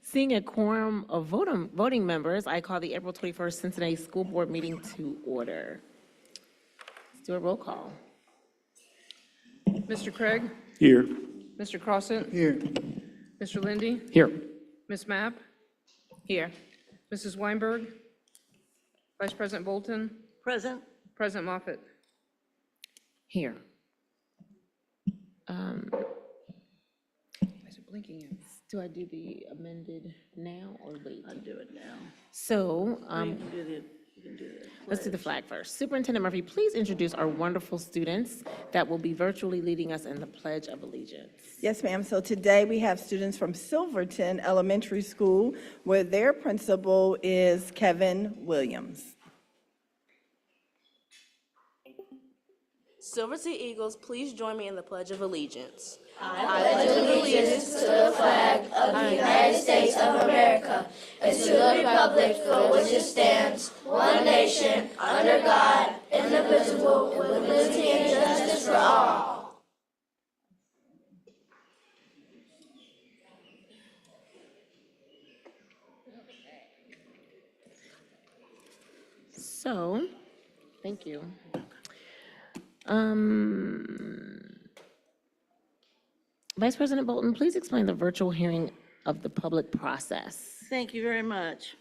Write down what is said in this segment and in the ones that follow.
Seeing a quorum of voting members, I call the April 21st Cincinnati School Board meeting to order. Let's do a roll call. Mr. Craig? Here. Mr. Crossett? Here. Mr. Lindy? Here. Ms. Mapp? Here. Mrs. Weinberg? Vice President Bolton? Present. President Moffitt? Here. Why is it blinking in? Do I do the amended now or wait? I'll do it now. So, You can do the let's do the flag first. Superintendent Murphy, please introduce our wonderful students that will be virtually leading us in the Pledge of Allegiance. Yes, ma'am. So today we have students from Silverton Elementary School, where their principal is Kevin Williams. Silverton Eagles, please join me in the Pledge of Allegiance. So, thank you. Vice President Bolton, please explain the virtual hearing of the public process. Thank you very much.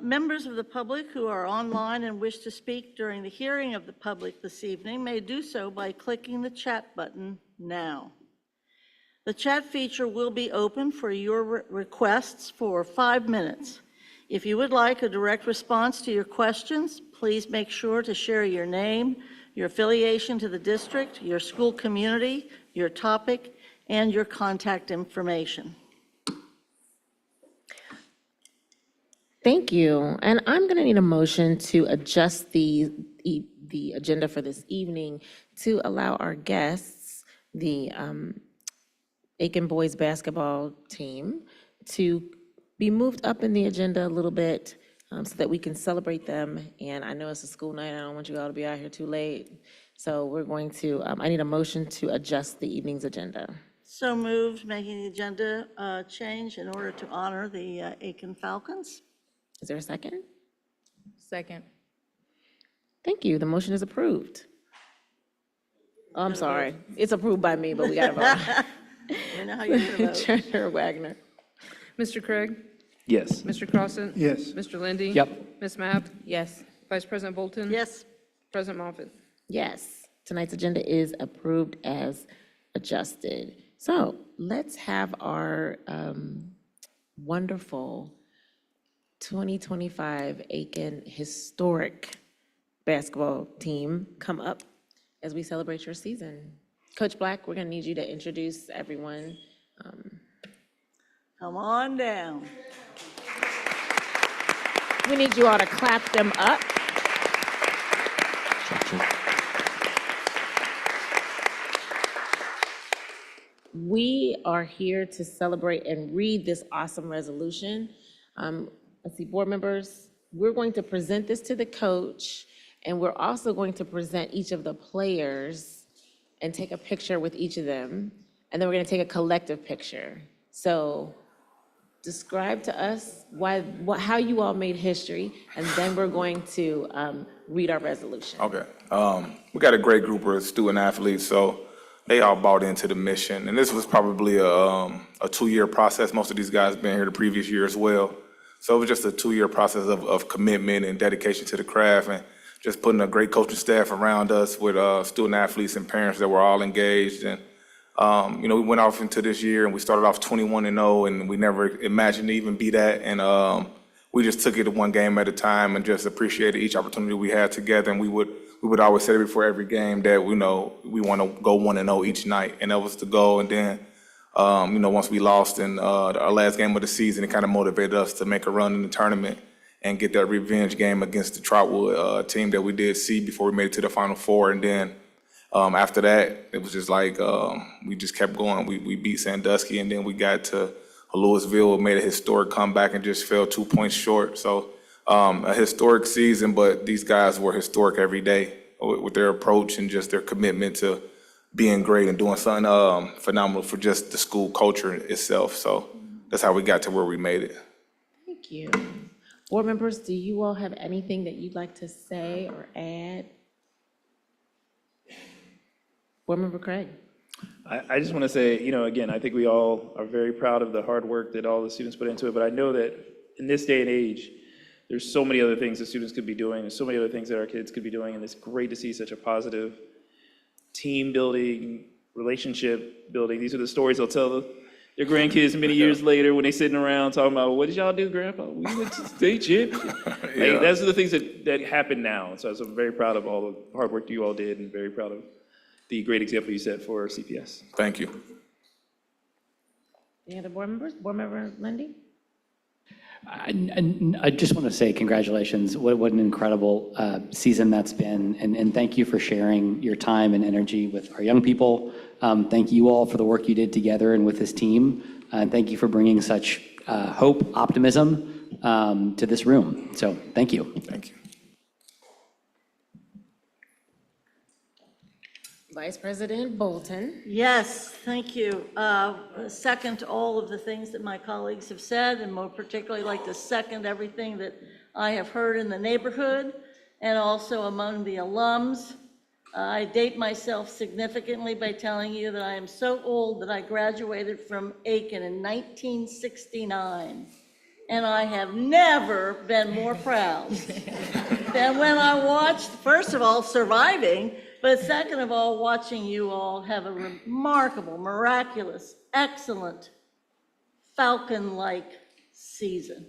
Members of the public who are online and wish to speak during the hearing of the public this evening may do so by clicking the chat button now. The chat feature will be open for your requests for 5 minutes. If you would like a direct response to your questions, please make sure to share your name, your affiliation to the district, your school community, your topic, and your contact information. Thank you. And I'm going to need a motion to adjust the agenda for this evening to allow our guests, the Aiken boys basketball team, to be moved up in the agenda a little bit so that we can celebrate them. And I know it's a school night. I don't want you all to be out here too late. So we're going to, I need a motion to adjust the evening's agenda. So moved, making the agenda change in order to honor the Aiken Falcons. Is there a second? Second. Thank you. The motion is approved. Oh, I'm sorry. It's approved by me, but we got to vote. You know how you're going to vote. Treasurer Wagner. Mr. Craig? Yes. Mr. Crossett? Yes. Mr. Lindy? Yep. Ms. Mapp? Yes. Vice President Bolton? Yes. President Moffitt? Yes. Tonight's agenda is approved as adjusted. So let's have our wonderful 2025 Aiken historic basketball team come up as we celebrate your season. Coach Black, we're going to need you to introduce everyone. Come on down. We need you all to clap them up. We are here to celebrate and read this awesome resolution. Let's see, board members, we're going to present this to the coach, and we're also going to present each of the players and take a picture with each of them, and then we're going to take a collective picture. So describe to us how you all made history, and then we're going to read our resolution. Okay. We got a great group of student athletes, so they all bought into the mission. And this was probably a 2-year process. Most of these guys been here the previous year as well. So it was just a 2-year process of commitment and dedication to the craft, and just putting a great coaching staff around us with student athletes and parents that were all engaged. And we went off into this year and we started off 21-0, and we never imagined to even be that. And we just took it one game at a time and just appreciated each opportunity we had together. And we would always say before every game that we want to go 1-0 each night, and that was the goal. And then once we lost in our last game of the season, it kind of motivated us to make a run in the tournament and get that revenge game against the Trotwood team that we did see before we made it to the Final Four. And then after that, it was just like we just kept going. We beat Sandusky, and then we got to Louisville, made a historic comeback, and just fell 2 points short. So a historic season, but these guys were historic every day with their approach and just their commitment to being great and doing something phenomenal for just the school culture itself. So that's how we got to where we made it. Thank you. Board members, do you all have anything that you'd like to say or add? Board Member Craig? I just want to say, again, I think we all are very proud of the hard work that all the students put into it, but I know that in this day and age, there's so many other things that students could be doing, and so many other things that our kids could be doing, and it's great to see such a positive team building, relationship building. These are the stories they'll tell their grandkids many years later when they're sitting around talking about, what did y'all do, Grandpa? We went to state championship. Yeah. Those are the things that happen now. So I'm very proud of all the hard work you all did, and very proud of the great example you set for CPS. Thank you. Any other board members? Board Member Lundy? I just want to say congratulations. What an incredible season that's been. And thank you for sharing your time and energy with our young people. Thank you all for the work you did together and with this team. And thank you for bringing such hope, optimism to this room. So thank you. Thank you. Vice President Bolton? Yes, thank you. Second to all of the things that my colleagues have said, and more particularly like to second everything that I have heard in the neighborhood and also among the alums. I date myself significantly by telling you that I am so old that I graduated from Aiken in 1969. And I have never been more proud than when I watched, first of all, surviving, but second of all, watching you all have a remarkable, miraculous, excellent, Falcon-like season.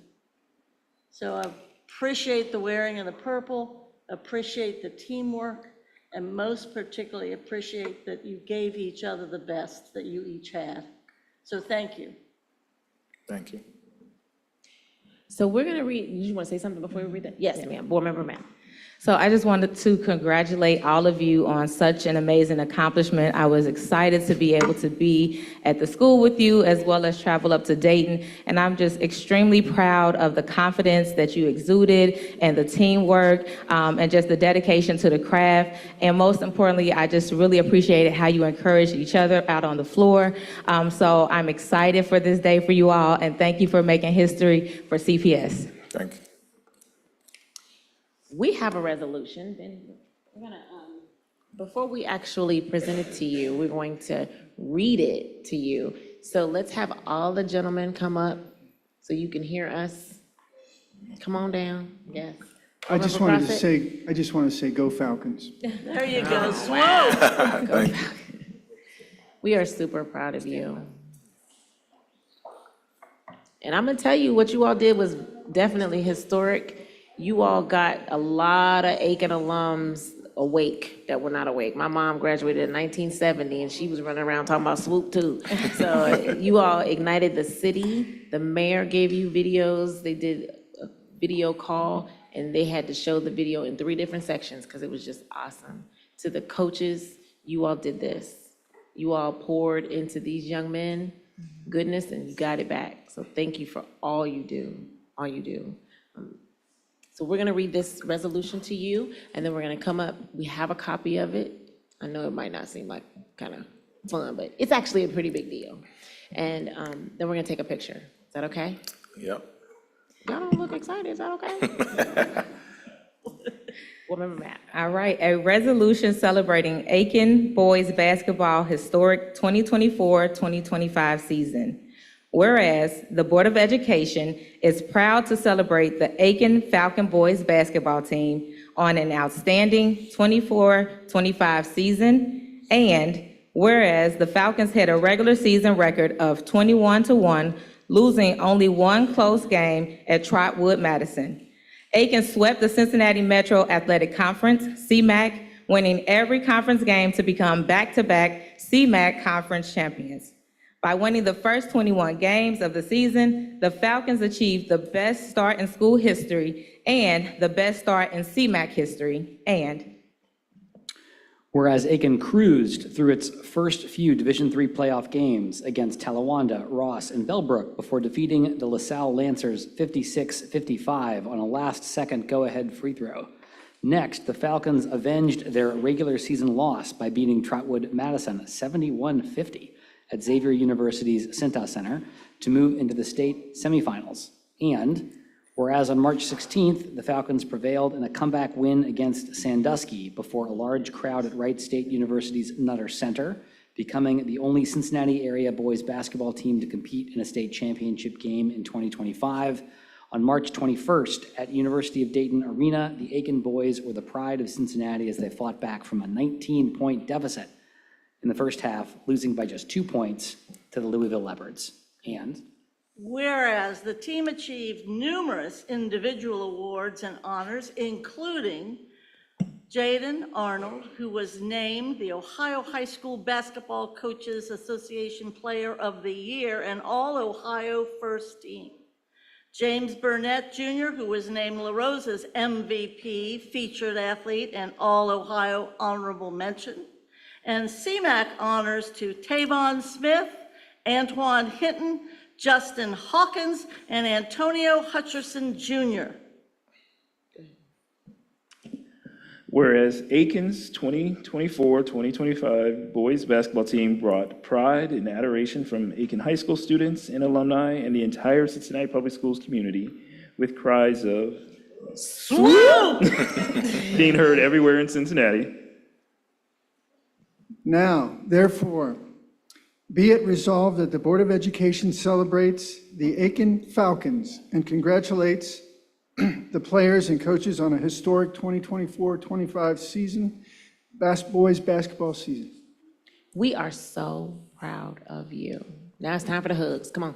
So I appreciate the wearing of the purple, appreciate the teamwork, and most particularly appreciate that you gave each other the best that you each had. So thank you. Thank you. So we're going to read, did you want to say something before we read that? Yes, ma'am. Board Member Matt. So I just wanted to congratulate all of you on such an amazing accomplishment. I was excited to be able to be at the school with you as well as travel up to Dayton. And I'm just extremely proud of the confidence that you exuded and the teamwork and just the dedication to the craft. And most importantly, I just really appreciated how you encouraged each other out on the floor. So I'm excited for this day for you all, and thank you for making history for CPS. Thank you. We have a resolution. Ben, we're going to, before we actually present it to you, we're going to read it to you. So let's have all the gentlemen come up so you can hear us. Come on down. Yes. I just wanted to say, go Falcons. There you go, swoop. Thank you. We are super proud of you. And I'm going to tell you, what you all did was definitely historic. You all got a lot of Aiken alums awake that were not awake. My mom graduated in 1970, and she was running around talking about swoop too. So you all ignited the city. The mayor gave you videos. They did a video call, and they had to show the video in 3 different sections because it was just awesome. To the coaches, you all did this. You all poured into these young men goodness, and you got it back. So thank you for all you do, all you do. So we're gonna read this resolution to you, and then we're gonna come up, we have a copy of it. I know it might not seem like kind of fun, but it's actually a pretty big deal. And then we're gonna take a picture. Is that okay? Yep. Y'all don't look excited, is that okay? Board Member Matt. All right, a resolution celebrating Aiken boys basketball historic 2024-2025 season. Whereas the Board of Education is proud to celebrate the Aiken Falcon boys basketball team on an outstanding 24-25 season, and whereas the Falcons had a regular season record of 21-1, losing only 1 close game at Trotwood Madison. Aiken swept the Cincinnati Metro Athletic Conference, CMAC, winning every conference game to become back-to-back CMAC conference champions. By winning the first 21 games of the season, the Falcons achieved the best start in school history and the best start in CMAC history. And Whereas Aiken cruised through its first few Division III playoff games against Talawanda, Ross, and Bellbrook before defeating the LaSalle Lancers 56-55 on a last-second go-ahead free throw. Next, the Falcons avenged their regular season loss by beating Trotwood Madison 71-50 at Xavier University's Cintas Center to move into the state semifinals. And whereas on March 16th, the Falcons prevailed in a comeback win against Sandusky before a large crowd at Wright State University's Nutter Center, becoming the only Cincinnati area boys basketball team to compete in a state championship game in 2025. On March 21st, at University of Dayton Arena, the Aiken boys were the pride of Cincinnati as they fought back from a 19-point deficit in the first half, losing by just 2 points to the Louisville Leopards. And whereas the team achieved numerous individual awards and honors, including Jaden Arnold, who was named the Ohio High School Basketball Coaches Association Player of the Year and All-Ohio First Team. James Burnett Jr., who was named La Rosa's MVP, Featured Athlete, and All-Ohio Honorable Mention. And CMAC honors to Tavon Smith, Antoine Hinton, Justin Hawkins, and Antonio Hutcherson Jr. Whereas Aiken's 2024-2025 boys basketball team brought pride and adoration from Aiken High School students and alumni and the entire Cincinnati Public Schools community with cries of "Swoop!" being heard everywhere in Cincinnati. Now, therefore, be it resolved that the Board of Education celebrates the Aiken Falcons and congratulates the players and coaches on a historic 2024-25 season, boys basketball season. We are so proud of you. Now it's time for the hugs. Come on.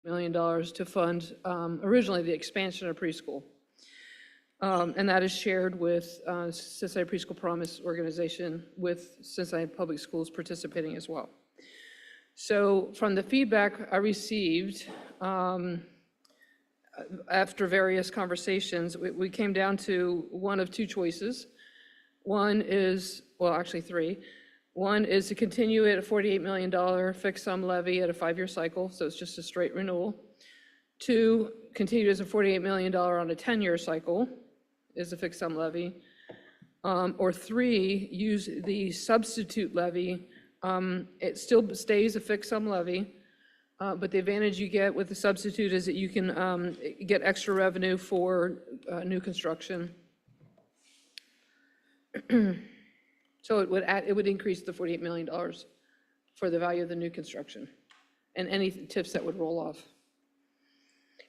million to fund originally the expansion of preschool. And that is shared with Cincinnati Preschool Promise Organization with Cincinnati Public Schools participating as well. So from the feedback I received, after various conversations, we came down to one of two choices. One is, well, actually three. One is to continue at a $48 million fixed sum levy at a 5-year cycle, so it's just a straight renewal. Two, continue as a $48 million on a 10-year cycle is a fixed sum levy. Or three, use the substitute levy. It still stays a fixed sum levy, but the advantage you get with the substitute is that you can get extra revenue for new construction. So it would increase the $48 million for the value of the new construction and any tips that would roll off.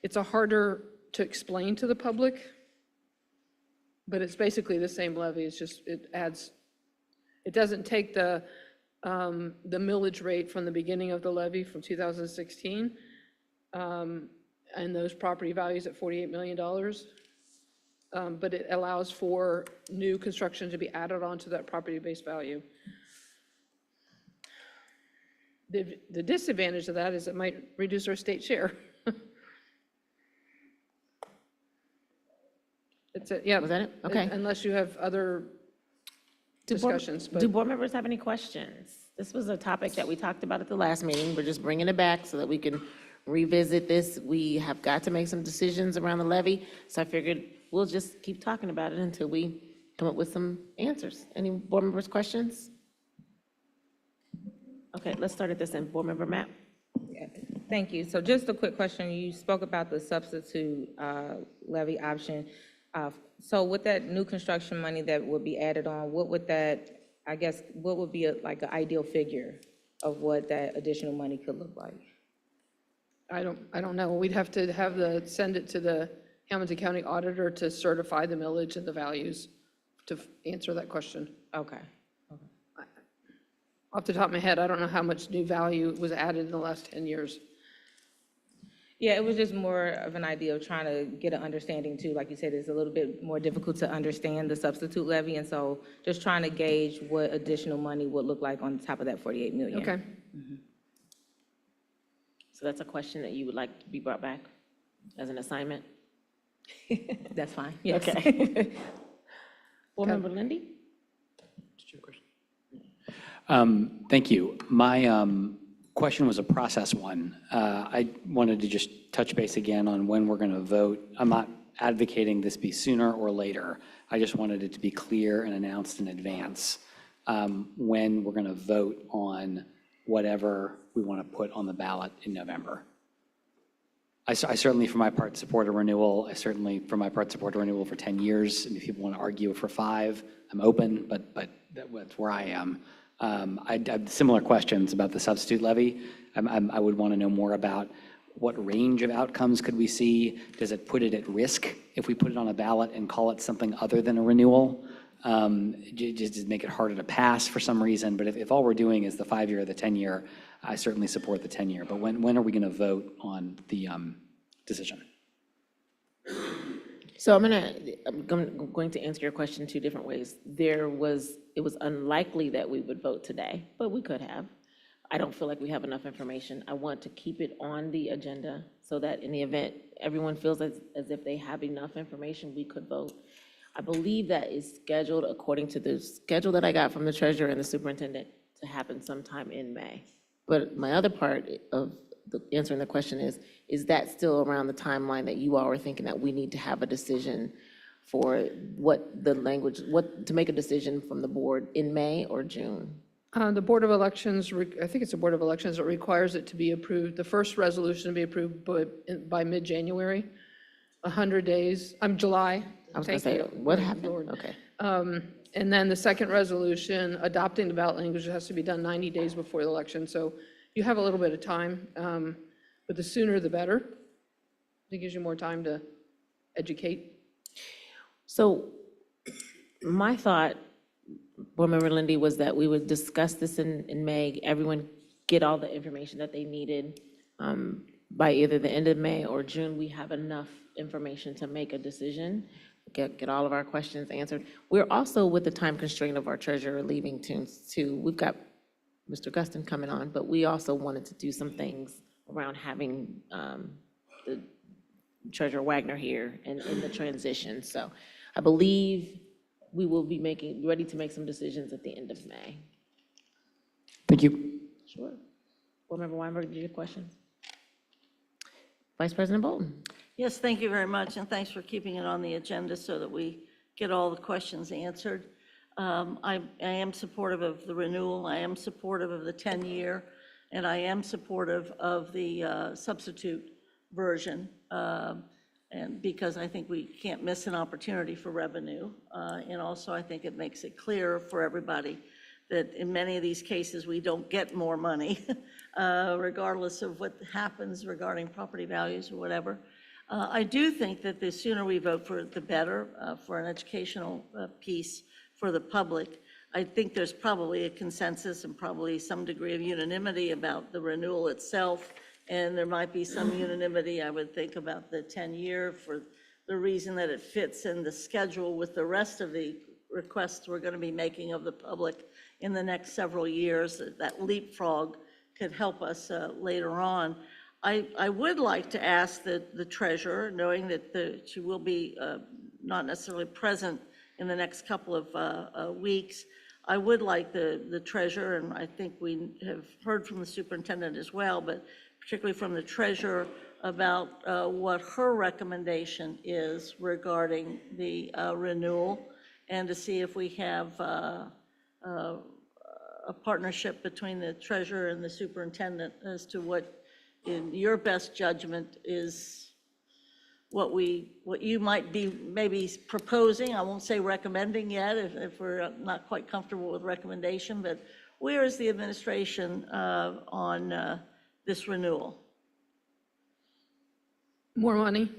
It's harder to explain to the public, but it's basically the same levy. It's just, it doesn't take the millage rate from the beginning of the levy from 2016 and those property values at $48 million. But it allows for new construction to be added onto that property-based value. The disadvantage of that is it might reduce our state share. That's it, yeah. Was that it? Okay. Unless you have other discussions. Do board members have any questions? This was a topic that we talked about at the last meeting. We're just bringing it back so that we can revisit this. We have got to make some decisions around the levy, so I figured we'll just keep talking about it until we come up with some answers. Any board members' questions? Okay, let's start at this end. Board member Matt. Thank you. So just a quick question. You spoke about the substitute levy option. So with that new construction money that would be added on, what would that, I guess, what would be like an ideal figure of what that additional money could look like? I don't know. We'd have to send it to the Hamilton County Auditor to certify the millage and the values to answer that question. Okay. Off the top of my head, I don't know how much new value was added in the last 10 years. Yeah, it was just more of an idea of trying to get an understanding too. Like you said, it's a little bit more difficult to understand the substitute levy, and so just trying to gauge what additional money would look like on top of that 48 million. Okay. So that's a question that you would like to be brought back as an assignment? That's fine. Yes. Okay. Board member Lindy? Thank you. My question was a process one. I wanted to just touch base again on when we're going to vote. I'm not advocating this be sooner or later. I just wanted it to be clear and announced in advance when we're going to vote on whatever we want to put on the ballot in November. I certainly, for my part, support a renewal. I certainly, for my part, support a renewal for 10 years. And if people want to argue for 5, I'm open, but that's where I am. I have similar questions about the substitute levy. I would want to know more about what range of outcomes could we see? Does it put it at risk if we put it on a ballot and call it something other than a renewal? Just to make it harder to pass for some reason. But if all we're doing is the 5-year or the 10-year, I certainly support the 10-year. But when are we going to vote on the decision? So I'm going to answer your question 2 different ways. It was unlikely that we would vote today, but we could have. I don't feel like we have enough information. I want to keep it on the agenda so that in the event everyone feels as if they have enough information, we could vote. I believe that is scheduled according to the schedule that I got from the treasurer and the superintendent to happen sometime in May. But my other part of answering the question is that still around the timeline that you all are thinking that we need to have a decision for to make a decision from the board in May or June? The Board of Elections, I think it's the Board of Elections that requires it to be approved, the first resolution to be approved by mid-January, 100 days, July. I was going to say, what happened? Lord. Okay. And then the second resolution, adopting the ballot language, has to be done 90 days before the election. So you have a little bit of time, but the sooner the better. It gives you more time to educate. So my thought, Board Member Lindy, was that we would discuss this in May, everyone get all the information that they needed by either the end of May or June, we have enough information to make a decision, get all of our questions answered. We're also, with the time constraint of our treasurer leaving too, we've got Mr. Guston coming on, but we also wanted to do some things around having the Treasurer Wagner here in the transition. So I believe we will be ready to make some decisions at the end of May. Thank you. Sure. Board Member Weinberg, did you have questions? Vice President Bolton. Yes, thank you very much, and thanks for keeping it on the agenda so that we get all the questions answered. I am supportive of the renewal, I am supportive of the 10-year, and I am supportive of the substitute version, and because I think we can't miss an opportunity for revenue. And also, I think it makes it clear for everybody that in many of these cases, we don't get more money, regardless of what happens regarding property values or whatever. I do think that the sooner we vote for it, the better, for an educational piece for the public. I think there's probably a consensus and probably some degree of unanimity about the renewal itself, and there might be some unanimity, I would think, about the 10-year for the reason that it fits in the schedule with the rest of the requests we're going to be making of the public in the next several years. That leapfrog could help us later on. I would like to ask the treasurer, knowing that she will be not necessarily present in the next couple of weeks, I would like the treasurer, and I think we have heard from the superintendent as well, but particularly from the treasurer, about what her recommendation is regarding the renewal, and to see if we have a partnership between the treasurer and the superintendent as to what, in your best judgment, is what you might be maybe proposing. I won't say recommending yet if we're not quite comfortable with recommendation, but where is the administration on this renewal? More money.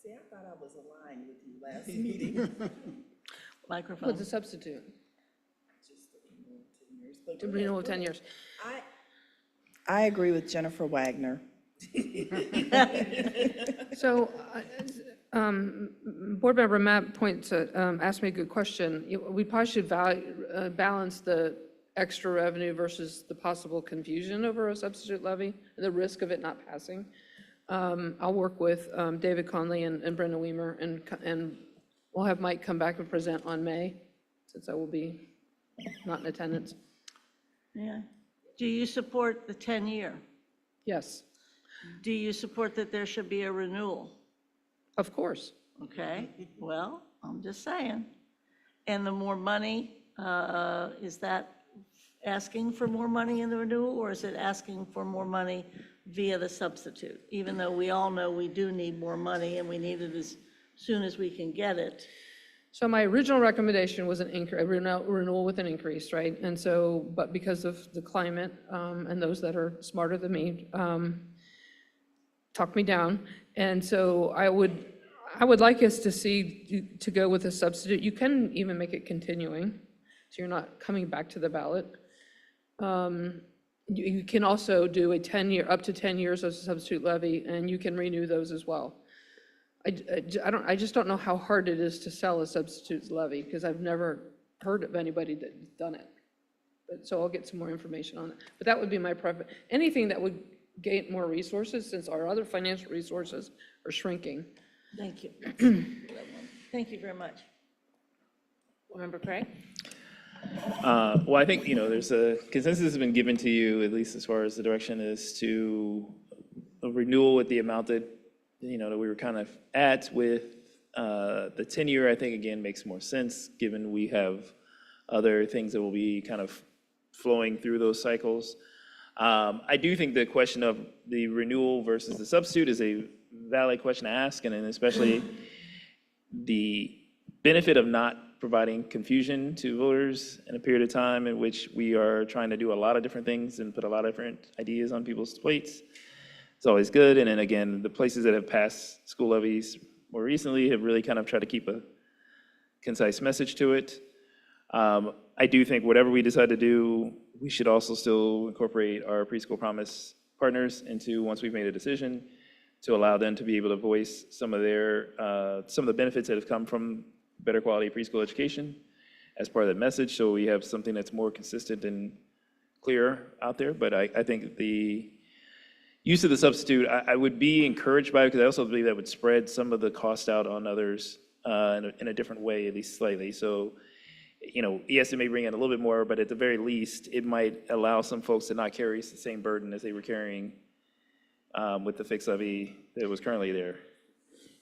See, I thought I was aligned with you last meeting. Microphone. What's a substitute? To renewal of 10 years. I agree with Jennifer Wagner. So, Board Member Matt asked me a good question. We probably should balance the extra revenue versus the possible confusion over a substitute levy, and the risk of it not passing. I'll work with David Conley and Brenda Weimer, and we'll have Mike come back and present on May, since I will be not in attendance. Yeah. Do you support the 10-year? Yes, Do you support that there should be a renewal? of course. Okay, well, I'm just saying. And the more money, is that asking for more money in the renewal, or is it asking for more money via the substitute? Even though we all know we do need more money and we need it as soon as we can get it. So my original recommendation was a renewal with an increase, right? And so, but because of the climate, and those that are smarter than me, talked me down. And so I would like us to go with a substitute. You can even make it continuing, so you're not coming back to the ballot. You can also do a 10-year, up to 10 years of substitute levy, and you can renew those as well. I just don't know how hard it is to sell a substitute levy, because I've never heard of anybody that's done it. But, so I'll get some more information on it. But that would be my preference. Anything that would gain more resources, since our other financial resources are shrinking. Thank you. Thank you very much. Member Craig? Well, I think, there's a consensus has been given to you, at least as far as the direction is, to a renewal with the amount that, that we were kind of at with the 10-year. I think, again, makes more sense, given we have other things that will be kind of flowing through those cycles. I do think the question of the renewal versus the substitute is a valid question to ask, and especially the benefit of not providing confusion to voters in a period of time in which we are trying to do a lot of different things and put a lot of different ideas on people's plates. It's always good. And then again, the places that have passed school levies more recently have really kind of tried to keep a concise message to it. I do think whatever we decide to do, we should also still incorporate our preschool promise partners into, once we've made a decision, to allow them to be able to voice some of the benefits that have come from better quality preschool education as part of that message, so we have something that's more consistent and clear out there. But I think the use of the substitute, I would be encouraged by it, because I also believe that would spread some of the cost out on others in a different way, at least slightly. So, yes, it may bring in a little bit more, but at the very least, it might allow some folks to not carry the same burden as they were carrying with the fixed levy that was currently there.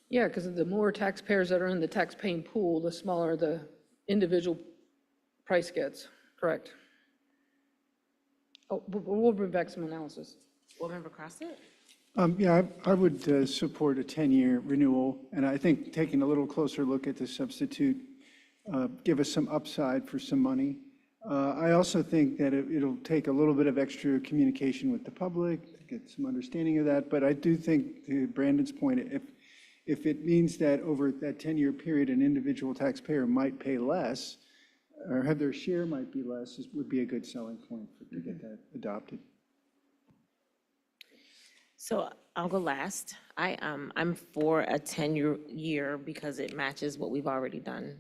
Yeah, because the more taxpayers that are in the tax-paying pool, the smaller the individual price gets, correct? Oh, we'll bring back some analysis. Board Member Crossett? Yeah, I would support a 10-year renewal, and I think taking a little closer look at the substitute, give us some upside for some money. I also think that it'll take a little bit of extra communication with the public to get some understanding of that, but I do think, to Brandon's point, if it means that over that 10-year period, an individual taxpayer might pay less, or have their share might be less, would be a good selling point to get that adopted. So I'll go last. I'm for a 10-year because it matches what we've already done.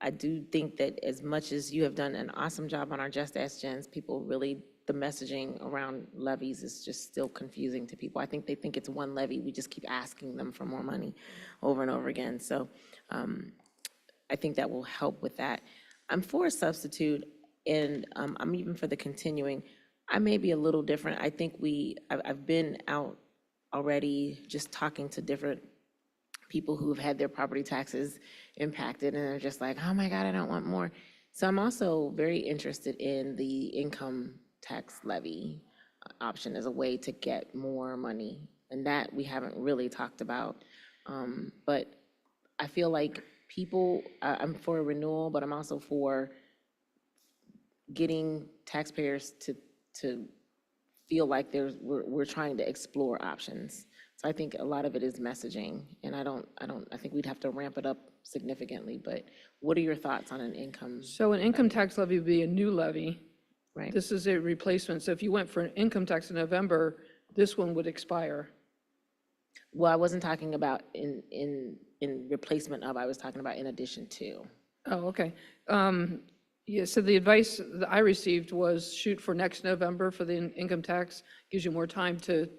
I do think that as much as you have done an awesome job on our Just Ask Gens, people really, the messaging around levies is just still confusing to people. I think they think it's one levy. We just keep asking them for more money over and over again. So I think that will help with that. I'm for a substitute, and I'm even for the continuing. I may be a little different. I think I've been out already just talking to different people who have had their property taxes impacted, and they're just like, oh my God, I don't want more. So I'm also very interested in the income tax levy option as a way to get more money, and that we haven't really talked about. But I feel like I'm for a renewal, but I'm also for getting taxpayers to feel like we're trying to explore options. So I think a lot of it is messaging, and I think we'd have to ramp it up significantly, but what are your thoughts on an income? So an income tax levy would be a new levy. Right. This is a replacement. So if you went for an income tax in November, this one would expire. Well, I wasn't talking about in replacement of, I was talking about in addition to. Oh, okay. Yeah, so the advice that I received was shoot for next November for the income tax. Gives you more time to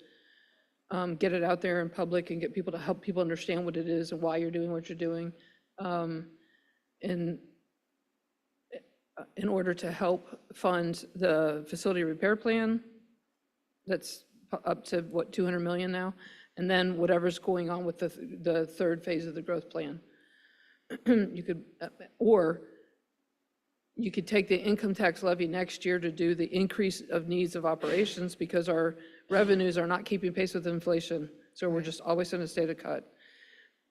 get it out there in public and get people to help people understand what it is and why you're doing what you're doing. In order to help fund the facility repair plan, that's up to what, 200 million now? And then whatever's going on with the third phase of the growth plan. You could, or you could take the income tax levy next year to do the increase of needs of operations because our revenues are not keeping pace with inflation. So we're just always in a state of cut.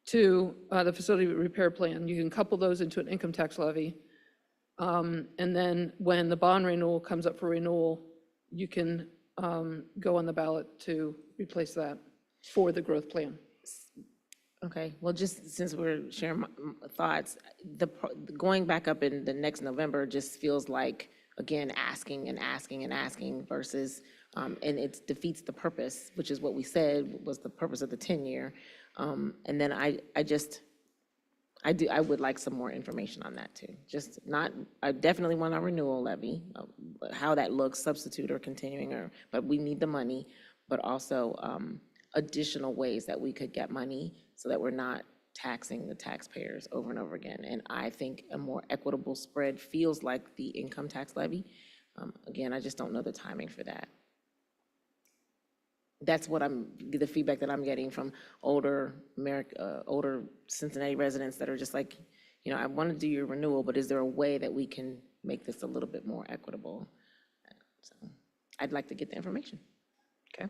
To the facility repair plan, you can couple those into an income tax levy. And then when the bond renewal comes up for renewal, you can go on the ballot to replace that for the growth plan. Okay, well, just since we're sharing thoughts, going back up in the next November just feels like, again, asking and asking and asking versus, and it defeats the purpose, which is what we said was the purpose of the 10-year. And then I would like some more information on that too. I definitely want our renewal levy, how that looks, substitute or continuing, but we need the money, but also additional ways that we could get money so that we're not taxing the taxpayers over and over again. And I think a more equitable spread feels like the income tax levy. Again, I just don't know the timing for that. That's the feedback that I'm getting from older Cincinnati residents that are just like, I want to do your renewal, but is there a way that we can make this a little bit more equitable? So I'd like to get the information. Okay.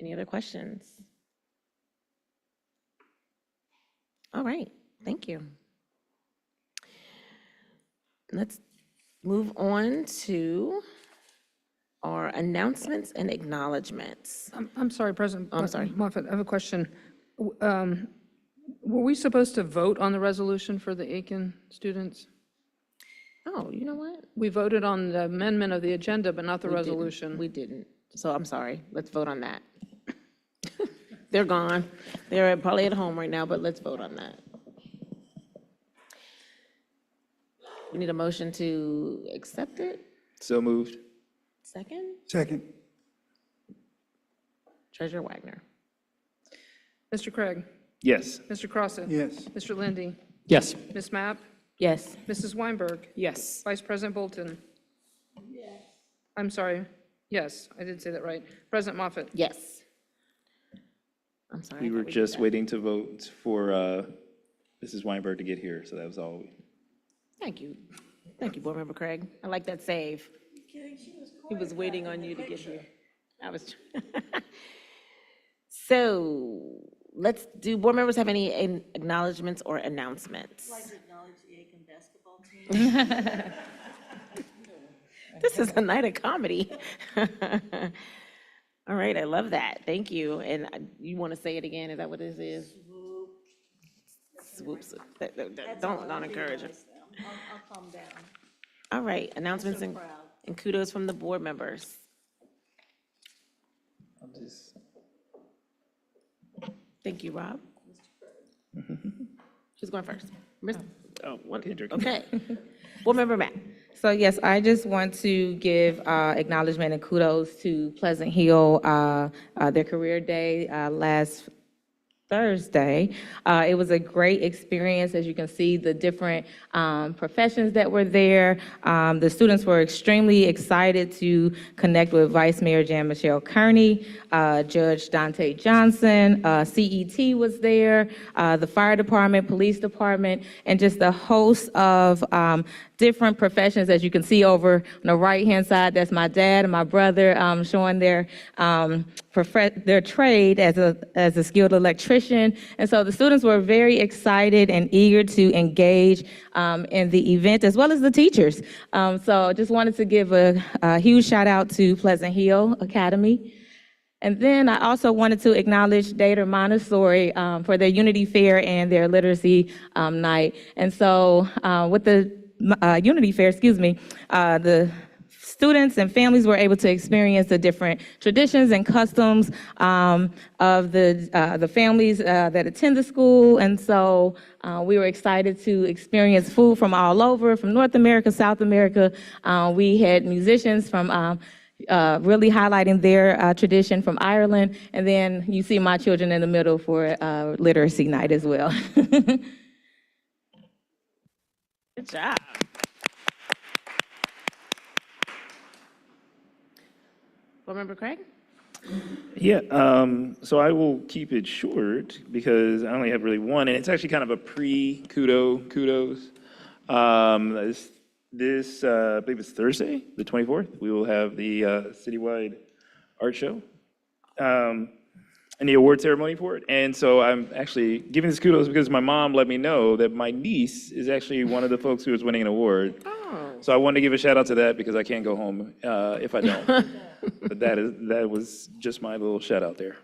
Any other questions? All right, thank you. Let's move on to our announcements and acknowledgements. I'm sorry, President. I'm sorry. Moffett, I have a question. Were we supposed to vote on the resolution for the Aiken students? Oh, you know what? We voted on the amendment of the agenda, but not the We didn't. resolution. We didn't. So I'm sorry. Let's vote on that. They're gone. They're probably at home right now, but let's vote on that. We need a motion to accept it. So moved. Second, Second. Treasurer Wagner. Mr. Craig? Yes. Mr. Crossett? Yes. Mr. Lindy? Yes. Ms. Mapp? Yes. Mrs. Weinberg? Yes. Vice President Bolton? Yes. I'm sorry. Yes, I did say that right. President Moffett? Yes. I'm sorry. I We thought were did just that. waiting to vote for Mrs. Weinberg to get here, so that was all. Thank you. Thank you, Board Member Craig. I like that save. He was waiting on you to get here. I was. So let's do, board members have any acknowledgements or announcements? I'd like to acknowledge the Aiken basketball team. This is a night of comedy. All right, I love that. Thank you. And you want to say it again? Is that what this is? Swoops. Don't encourage it. I'll calm down. All right, announcements So proud. and kudos from the board members. Thank you, Rob. Who's going first? Oh, what Kendrick? Okay. Board Member Matt. So yes, I just want to give acknowledgement and kudos to Pleasant Hill, their career day last Thursday. It was a great experience. As you can see, the different professions that were there. The students were extremely excited to connect with Vice Mayor Jan Michelle Kearney, Judge Dante Johnson, CET was there, the fire department, police department, and just a host of different professions. As you can see over on the right-hand side, that's my dad and my brother showing their trade as a skilled electrician. And so the students were very excited and eager to engage in the event, as well as the teachers. So just wanted to give a huge shout out to Pleasant Hill Academy. And then I also wanted to acknowledge Dater Montessori for their Unity Fair and their Literacy Night. And so with the Unity Fair, the students and families were able to experience the different traditions and customs of the families that attend the school. And so we were excited to experience food from all over, from North America, South America. We had musicians from really highlighting their tradition from Ireland. And then you see my children in the middle for Literacy Night as well. Good job. Board Member Craig? Yeah, so I will keep it short because I only have really one, and it's actually kind of a kudos. This I believe it's Thursday, the 24th, we will have the citywide art show and the award ceremony for it. And so I'm actually giving this kudos because my mom let me know that my niece is actually one of the folks who is winning an award. Oh. So I wanted to give a shout out to that because I can't go home if I don't. But that was just my little shout out there.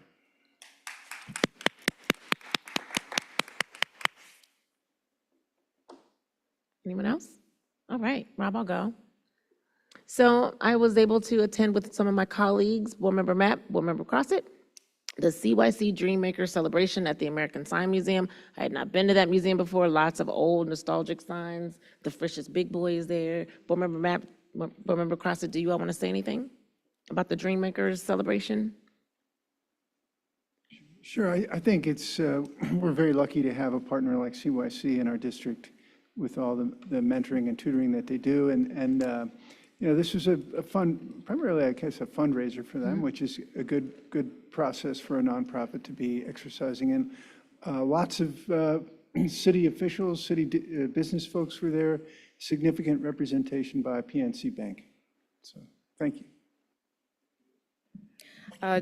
Anyone else? All right, Rob, I'll go. So I was able to attend with some of my colleagues, Board Member Mapp, Board Member Crossett, the CYC Dreammaker celebration at the American Sign Museum. I had not been to that museum before. Lots of old nostalgic signs. The Frisch's Big Boy is there. Board Member Mapp, Board Member Crossett, do you all want to say anything about the Dreammakers celebration? Sure, I think it's, we're very lucky to have a partner like CYC in our district with all the mentoring and tutoring that they do. And you know, this was a fun, primarily, I guess, a fundraiser for them, which is a good process for a nonprofit to be exercising in. Lots of city officials, city business folks were there, significant representation by PNC Bank. So, thank you.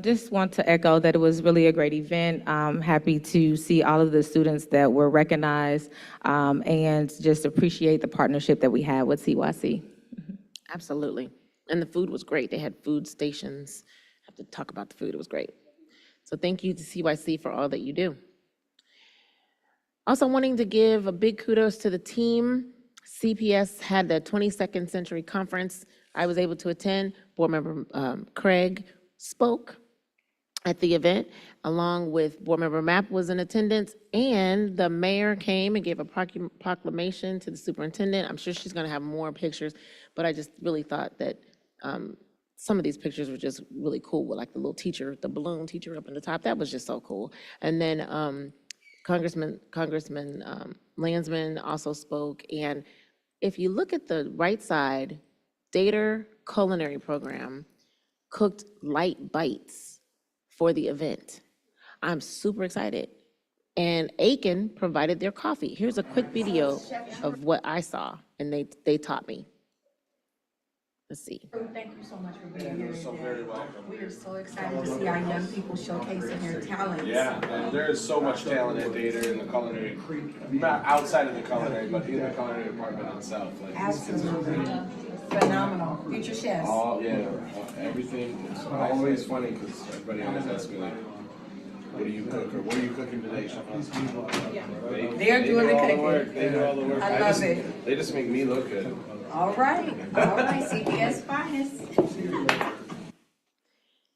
Just want to echo that it was really a great event. Happy to see all of the students that were recognized and just appreciate the partnership that we have with CYC. Absolutely. And the food was great. They had food stations. I have to talk about the food. It was great. So thank you to CYC for all that you do. Also wanting to give a big kudos to the team. CPS had the 22nd Century Conference. I was able to attend. Board member Craig spoke at the event, along with board member Mapp was in attendance, and the mayor came and gave a proclamation to the superintendent. I'm sure she's gonna have more pictures, but I just really thought that some of these pictures were just really cool, with like the little teacher, the balloon teacher up in the top. That was just so cool. And then Congressman Landsman also spoke, and if you look at the right side, Dater Culinary Program cooked light bites for the event. I'm super excited. And Aiken provided their coffee. Here's a quick video of what I saw, and they taught me. Let's see. Thank you so much for being here. You're so very welcome. We are so excited to see our young people showcasing their talents. Yeah, and there is so much talent at Dater in the culinary, not outside of the culinary, but in the culinary department itself. Like, Absolutely. Phenomenal. Future chefs. all, yeah, everything. It's always funny because everybody always asks me, like, what do you cook or what are you cooking today? They're doing the cooking. They do all the work. I love it. They just make me look good. All right, CPS finest.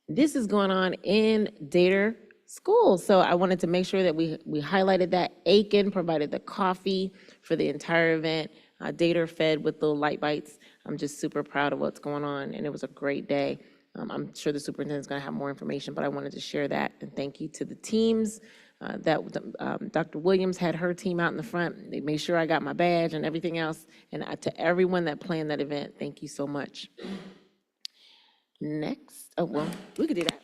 This is going on in Dater School, so I wanted to make sure that we highlighted that. Aiken provided the coffee for the entire event. Dater fed with little light bites. I'm just super proud of what's going on, and it was a great day. I'm sure the superintendent's going to have more information, but I wanted to share that, and thank you to the teams. Dr. Williams had her team out in the front. They made sure I got my badge and everything else. And to everyone that planned that event, thank you so much. Next, oh, well, we could do that.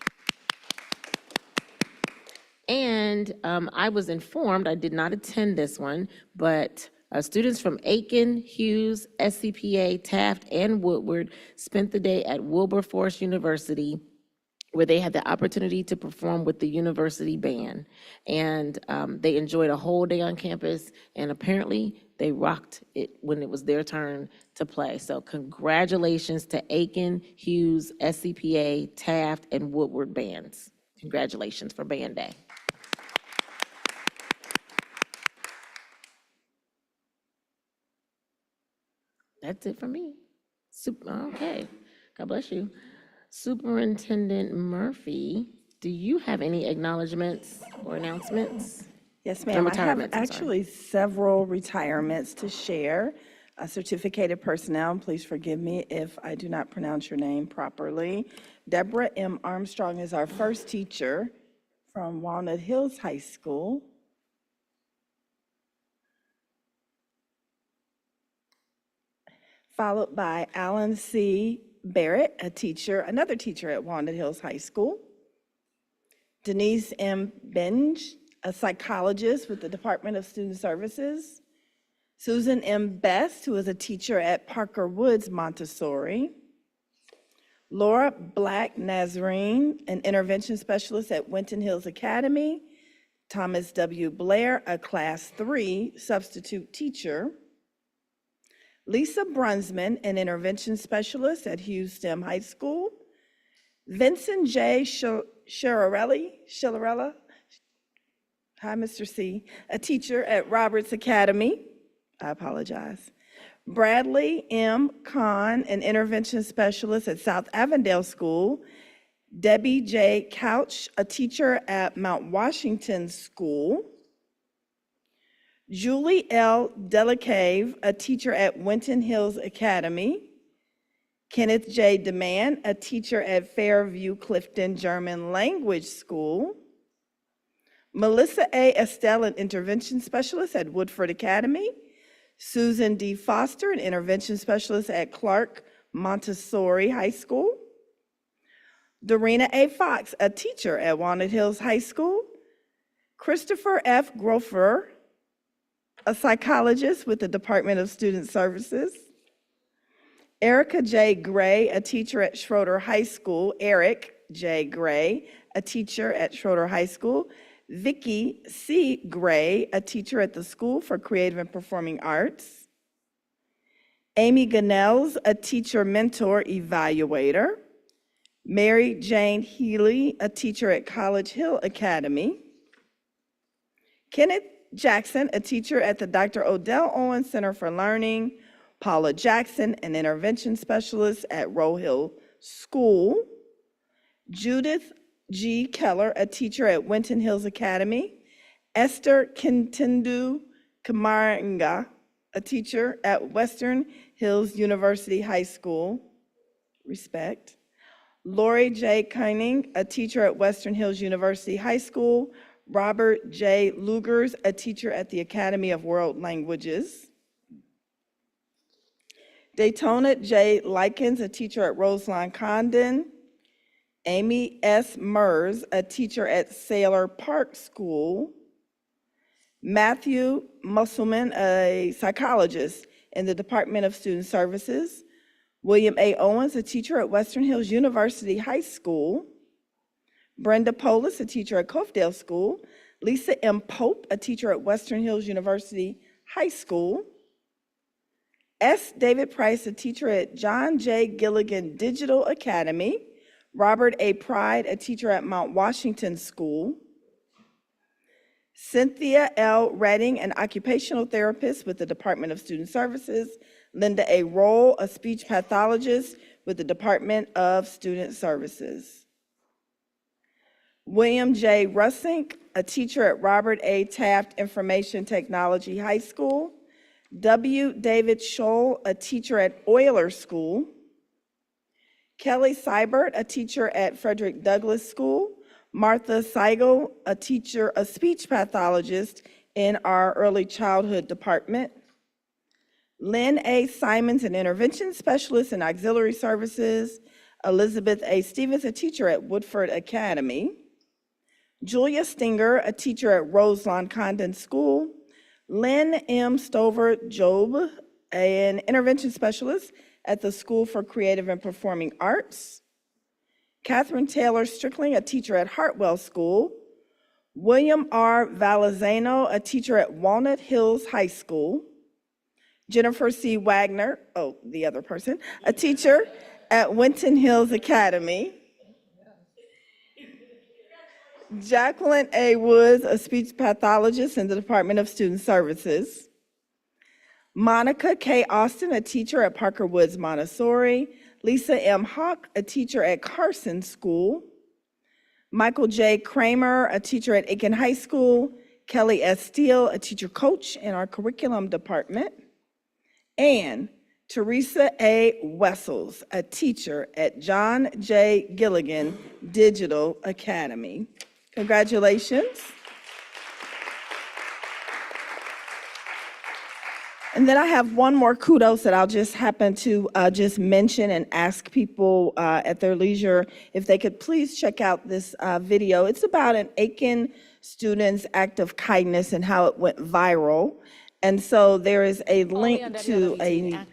And I was informed, I did not attend this one, but students from Aiken, Hughes, SCPA, Taft, and Woodward spent the day at Wilberforce University, where they had the opportunity to perform with the university band. And they enjoyed a whole day on campus, and apparently they rocked it when it was their turn to play. So congratulations to Aiken, Hughes, SCPA, Taft, and Woodward bands. Congratulations for Band Day. That's it for me. Okay, God bless you. Superintendent Murphy, do you have any acknowledgements or announcements? Yes, ma'am. I have retirements, I'm sorry. actually several retirements to share. Certificated personnel, please forgive me if I do not pronounce your name properly. Deborah M. Armstrong is our first teacher from Walnut Hills High School. Followed by Alan C. Barrett, another teacher at Walnut Hills High School. Denise M. Benj, a psychologist with the Department of Student Services. Susan M. Best, who is a teacher at Parker Woods Montessori. Laura Black Nazarene, an intervention specialist at Winton Hills Academy. Thomas W. Blair, a Class 3 substitute teacher. Lisa Brunsman, an intervention specialist at Hughes STEM High School. Vincent J. Sciarella, hi, Mr. C., a teacher at Roberts Academy. I apologize. Bradley M. Kahn, an intervention specialist at South Avondale School. Debbie J. Couch, a teacher at Mount Washington School. Julie L. Delacave, a teacher at Winton Hills Academy. Kenneth J. Demand, a teacher at Fairview Clifton German Language School. Melissa A. Estelle, an intervention specialist at Woodford Academy. Susan D. Foster, an intervention specialist at Clark Montessori High School. Dorena A. Fox, a teacher at Walnut Hills High School. Christopher F. Grofer, a psychologist with the Department of Student Services. Erica J. Gray, a teacher at Schroeder High School. Eric J. Gray, a teacher at Schroeder High School. Vicki C. Gray, a teacher at the School for Creative and Performing Arts. Amy Ganells, a teacher, mentor, evaluator. Mary Jane Healy, a teacher at College Hill Academy. Kenneth Jackson, a teacher at the Dr. Odell Owens Center for Learning. Paula Jackson, an intervention specialist at Roe Hill School. Judith G. Keller, a teacher at Winton Hills Academy. Esther Kintindu Kamaranga, a teacher at Western Hills University High School. Respect. Lori J. Koenig, a teacher at Western Hills University High School. Robert J. Lugers, a teacher at the Academy of World Languages. Daytona J. Likens, a teacher at Roselawn Condon. Amy S. Mers, a teacher at Sailor Park School. Matthew Musselman, a psychologist in the Department of Student Services. William A. Owens, a teacher at Western Hills University High School. Brenda Polis, a teacher at Covedale School. Lisa M. Pope, a teacher at Western Hills University High School. S. David Price, a teacher at John J. Gilligan Digital Academy. Robert A. Pride, a teacher at Mount Washington School. Cynthia L. Redding, an occupational therapist with the Department of Student Services. Linda A. Roll, a speech pathologist with the Department of Student Services. William J. Russink, a teacher at Robert A. Taft Information Technology High School. W. David Scholl, a teacher at Euler School. Kelly Seibert, a teacher at Frederick Douglass School. Martha Seigel, a speech pathologist in our early childhood department. Lynn A. Simons, an intervention specialist in auxiliary services. Elizabeth A. Stevens, a teacher at Woodford Academy. Julia Stinger, a teacher at Roselawn Condon School. Lynn M. Stover Job, an intervention specialist at the School for Creative and Performing Arts. Catherine Taylor Strickling, a teacher at Hartwell School. William R. Valazano, a teacher at Walnut Hills High School. Jennifer C. Wagner, the other person, a teacher at Winton Hills Academy. Jacqueline A. Woods, a speech pathologist in the Department of Student Services. Monica K. Austin, a teacher at Parker Woods Montessori. Lisa M. Hawk, a teacher at Carson School. Michael J. Kramer, a teacher at Aiken High School. Kelly S. Steele, a teacher coach in our curriculum department. And Teresa A. Wessels, a teacher at John J. Gilligan Digital Academy. Congratulations. And then I have one more kudos that I'll just happen to just mention and ask people at their leisure if they could please check out this video. It's about an Aiken student's act of kindness and how it went viral. And so there is a link to a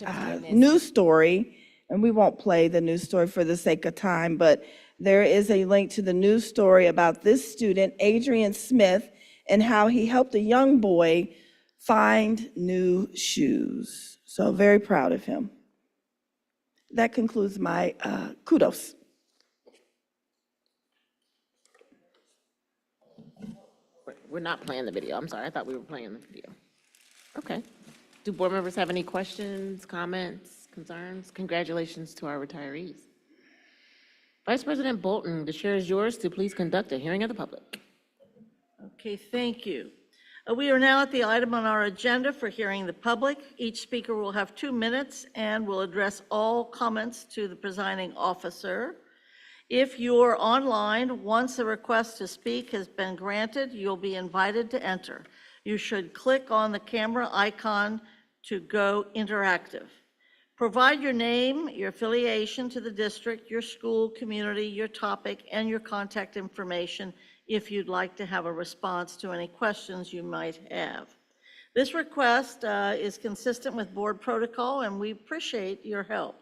news story, and we won't play the news story for the sake of time, but there is a link to the news story about this student, Adrian Smith, and how he helped a young boy find new shoes. So very proud of him. That concludes my kudos. We're not playing the video. I'm sorry, I thought we were playing the video. Okay. Do board members have any questions, comments, concerns? Congratulations to our retirees. Vice President Bolton, the chair is yours to please conduct a hearing of the public. Okay, thank you. We are now at the item on our agenda for hearing the public. Each speaker will have 2 minutes and will address all comments to the presiding officer. If you're online, once a request to speak has been granted, you'll be invited to enter. You should click on the camera icon to go interactive. Provide your name, your affiliation to the district, your school, community, your topic, and your contact information if you'd like to have a response to any questions you might have. This request is consistent with board protocol, and we appreciate your help.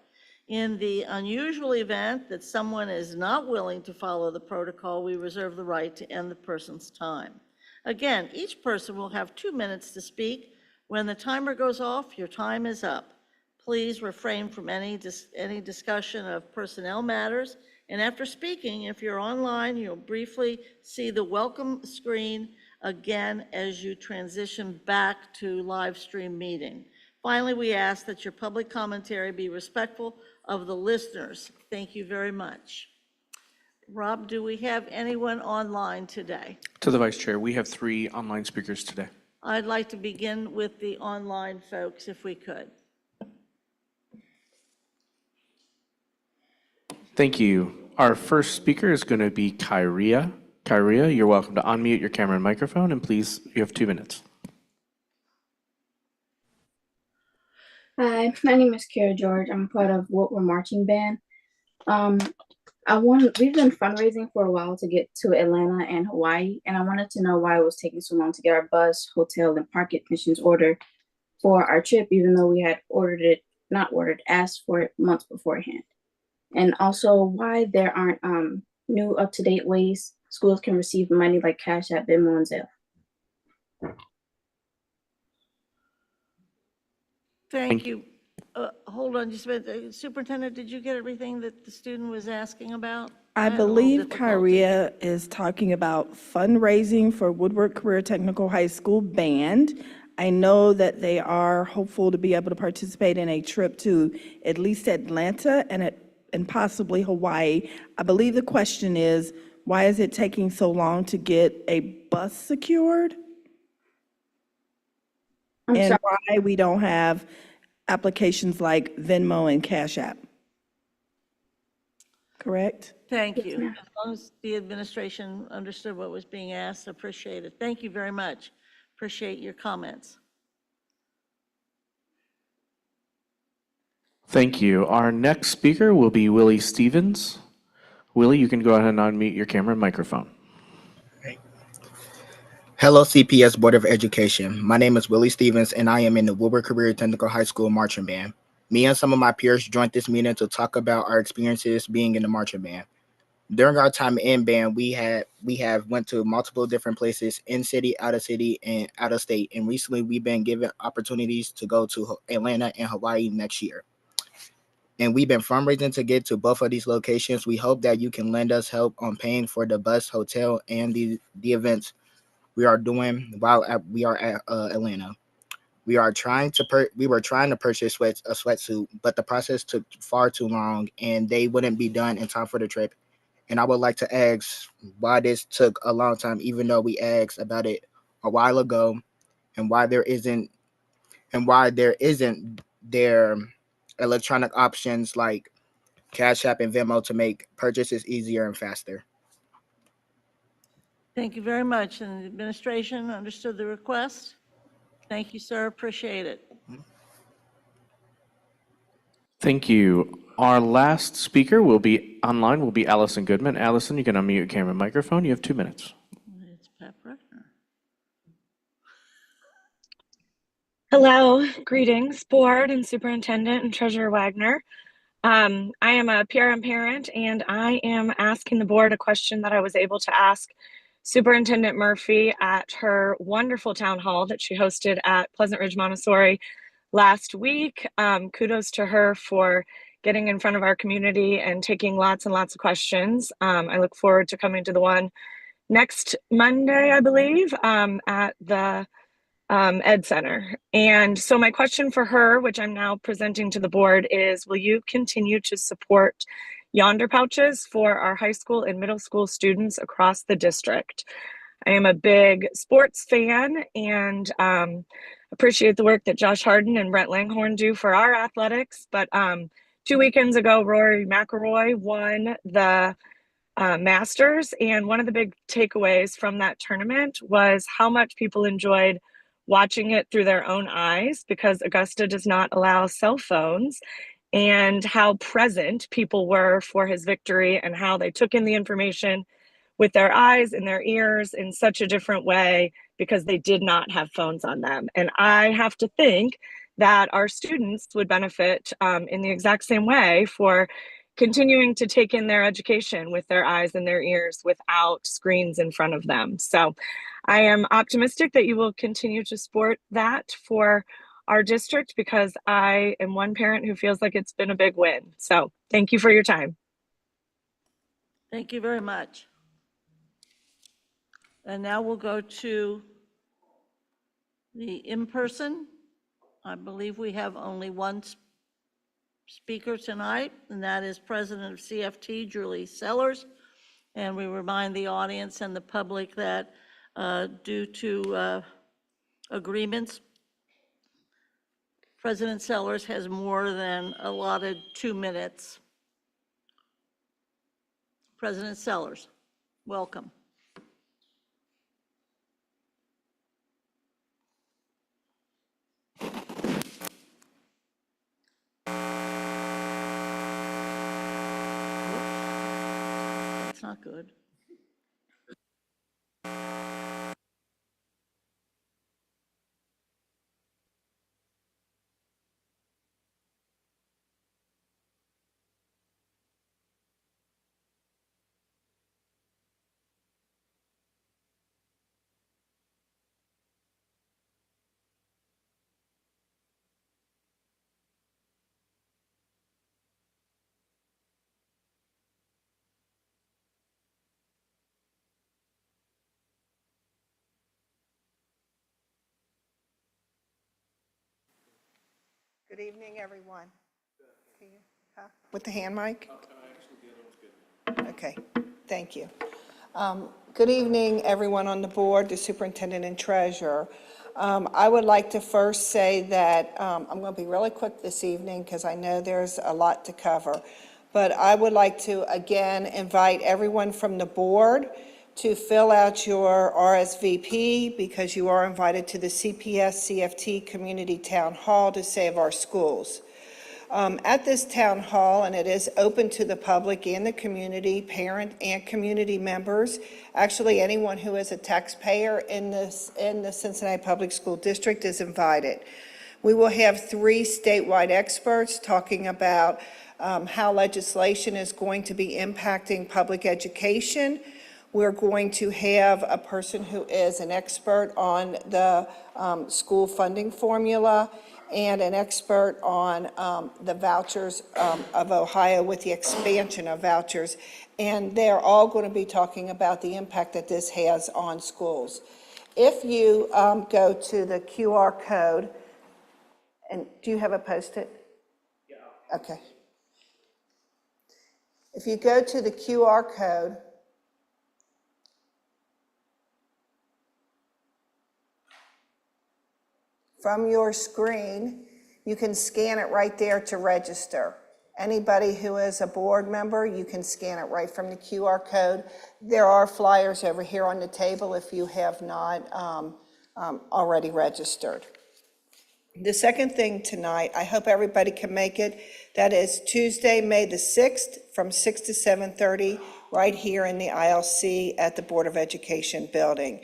In the unusual event that someone is not willing to follow the protocol, we reserve the right to end the person's time. Again, each person will have 2 minutes to speak. When the timer goes off, your time is up. Please refrain from any discussion of personnel matters. And after speaking, if you're online, you'll briefly see the welcome screen again as you transition back to live stream meeting. Finally, we ask that your public commentary be respectful of the listeners. Thank you very much. Rob, do we have anyone online today? To the Vice Chair, we have 3 online speakers today. I'd like to begin with the online folks, if we could. Thank you. Our first speaker is going to be Kyria. Kyria, you're welcome to unmute your camera and microphone, and please, you have 2 minutes. Hi, my name is Kara George. I'm part of What We're Marching Band. We've been fundraising for a while to get to Atlanta and Hawaii, and I wanted to know why it was taking so long to get our bus, hotel, and park admissions ordered for our trip, even though we had asked for it months beforehand. And also why there aren't new up-to-date ways schools can receive money like Cash App, Venmo, and Zelle. Thank you. Hold on just a minute. Superintendent, did you get everything that the student was asking about? I had a little believe difficulty. Kyria is talking about fundraising for Woodward Career Technical High School Band. I know that they are hopeful to be able to participate in a trip to at least Atlanta and possibly Hawaii. I believe the question is, why is it taking so long to get a bus secured? And why we don't have applications like Venmo and Cash App? Correct? Thank you. As long as the administration understood what was being asked, appreciate it. Thank you very much. Appreciate your comments. Thank you. Our next speaker will be Willie Stevens. Willie, you can go ahead and unmute your camera and microphone. Hello, CPS Board of Education. My name is Willie Stevens, and I am in the Woodward Career Technical High School Marching Band. Me and some of my peers joined this meeting to talk about our experiences being in the marching band. During our time in band, we have went to multiple different places, in city, and out of state. And recently, we've been given opportunities to go to Atlanta and Hawaii next year. And we've been fundraising to get to both of these locations. We hope that you can lend us help on paying for the bus, hotel, and the events we are doing while we are at Atlanta. We were trying to purchase a sweatsuit, but the process took far too long, and they wouldn't be done in time for the trip. And I would like to ask why this took a long time, even though we asked about it a while ago, and why there isn't their electronic options like Cash App and Venmo to make purchases easier and faster. Thank you very much. And the administration understood the request. Thank you, sir. Appreciate it. Thank you. Our last speaker will be Allison Goodman. Allison, you can unmute your camera and microphone. You have 2 minutes. It's Pat Bruckner. Hello, greetings, board and superintendent and treasurer Wagner. I am a PRM parent, and I am asking the board a question that I was able to ask Superintendent Murphy at her wonderful town hall that she hosted at Pleasant Ridge Montessori last week. Kudos to her for getting in front of our community and taking lots and lots of questions. I look forward to coming to the one next Monday, I believe, at the Ed Center. And so my question for her, which I'm now presenting to the board, is will you continue to support Yonder pouches for our high school and middle school students across the district? I am a big sports fan and appreciate the work that Josh Harden and Brent Langhorne do for our athletics. But 2 weekends ago, Rory McIlroy won the Masters. And one of the big takeaways from that tournament was how much people enjoyed watching it through their own eyes, because Augusta does not allow cell phones, and how present people were for his victory and how they took in the information with their eyes and their ears in such a different way because they did not have phones on them. And I have to think that our students would benefit in the exact same way for continuing to take in their education with their eyes and their ears without screens in front of them. So I am optimistic that you will continue to support that for our district, because I am one parent who feels like it's been a big win. So thank you for your time. Thank you very much. And now we'll go to the in-person. I believe we have only one speaker tonight, and that is President of CFT, Julie Sellers. And we remind the audience and the public that due to agreements, President Sellers has more than allotted 2 minutes. President Sellers, welcome. That's not good. Good evening, everyone. With the hand mic? Okay, thank you. Good evening, everyone on the board, the superintendent and treasurer. I would like to first say that I'm going to be really quick this evening because I know there's a lot to cover. But I would like to, again, invite everyone from the board to fill out your RSVP because you are invited to the CPS CFT Community Town Hall to save our schools. At this town hall, and it is open to the public and the community, parent and community members, actually anyone who is a taxpayer in the Cincinnati Public School District is invited. We will have 3 statewide experts talking about how legislation is going to be impacting public education. We're going to have a person who is an expert on the school funding formula and an expert on the vouchers of Ohio with the expansion of vouchers. And they're all going to be talking about the impact that this has on schools. If you go to the QR code, and do you have a Post-it? Yeah. Okay. If you go to the QR code, from your screen, you can scan it right there to register. Anybody who is a board member, you can scan it right from the QR code. There are flyers over here on the table if you have not already registered. The second thing tonight, I hope everybody can make it, that is Tuesday, May the 6th, from 6 to 7:30, right here in the ILC at the Board of Education building.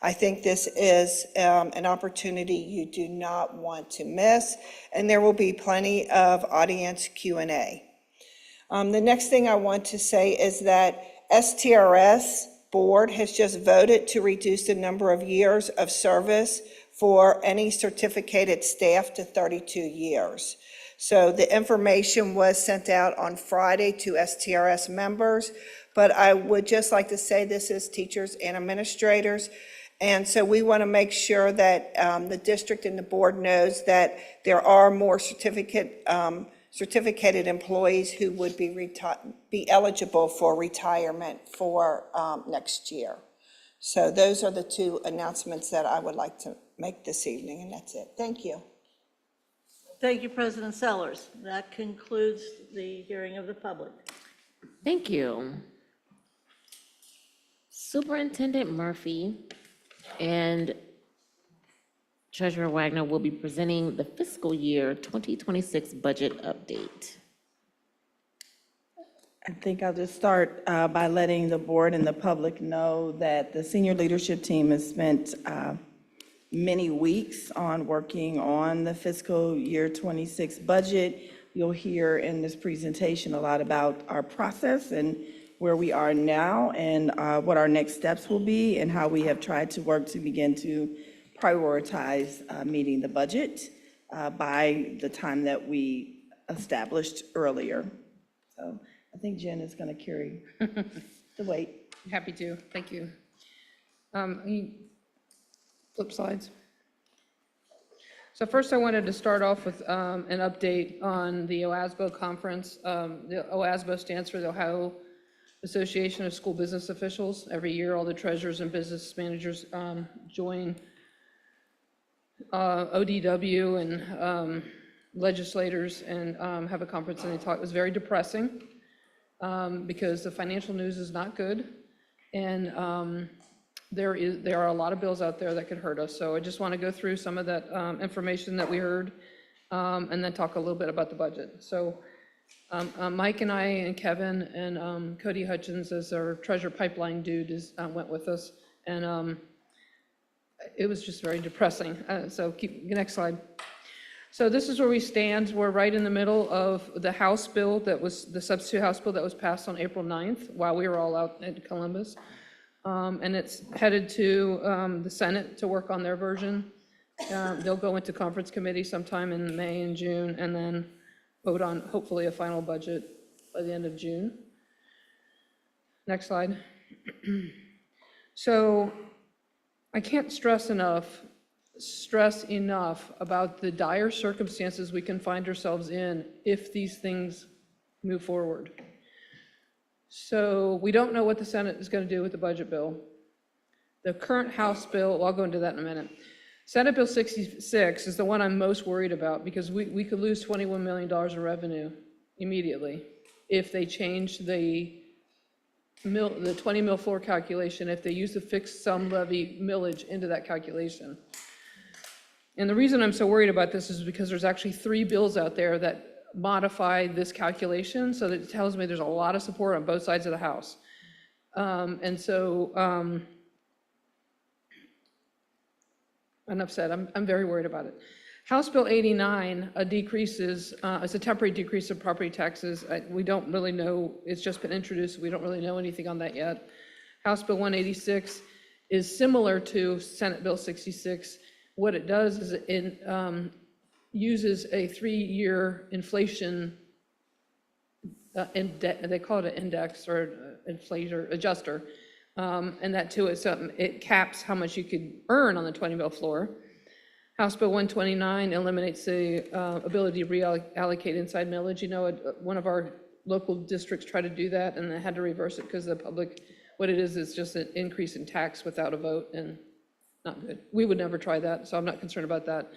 I think this is an opportunity you do not want to miss, and there will be plenty of audience Q&A. The next thing I want to say is that STRS board has just voted to reduce the number of years of service for any certificated staff to 32 years. So the information was sent out on Friday to STRS members, but I would just like to say this is teachers and administrators. And so we want to make sure that the district and the board knows that there are more certificated employees who would be eligible for retirement for next year. So those are the 2 announcements that I would like to make this evening, and that's it. Thank you. Thank you, President Sellers. That concludes the hearing of the public. Thank you. Superintendent Murphy and Treasurer Wagner will be presenting the fiscal year 2026 budget update. I think I'll just start by letting the board and the public know that the senior leadership team has spent many weeks on working on the fiscal year 26 budget. You'll hear in this presentation a lot about our process and where we are now and what our next steps will be and how we have tried to work to begin to prioritize meeting the budget by the time that we established earlier. So I think Jen is going to carry the weight. Happy to, thank you. Flip slides. So first I wanted to start off with an update on the OASBO conference. The OASBO stands for the Ohio Association of School Business Officials. Every year, all the treasurers and business managers join ODW and legislators and have a conference, and they talk. It was very depressing because the financial news is not good, and there are a lot of bills out there that could hurt us. So I just want to go through some of that information that we heard, and then talk a little bit about the budget. So Mike and I and Kevin and Cody Hutchins, as our treasure pipeline dude, went with us, and it was just very depressing. So keep next slide. So this is where we stand. We're right in the middle of the House bill that was the substitute House bill that was passed on April 9th while we were all out in Columbus. And it's headed to the Senate to work on their version. They'll go into conference committee sometime in May and June, and then vote on hopefully a final budget by the end of June. Next slide. So I can't stress enough about the dire circumstances we can find ourselves in if these things move forward. So we don't know what the Senate is going to do with the budget bill. The current House bill, well, I'll go into that in a minute. Senate Bill 66 is the one I'm most worried about because we could lose $21 million in revenue immediately if they change the 20 mil floor calculation, if they use the fixed sum levy millage into that calculation. And the reason I'm so worried about this is because there's actually 3 bills out there that modify this calculation, so that it tells me there's a lot of support on both sides of the House. Enough said. I'm very worried about it. House Bill 89 decreases, it's a temporary decrease of property taxes. We don't really know, it's just been introduced, we don't really know anything on that yet. House Bill 186 is similar to Senate Bill 66. What it does is it uses a 3-year inflation, they call it an index or inflator adjuster, and that too is something, it caps how much you could earn on the 20 mil floor. House Bill 129 eliminates the ability to reallocate inside millage. You know, one of our local districts tried to do that and they had to reverse it because the public, what it is just an increase in tax without a vote, and not good. We would never try that, so I'm not concerned about that.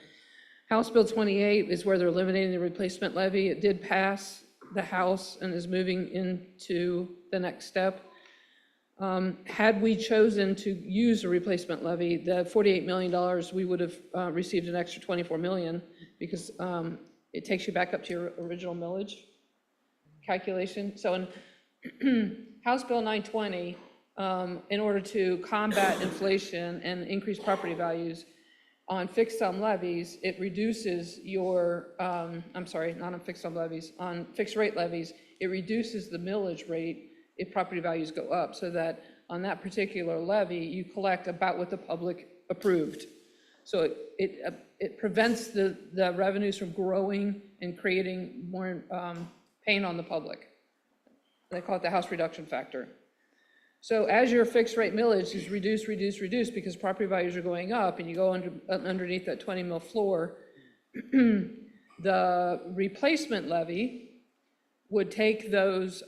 House Bill 28 is where they're eliminating the replacement levy. It did pass the House and is moving into the next step. Had we chosen to use a replacement levy, the $48 million, we would have received an extra $24 million because it takes you back up to your original millage calculation. So in House Bill 920, in order to combat inflation and increase property values, on fixed sum levies, it reduces your, I'm sorry, not on fixed sum levies, on fixed rate levies, it reduces the millage rate if property values go up, so that on that particular levy, you collect about what the public approved. So it prevents the revenues from growing and creating more pain on the public. They call it the House reduction factor. So as your fixed rate millage is reduced because property values are going up and you go underneath that 20 mil floor, the replacement levy would take those,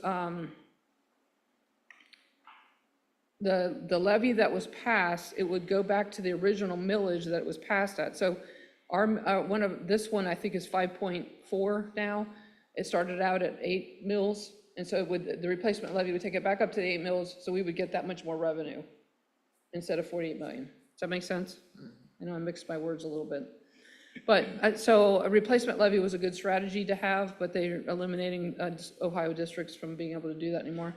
the levy that was passed, it would go back to the original millage that it was passed at. So our, this one I think is 5.4 now. It started out at 8 mils. And so the replacement levy would take it back up to the 8 mils, so we would get that much more revenue instead of 48 million. Does that make sense? I know I mixed my words a little bit. But so a replacement levy was a good strategy to have, but they're eliminating Ohio districts from being able to do that anymore.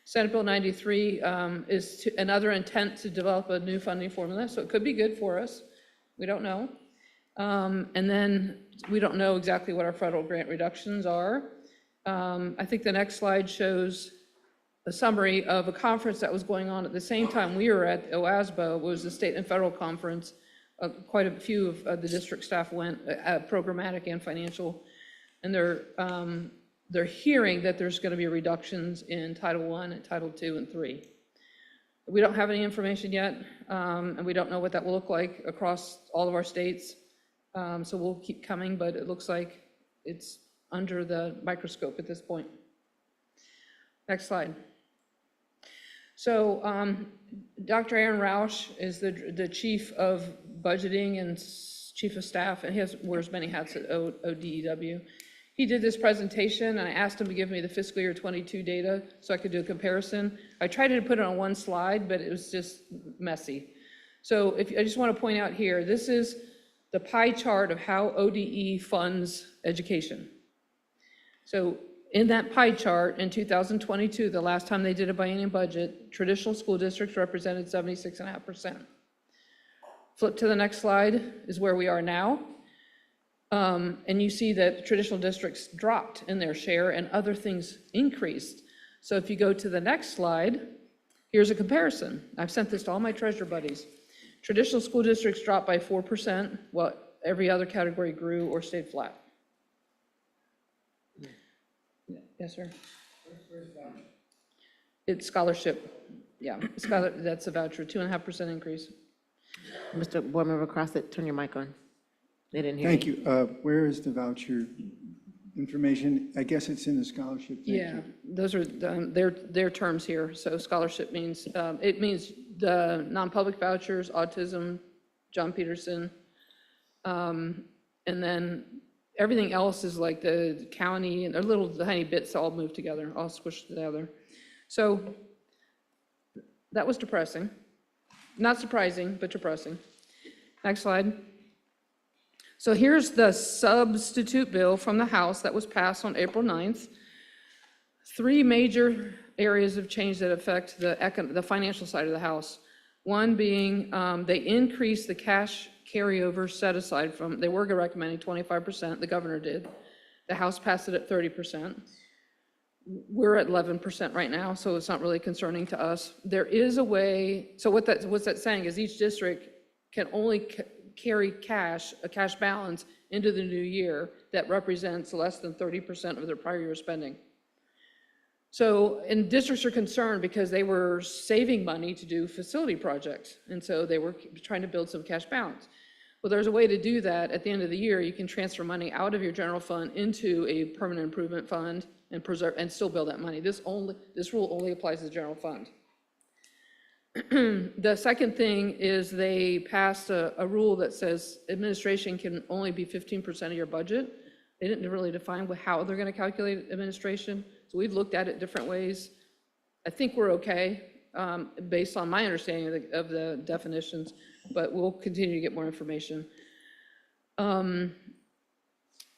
Senate Bill 93 is another intent to develop a new funding formula, so it could be good for us. We don't know. And then we don't know exactly what our federal grant reductions are. I think the next slide shows a summary of a conference that was going on at the same time we were at OASBO. It was the state and federal conference. Quite a few of the district staff went, programmatic and financial, and they're hearing that there's going to be reductions in Title I, and Title II, and III. We don't have any information yet, and we don't know what that will look like across all of our states. So we'll keep coming, but it looks like it's under the microscope at this point. Next slide. So Dr. Aaron Roush is the chief of budgeting and chief of staff, and he wears many hats at ODEW. He did this presentation, and I asked him to give me the fiscal year 22 data so I could do a comparison. I tried to put it on one slide, but it was just messy. So I just want to point out here, this is the pie chart of how ODE funds education. So in that pie chart in 2022, the last time they did a biennium budget, traditional school districts represented 76.5%. Flip to the next slide is where we are now. And you see that traditional districts dropped in their share and other things increased. So if you go to the next slide, here's a comparison. I've sent this to all my treasurer buddies. Traditional school districts dropped by 4%, while every other category grew or stayed flat. Yes, sir. It's scholarship. Yeah, that's a voucher, 2.5% increase. Mr. Board Member Crossett, turn your mic on. They didn't hear Thank you. Where is the voucher information? I guess it's in the scholarship. Thank Yeah, you. those are their terms here. So scholarship means, it means the non-public vouchers, autism, John Peterson, and then everything else is like the county, and they're little tiny bits all moved together, all squished together. So that was depressing. Not surprising, but depressing. Next slide. So here's the substitute bill from the House that was passed on April 9th. 3 major areas of change that affect the financial side of the House. One being they increased the cash carryover set aside from, they were recommending 25%, the governor did. The House passed it at 30%. We're at 11% right now, so it's not really concerning to us. There is a way, so what's that saying is each district can only carry a cash balance into the new year that represents less than 30% of their prior year spending. So, and districts are concerned because they were saving money to do facility projects, and so they were trying to build some cash balance. Well, there's a way to do that. At the end of the year, you can transfer money out of your general fund into a permanent improvement fund and preserve and still build that money. This rule only applies to the general fund. The second thing is they passed a rule that says administration can only be 15% of your budget. They didn't really define how they're going to calculate administration. So we've looked at it different ways. I think we're okay based on my understanding of the definitions, but we'll continue to get more information.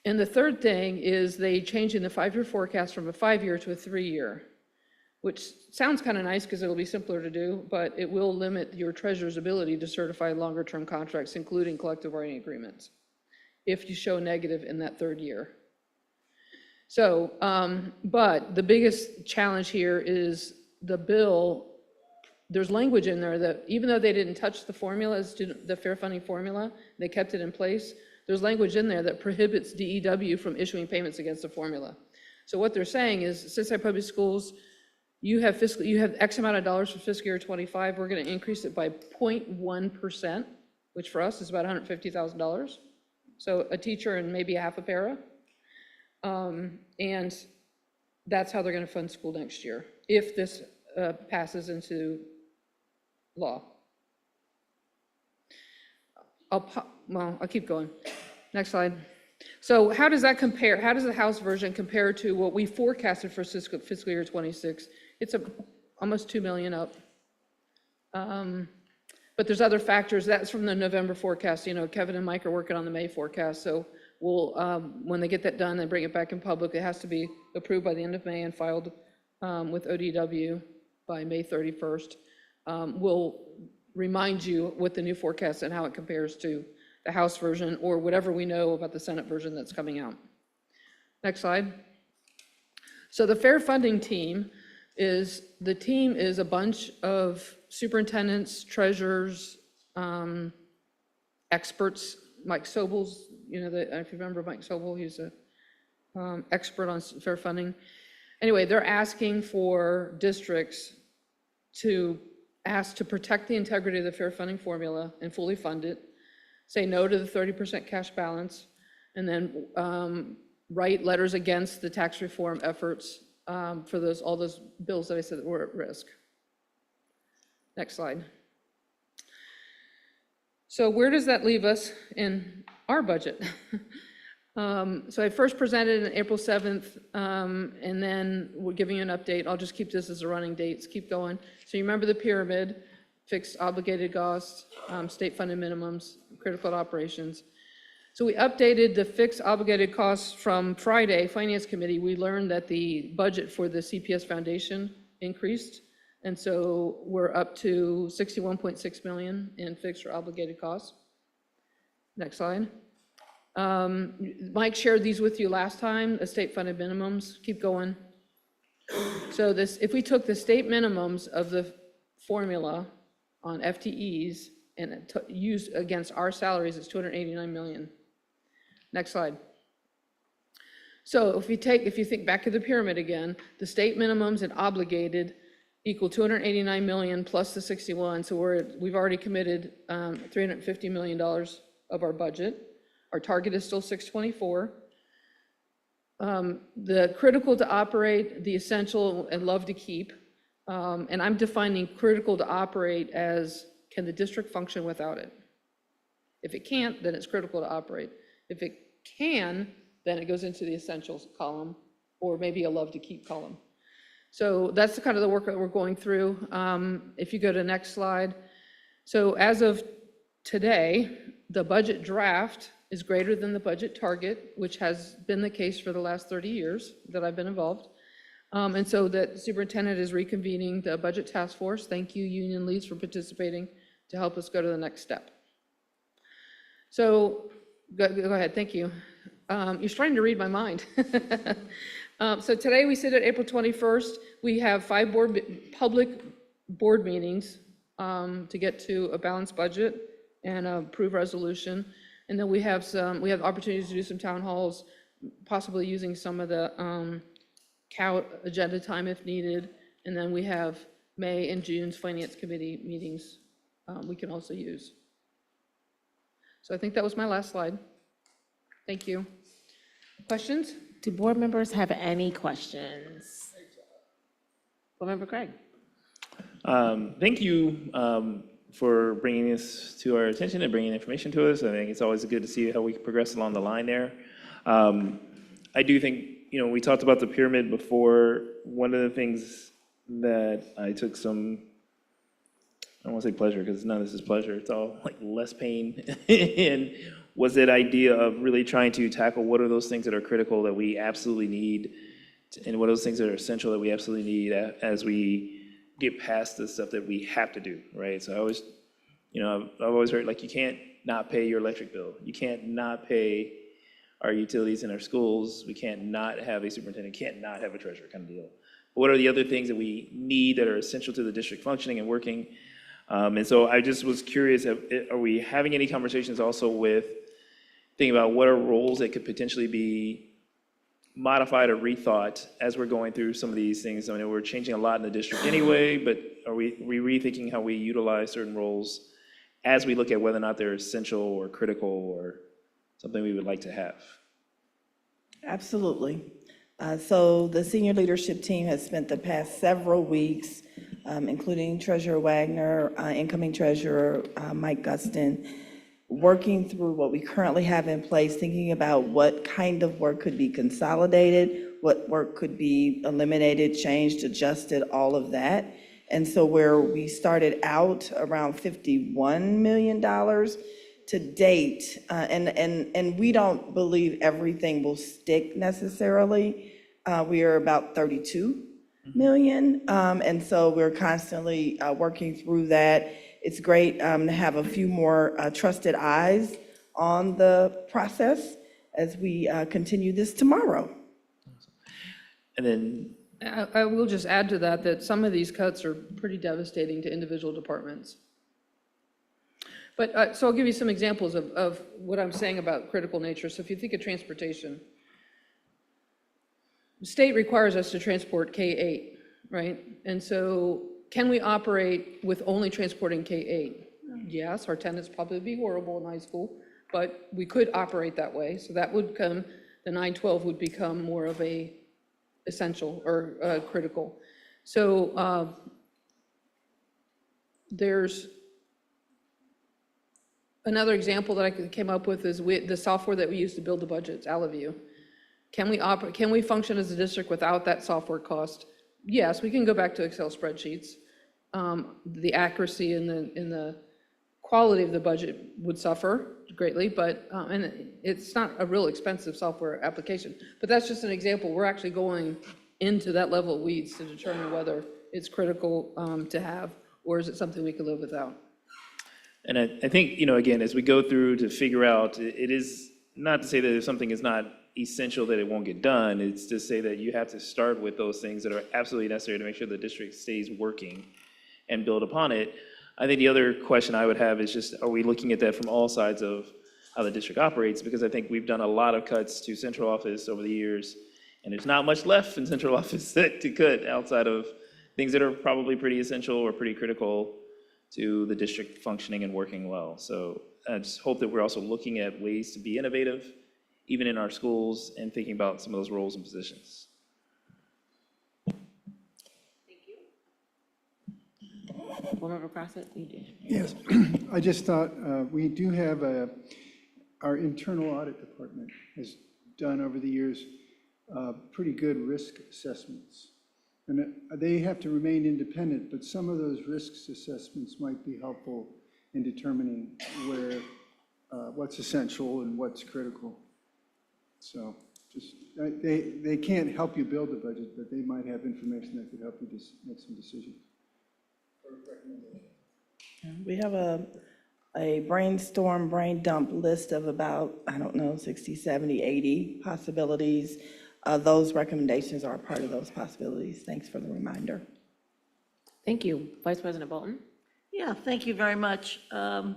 And the third thing is they changing the 5-year forecast from a 5-year to a 3-year, which sounds kind of nice because it'll be simpler to do, but it will limit your treasurer's ability to certify longer term contracts, including collective bargaining agreements, if you show negative in that 3rd year. So, but the biggest challenge here is the bill, there's language in there that even though they didn't touch the formula, the fair funding formula, they kept it in place, there's language in there that prohibits DEW from issuing payments against the formula. So what they're saying is, Cincinnati Public Schools, you have X amount of dollars for fiscal year 25, we're gonna increase it by 0.1%, which for us is about $150,000. So a teacher and maybe a half a para. And that's how they're gonna fund school next year, if this passes into law. I'll keep going. Next slide. So how does that compare? How does the House version compare to what we forecasted for fiscal year 26? It's almost 2 million up. But there's other factors. That's from the November forecast. You know, Kevin and Mike are working on the May forecast. So we'll, when they get that done and bring it back in public, it has to be approved by the end of May and filed with ODW by May 31st. We'll remind you what the new forecast and how it compares to the House version or whatever we know about the Senate version that's coming out. Next slide. So the fair funding team is a bunch of superintendents, treasurers, experts. Mike Sobel's, you know, if you remember Mike Sobel, he's a expert on fair funding. Anyway, they're asking for districts to asked to protect the integrity of the fair funding formula and fully fund it, say no to the 30% cash balance, and then write letters against the tax reform efforts for all those bills that I said that were at risk. Next slide. So where does that leave us in our budget? So I first presented on April 7th, and then we're giving you an update. I'll just keep this as a running dates, keep going. So you remember the pyramid, fixed obligated costs, state funded minimums, critical operations. So we updated the fixed obligated costs from Friday, Finance Committee. We learned that the budget for the CPS Foundation increased. And so we're up to 61.6 million in fixed or obligated costs. Next slide. Mike shared these with you last time, the state funded minimums. Keep going. So if we took the state minimums of the formula on FTEs and used against our salaries, it's 289 million. Next slide. So if you think back to the pyramid again, the state minimums and obligated equal 289 million plus the 61. So we've already committed $350 million of our budget. Our target is still 624. The critical to operate, the essential, and love to keep. And I'm defining critical to operate as, can the district function without it? If it can't, then it's critical to operate. If it can, then it goes into the essentials column, or maybe a love to keep column. So that's the kind of the work that we're going through. If you go to the next slide. So as of today, the budget draft is greater than the budget target, which has been the case for the last 30 years that I've been involved. And so the superintendent is reconvening the budget task force. Thank you, union leads, for participating to help us go to the next step. So go ahead, thank you. You're starting to read my mind. So today we sit at April 21st. We have 5 public board meetings to get to a balanced budget and approve resolution. And then we have opportunities to do some town halls, possibly using some of the COW agenda time if needed. And then we have May and June's Finance Committee meetings we can also use. So I think that was my last slide. Thank you. Questions? Do board members have any questions? Board Member Craig. Thank you for bringing this to our attention and bringing information to us. I think it's always good to see how we progress along the line there. I do think, we talked about the pyramid before. One of the things that I took some, I don't want to say pleasure because none of this is pleasure, it's all like less pain, and was that idea of really trying to tackle what are those things that are critical that we absolutely need, and what are those things that are essential that we absolutely need as we get past the stuff that we have to do, right? So I always, I've always heard, like, you can't not pay your electric bill. You can't not pay our utilities in our schools. We can't not have a superintendent, can't not have a treasurer, kind of deal. But what are the other things that we need that are essential to the district functioning and working? And so I just was curious, are we having any conversations also with thinking about what are roles that could potentially be modified or rethought as we're going through some of these things? I mean, we're changing a lot in the district anyway, but are we rethinking how we utilize certain roles as we look at whether or not they're essential or critical or something we would like to have? Absolutely. So the senior leadership team has spent the past several weeks, including Treasurer Wagner, incoming Treasurer Mike Gustin, working through what we currently have in place, thinking about what kind of work could be consolidated, what work could be eliminated, changed, adjusted, all of that. And so where we started out around $51 million to date, and we don't believe everything will stick necessarily. We are about 32 million. And so we're constantly working through that. It's great to have a few more trusted eyes on the process as we continue this tomorrow. And then I will just add to that some of these cuts are pretty devastating to individual departments. But so I'll give you some examples of what I'm saying about critical nature. So if you think of transportation, the state requires us to transport K-8, right? And so can we operate with only transporting K-8? Yes, our attendance probably would be horrible in high school, but we could operate that way. So that would come, the 912 would become more of a essential or critical. So there's another example that I came up with is the software that we use to build the budgets, levy. Can we function as a district without that software cost? Yes, we can go back to Excel spreadsheets. The accuracy and the quality of the budget would suffer greatly, but and it's not a real expensive software application. But that's just an example. We're actually going into that level of weeds to determine whether it's critical to have, or is it something we could live without. And I think, you know, again, as we go through to figure out, it is not to say that if something is not essential that it won't get done. It's to say that you have to start with those things that are absolutely necessary to make sure the district stays working and build upon it. I think the other question I would have is just, are we looking at that from all sides of how the district operates? Because I think we've done a lot of cuts to central office over the years, and there's not much left in central office to cut outside of things that are probably pretty essential or pretty critical to the district functioning and working well. So I just hope that we're also looking at ways to be innovative, even in our schools, and thinking about some of those roles and positions. Board Member Crossett, you did. Yes, I just thought, we do have our internal audit department has done over the years pretty good risk assessments. And they have to remain independent, but some of those risks assessments might be helpful in determining where, what's essential and what's critical. So just, they can't help you build the budget, but they might have information that could help you just make some decisions. We have a brainstorm, brain dump list of about, I don't know, 60, 70, 80 possibilities. Those recommendations are a part of those possibilities. Thanks for the reminder. Thank you. Vice President Bolton? Yeah, thank you very much. And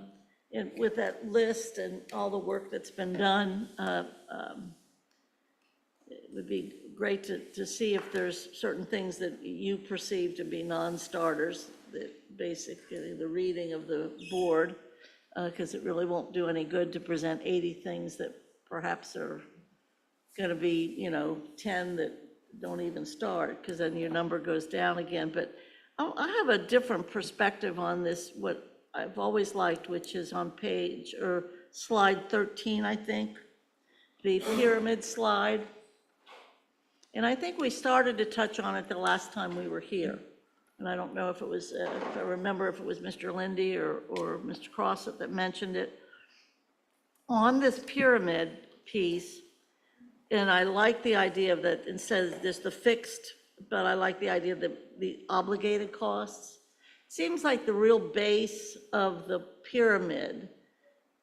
with that list and all the work that's been done, it would be great to see if there's certain things that you perceive to be non-starters, that basically the reading of the board, because it really won't do any good to present 80 things that perhaps are going to be, you know, 10 that don't even start, because then your number goes down again. But I have a different perspective on this, what I've always liked, which is on page, or slide 13, I think, the pyramid slide. And I think we started to touch on it the last time we were here. And I don't know if it was, if I remember if it was Mr. Lindy or Mr. Crossett that mentioned it. On this pyramid piece, and I like the idea of that, instead of just the fixed, but I like the idea of the obligated costs. Seems like the real base of the pyramid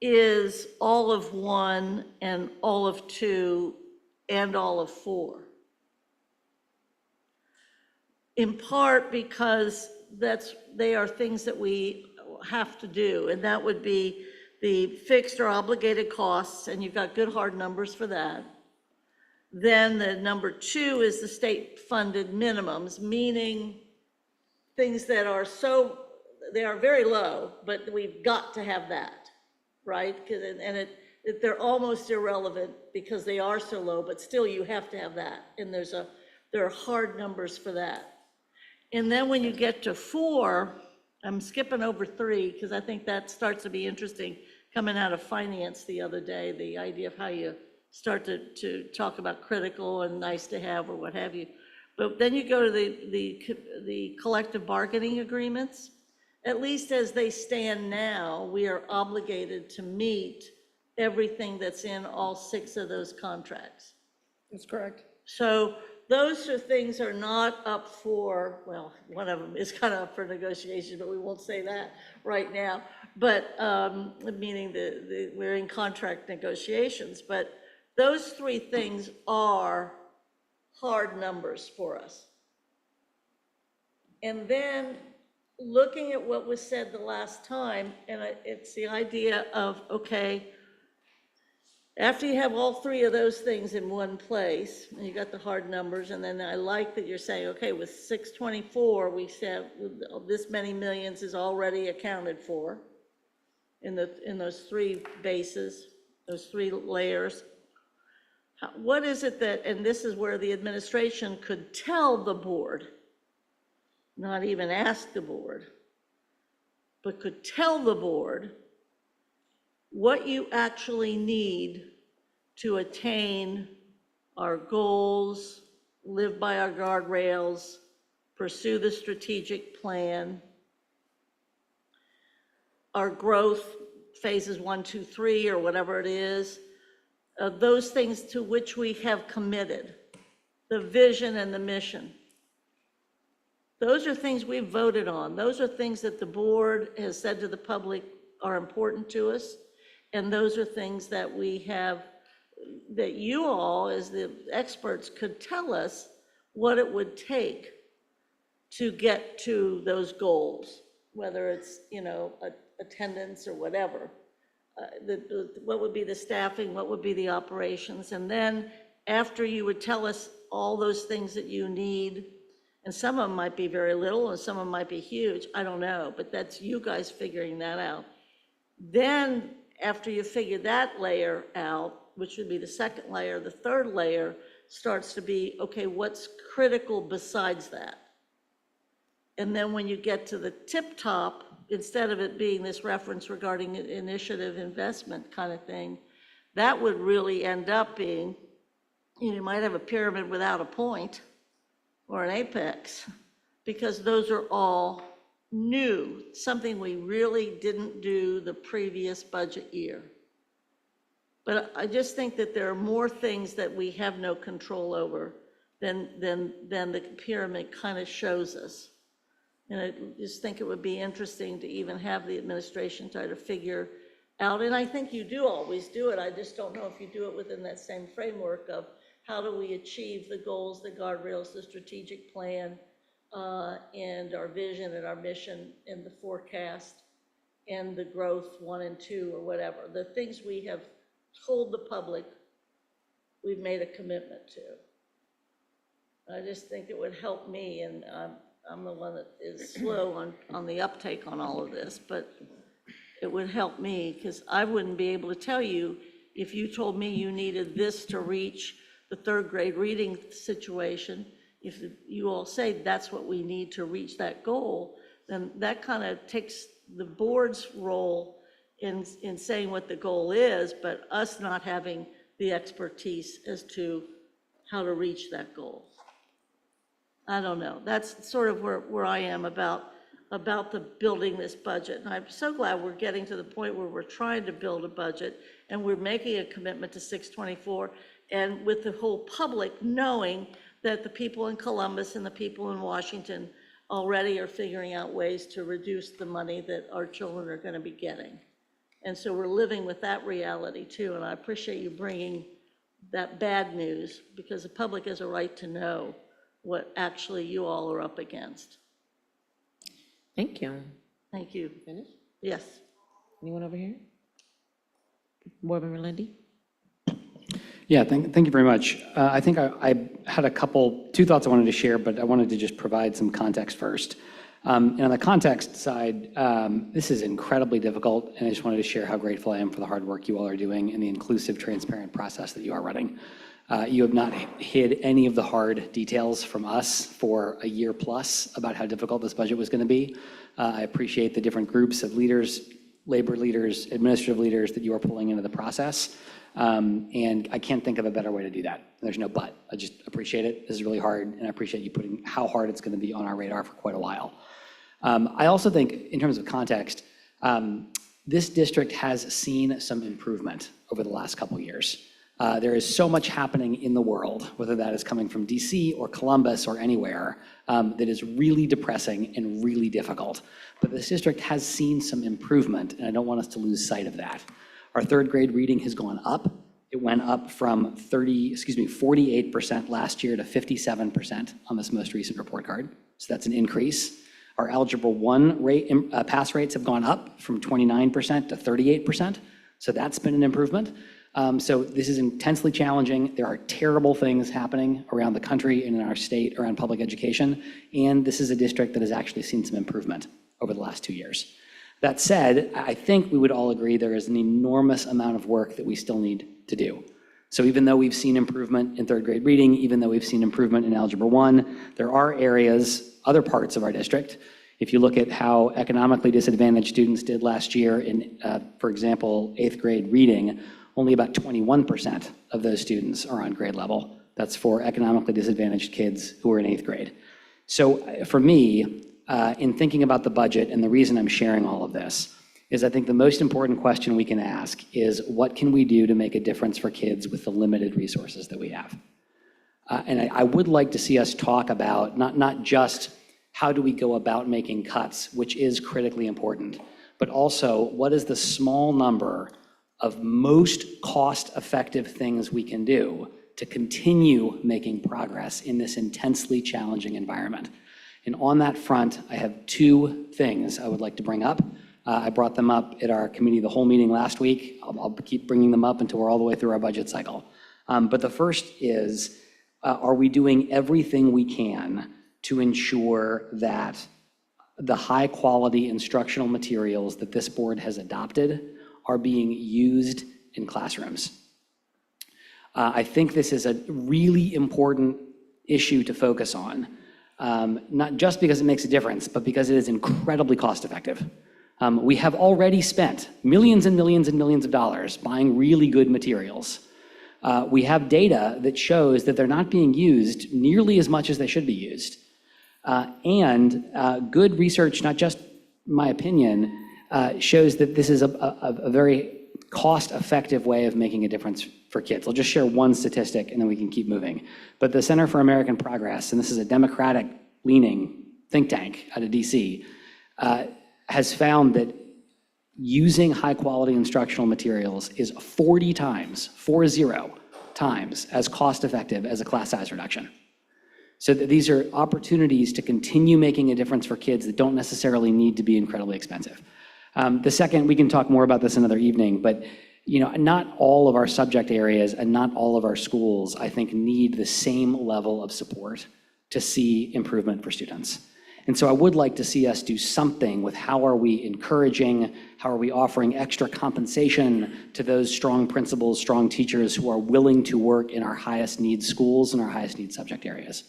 is all of 1 and all of 2 and all of 4. In part because they are things that we have to do, and that would be the fixed or obligated costs, and you've got good hard numbers for that. Then the number 2 is the state-funded minimums, meaning things that are they are very low, but we've got to have that, right? They're almost irrelevant because they are so low, but still you have to have that. And there are hard numbers for that. And then when you get to 4, I'm skipping over 3 because I think that starts to be interesting coming out of finance the other day, the idea of how you start to talk about critical and nice to have or what have you. But then you go to the collective bargaining agreements. At least as they stand now, we are obligated to meet everything that's in all 6 of those contracts. That's correct. So those things are not up for, well, one of them is kind of up for negotiation, but we won't say that right now. But meaning we're in contract negotiations, but those 3 things are hard numbers for us. And then looking at what was said the last time, and it's the idea of, okay, After you have all three of those things in one place, and you got the hard numbers, and then I like that you're saying, okay, with 624, we said this many millions is already accounted for in those three bases, those three layers. What is it that, and this is where the administration could tell the board, not even ask the board, but could tell the board what you actually need to attain our goals, live by our guardrails, pursue the strategic plan, our growth phases 1, 2, 3, or whatever it is, those things to which we have committed, the vision and the mission. Those are things we've voted on. Those are things that the board has said to the public are important to us. And those are things that we have, that you all, as the experts, could tell us what it would take to get to those goals, whether it's, attendance or whatever. What would be the staffing, what would be the operations, and then after you would tell us all those things that you need, and some of them might be very little and some of them might be huge, I don't know, but that's you guys figuring that out. Then after you figure that layer out, which would be the second layer, the third layer starts to be, okay, what's critical besides that? And then when you get to the tip top, instead of it being this reference regarding initiative investment kind of thing, that would really end up being, you might have a pyramid without a point or an apex, because those are all new, something we really didn't do the previous budget year. But I just think that there are more things that we have no control over than the pyramid kind of shows us. And I just think it would be interesting to even have the administration try to figure out, and I think you do always do it, I just don't know if you do it within that same framework of how do we achieve the goals, the guardrails, the strategic plan, and our vision and our mission and the forecast and the growth 1 and 2 or whatever. The things we have told the public we've made a commitment to. I just think it would help me, and I'm the one that is slow on the uptake on all of this, but it would help me, because I wouldn't be able to tell you if you told me you needed this to reach the third grade reading situation. If you all say that's what we need to reach that goal, then that kind of takes the board's role in saying what the goal is, but us not having the expertise as to how to reach that goal. I don't know. That's sort of where I am about the building this budget. And I'm so glad we're getting to the point where we're trying to build a budget and we're making a commitment to 624, and with the whole public knowing that the people in Columbus and the people in Washington already are figuring out ways to reduce the money that our children are going to be getting. And so we're living with that reality too. And I appreciate you bringing that bad news, because the public has a right to know what actually you all are up against. Thank you. Thank you. Finished? Yes. Anyone over here? Board Member Lindy? Yeah, thank you very much. I think I had two thoughts I wanted to share, but I wanted to just provide some context first. And on the context side, this is incredibly difficult, and I just wanted to share how grateful I am for the hard work you all are doing and the inclusive, transparent process that you are running. You have not hid any of the hard details from us for a year plus about how difficult this budget was going to be. I appreciate the different groups of leaders, labor leaders, administrative leaders that you are pulling into the process. And I can't think of a better way to do that. There's no but. I just appreciate it. This is really hard, and I appreciate you putting how hard it's going to be on our radar for quite a while. I also think, in terms of context, this district has seen some improvement over the last couple years. There is so much happening in the world, whether that is coming from DC or Columbus or anywhere, that is really depressing and really difficult. But this district has seen some improvement, and I don't want us to lose sight of that. Our third grade reading has gone up. It went up from 48% last year to 57% on this most recent report card. So that's an increase. Our Algebra 1 pass rates have gone up from 29% to 38%. So that's been an improvement. So this is intensely challenging. There are terrible things happening around the country and in our state around public education, and this is a district that has actually seen some improvement over the last 2 years. That said, I think we would all agree there is an enormous amount of work that we still need to do. So even though we've seen improvement in third grade reading, even though we've seen improvement in Algebra 1, there are areas, other parts of our district. If you look at how economically disadvantaged students did last year in, for example, 8th grade reading, only about 21% of those students are on grade level. That's for economically disadvantaged kids who are in 8th grade. So for me, in thinking about the budget, and the reason I'm sharing all of this, is I think the most important question we can ask is, what can we do to make a difference for kids with the limited resources that we have? And I would like to see us talk about not just how do we go about making cuts, which is critically important, but also what is the small number of most cost-effective things we can do to continue making progress in this intensely challenging environment. And on that front, I have 2 things I would like to bring up. I brought them up at our committee the whole meeting last week. I'll keep bringing them up until we're all the way through our budget cycle. But the first is, are we doing everything we can to ensure that the high-quality instructional materials that this board has adopted are being used in classrooms? I think this is a really important issue to focus on, not just because it makes a difference, but because it is incredibly cost-effective. We have already spent millions and millions and millions of dollars buying really good materials. We have data that shows that they're not being used nearly as much as they should be used. And good research, not just my opinion, shows that this is a very cost-effective way of making a difference for kids. I'll just share one statistic and then we can keep moving. But the Center for American Progress, and this is a Democratic-leaning think tank out of DC, has found that using high-quality instructional materials is 40 times as cost-effective as a class size reduction. So these are opportunities to continue making a difference for kids that don't necessarily need to be incredibly expensive. The second, we can talk more about this another evening, but not all of our subject areas and not all of our schools, I think, need the same level of support to see improvement for students. And so I would like to see us do something with how are we encouraging, how are we offering extra compensation to those strong principals, strong teachers who are willing to work in our highest need schools and our highest need subject areas.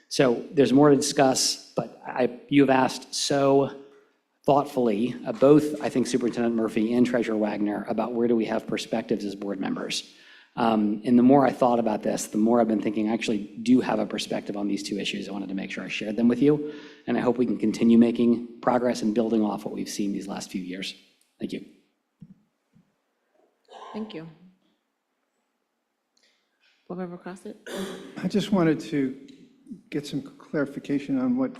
So there's more to discuss, but you have asked so thoughtfully, both, I think, Superintendent Murphy and Treasurer Wagner, about where do we have perspectives as board members. And the more I thought about this, the more I've been thinking I actually do have a perspective on these 2 issues. I wanted to make sure I shared them with you, and I hope we can continue making progress and building off what we've seen these last few years. Thank you. Thank you. Board Member Crossett? I just wanted to get some clarification on what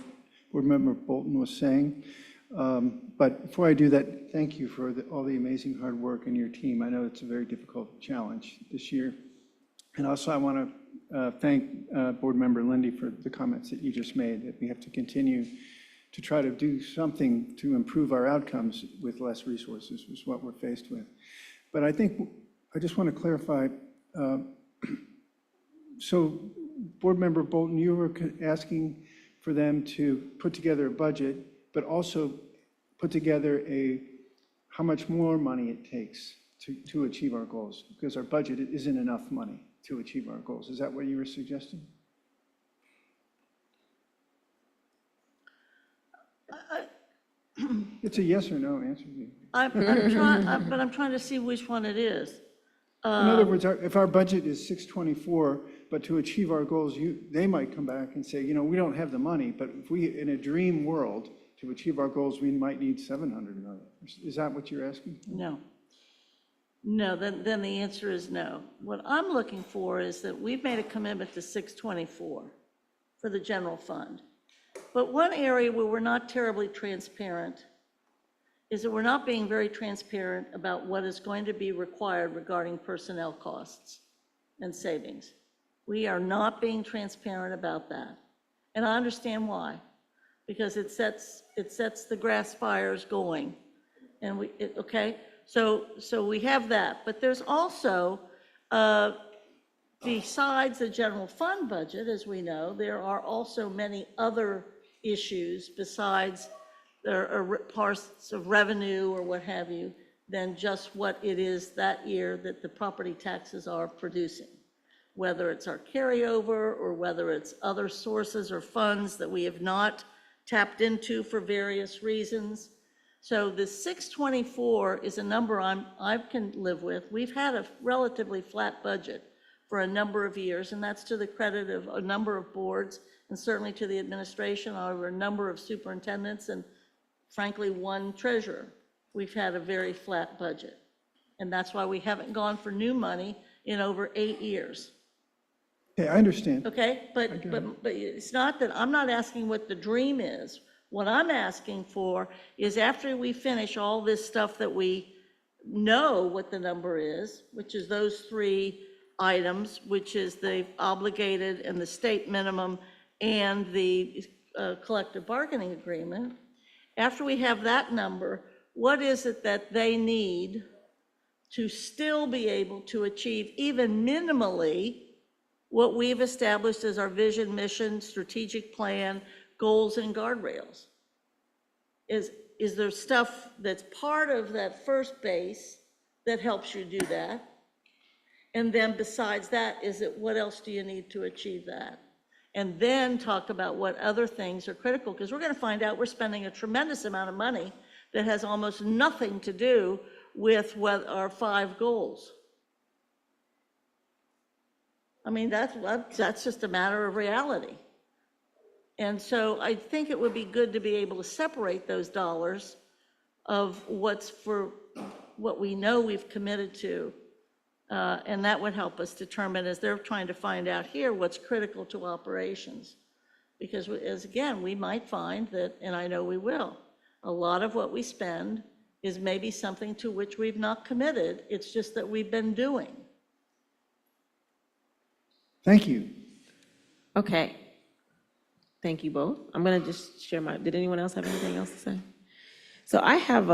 Board Member Bolton was saying. But before I do that, thank you for all the amazing hard work in your team. I know it's a very difficult challenge this year. And also I want to thank Board Member Lindy for the comments that you just made, that we have to continue to try to do something to improve our outcomes with less resources, is what we're faced with. But I think I just want to clarify. So Board Member Bolton, you were asking for them to put together a budget, but also put together how much more money it takes to achieve our goals, because our budget isn't enough money to achieve our goals. Is that what you were suggesting? It's a yes or no answer. I'm trying to see which one it is. In other words, if our budget is 624, but to achieve our goals, they might come back and say, we don't have the money, but if we, in a dream world, to achieve our goals, we might need 700 million. Is that what you're asking? No. No, then the answer is no. What I'm looking for is that we've made a commitment to 624 for the general fund. But one area where we're not terribly transparent is that we're not being very transparent about what is going to be required regarding personnel costs and savings. We are not being transparent about that. And I understand why, because it sets the grass fires going. And okay, so we have that, but there's also Besides the general fund budget, as we know, there are also many other issues besides there are parts of revenue or what have you than just what it is that year that the property taxes are producing, whether it's our carryover or whether it's other sources or funds that we have not tapped into for various reasons. So the 624 is a number I can live with. We've had a relatively flat budget for a number of years, and that's to the credit of a number of boards and certainly to the administration, over a number of superintendents and frankly, one treasurer. We've had a very flat budget. And that's why we haven't gone for new money in over 8 years. Okay, I understand. Okay, but it's not that, I'm not asking what the dream is. What I'm asking for is after we finish all this stuff that we know what the number is, which is those 3 items, which is the obligated and the state minimum and the collective bargaining agreement. After we have that number, what is it that they need to still be able to achieve even minimally what we've established as our vision, mission, strategic plan, goals, and guardrails? Is there stuff that's part of that first base that helps you do that? And then besides that, what else do you need to achieve that? And then talk about what other things are critical, because we're going to find out we're spending a tremendous amount of money that has almost nothing to do with what our 5 goals. I mean, that's just a matter of reality. And so I think it would be good to be able to separate those dollars of what's for what we know we've committed to. And that would help us determine, as they're trying to find out here, what's critical to operations. Because as again, we might find that, and I know we will, a lot of what we spend is maybe something to which we've not committed. It's just that we've been doing. Thank you. Okay. Thank you both. I'm going to just share did anyone else have anything else to say? So I have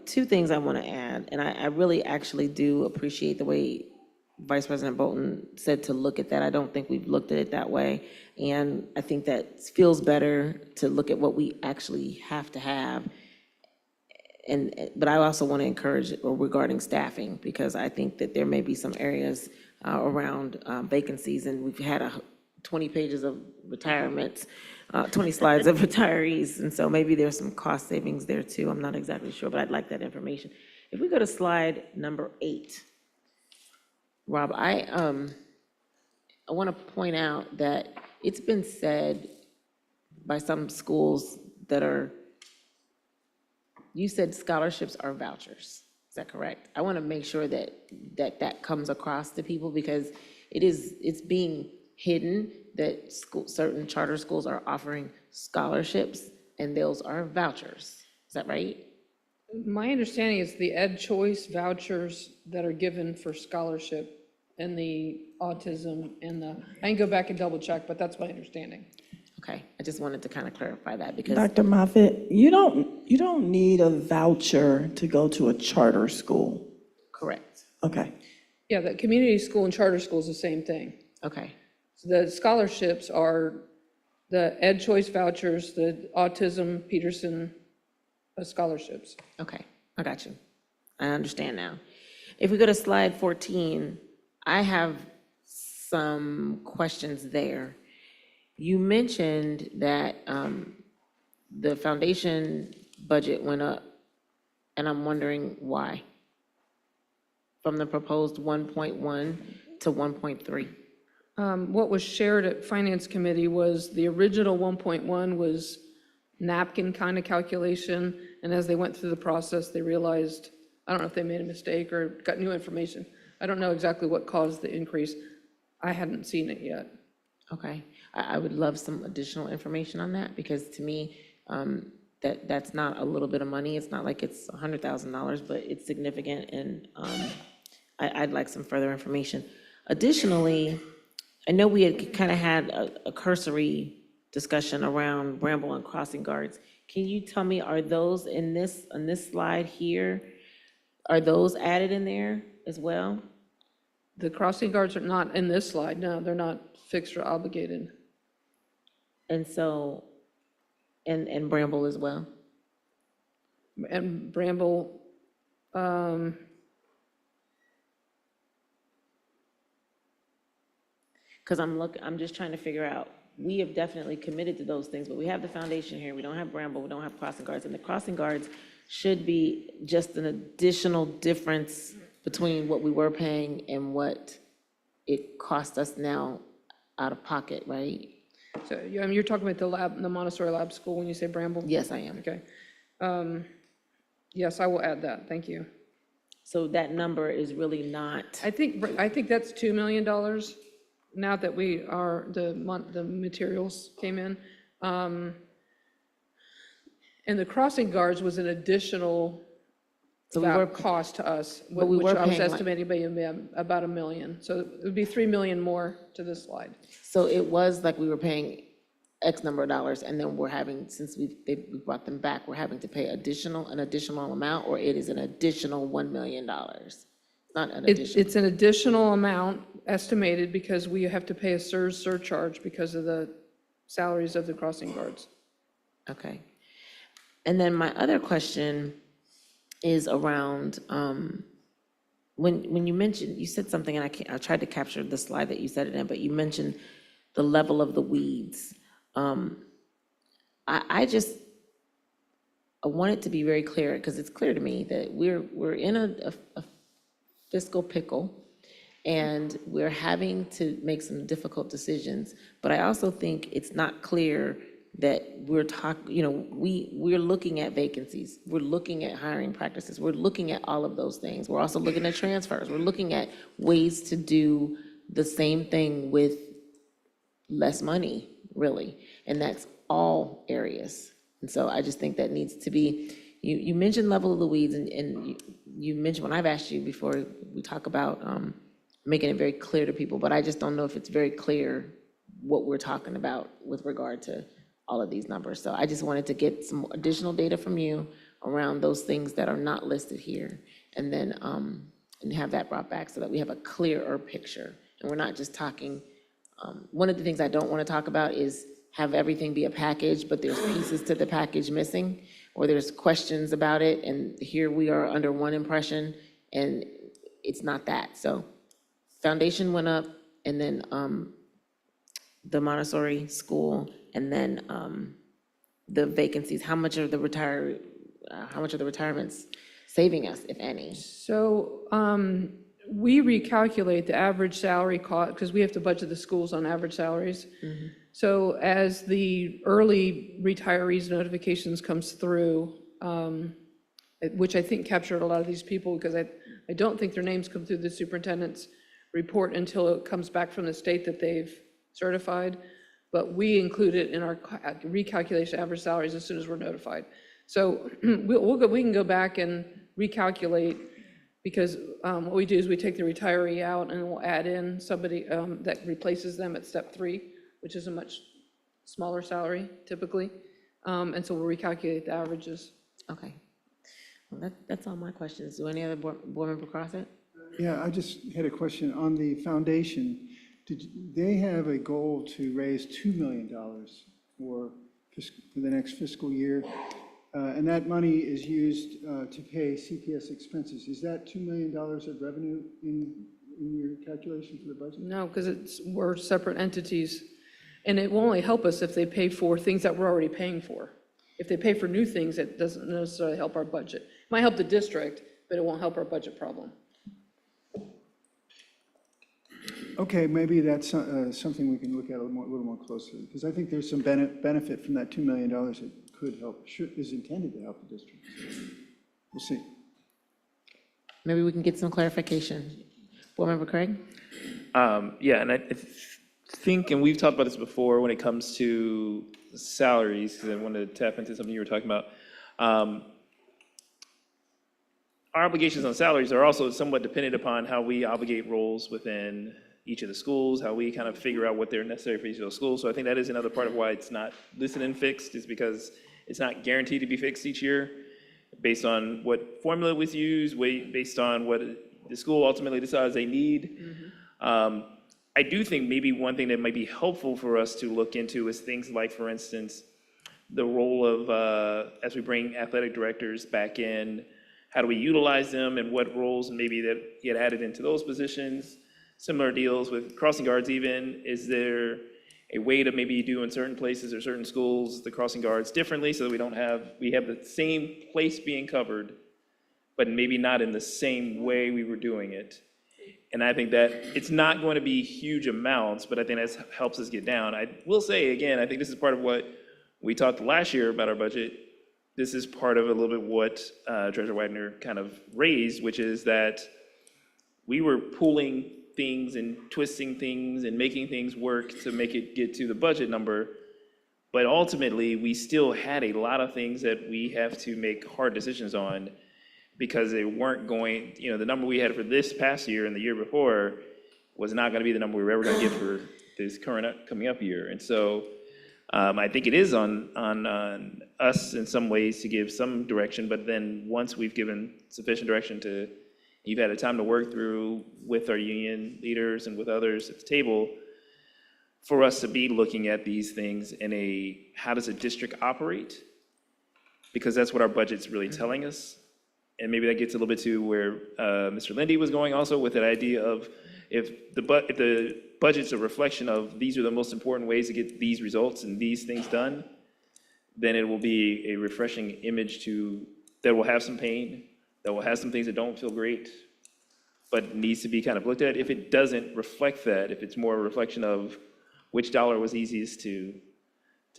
2 things I want to add, and I really actually do appreciate the way Vice President Bolton said to look at that. I don't think we've looked at it that way, and I think that feels better to look at what we actually have to have. But I also want to encourage regarding staffing, because I think that there may be some areas around vacancies, and we've had 20 pages of retirements, 20 slides of retirees, and so maybe there's some cost savings there too. I'm not exactly sure, but I'd like that information. If we go to slide number 8, Rob, I want to point out that it's been said by some schools you said scholarships are vouchers. Is that correct? I want to make sure that comes across to people, because it's being hidden that certain charter schools are offering scholarships, and those are vouchers. Is that right? My understanding is the Ed Choice vouchers that are given for scholarship and the autism and I can go back and double check, but that's my understanding. Okay, I just wanted to kind of clarify that, because Dr. Moffitt, you don't need a voucher to go to a charter school. Correct. Okay. Yeah, the community school and charter school is the same thing. Okay. So the scholarships are the Ed Choice vouchers, the autism Peterson scholarships. Okay, I got you. I understand now. If we go to slide 14, I have some questions there. You mentioned that the foundation budget went up, and I'm wondering why. From the proposed 1.1 to 1.3. What was shared at Finance Committee was the original 1.1 was napkin kind of calculation, and as they went through the process, they realized, I don't know if they made a mistake or got new information. I don't know exactly what caused the increase. I hadn't seen it yet. Okay, I would love some additional information on that, because to me, that's not a little bit of money. It's not like it's $100,000, but it's significant, and I'd like some further information. Additionally, I know we had kind of had a cursory discussion around Bramble and crossing guards. Can you tell me, are those on this slide here, are those added in there as well? The crossing guards are not in this slide, no, they're not fixed or obligated. And so, and Bramble as well? And Bramble, Because I'm just trying to figure out, we have definitely committed to those things, but we have the foundation here, we don't have Bramble, we don't have crossing guards, and the crossing guards should be just an additional difference between what we were paying and what it cost us now out of pocket, right? so, I mean, you're talking about the lab, the Montessori lab school when you say Bramble? Yes, I am. Okay. Yes, I will add that, thank you. So that number is really not, I think that's $2 million now that we are, the materials came in. And the crossing guards was an additional So we were- cost to us, But we which were I was paying like- estimating to be about $1 million. So it would be $3 million more to this slide. so it was like we were paying X number of dollars, and then we're having, since we brought them back, we're having to pay an additional amount, or it is an additional $1 million? Not an additional. It's an additional amount estimated because we have to pay a surcharge because of the salaries of the crossing guards. Okay. And then my other question is around, when you mentioned, you said something, and I tried to capture the slide that you said it in, but you mentioned the level of the weeds. I want it to be very clear, because it's clear to me that we're in a fiscal pickle, and we're having to make some difficult decisions. But I also think it's not clear that we're we're looking at vacancies, we're looking at hiring practices, we're looking at all of those things. We're also looking at transfers, we're looking at ways to do the same thing with less money, really, and that's all areas. And so I just think that needs to be, you mentioned level of the weeds, and you mentioned, when I've asked you before, we talk about making it very clear to people, but I just don't know if it's very clear what we're talking about with regard to all of these numbers. So I just wanted to get some additional data from you around those things that are not listed here, and then and have that brought back so that we have a clearer picture, and we're not just talking. One of the things I don't want to talk about is have everything be a package, but there's pieces to the package missing, or there's questions about it, and here we are under one impression, and it's not that. So foundation went up, and then the Montessori school, and then the vacancies. How much are the retirements saving us, if any? So we recalculate the average salary cost, because we have to budget the schools on average salaries. So as the early retirees notifications comes through, which I think captured a lot of these people, because I don't think their names come through the superintendent's report until it comes back from the state that they've certified, but we include it in our recalculation of average salaries as soon as we're notified. So we can go back and recalculate, because what we do is we take the retiree out and we'll add in somebody that replaces them at step 3, which is a much smaller salary typically. And so we'll recalculate the averages. Okay. Well, that's all my questions. Do any other board member cross it? Yeah, I just had a question on the foundation. They have a goal to raise $2 million for the next fiscal year, and that money is used to pay CPS expenses. Is that $2 million of revenue in your calculation for the budget? No, because we're separate entities, and it will only help us if they pay for things that we're already paying for. If they pay for new things, it doesn't necessarily help our budget. It might help the district, but it won't help our budget problem. Okay, maybe that's something we can look at a little more closely, because I think there's some benefit from that $2 million that could help, is intended to help the district. So we'll see. Maybe we can get some clarification. Board Member Craig? Yeah, and I think, and we've talked about this before when it comes to salaries, because I wanted to tap into something you were talking about. Our obligations on salaries are also somewhat dependent upon how we obligate roles within each of the schools, how we kind of figure out what they're necessary for each of those schools. So I think that is another part of why it's not listed and fixed, is because it's not guaranteed to be fixed each year based on what formula was used, based on what the school ultimately decides they need. I do think maybe one thing that might be helpful for us to look into is things like, for instance, the role of, as we bring athletic directors back in, how do we utilize them and what roles maybe that get added into those positions? Similar deals with crossing guards even. Is there a way to maybe do in certain places or certain schools the crossing guards differently so that we have the same place being covered, but maybe not in the same way we were doing it? And I think that it's not going to be huge amounts, but I think that helps us get down. I will say, again, I think this is part of what we talked last year about our budget. This is part of a little bit what Treasurer Wagner kind of raised, which is that we were pulling things and twisting things and making things work to make it get to the budget number. But ultimately, we still had a lot of things that we have to make hard decisions on because they weren't going, the number we had for this past year and the year before was not going to be the number we were ever going to get for this coming up year. And so I think it is on us in some ways to give some direction, but then once we've given sufficient direction you've had a time to work through with our union leaders and with others at the table, for us to be looking at these things in how does a district operate? Because that's what our budget's really telling us. And maybe that gets a little bit to where Mr. Lindy was going also with that idea of if the budget's a reflection of these are the most important ways to get these results and these things done, then it will be a refreshing image that will have some pain, that will have some things that don't feel great, but needs to be kind of looked at. If it doesn't reflect that, if it's more a reflection of which dollar was easiest to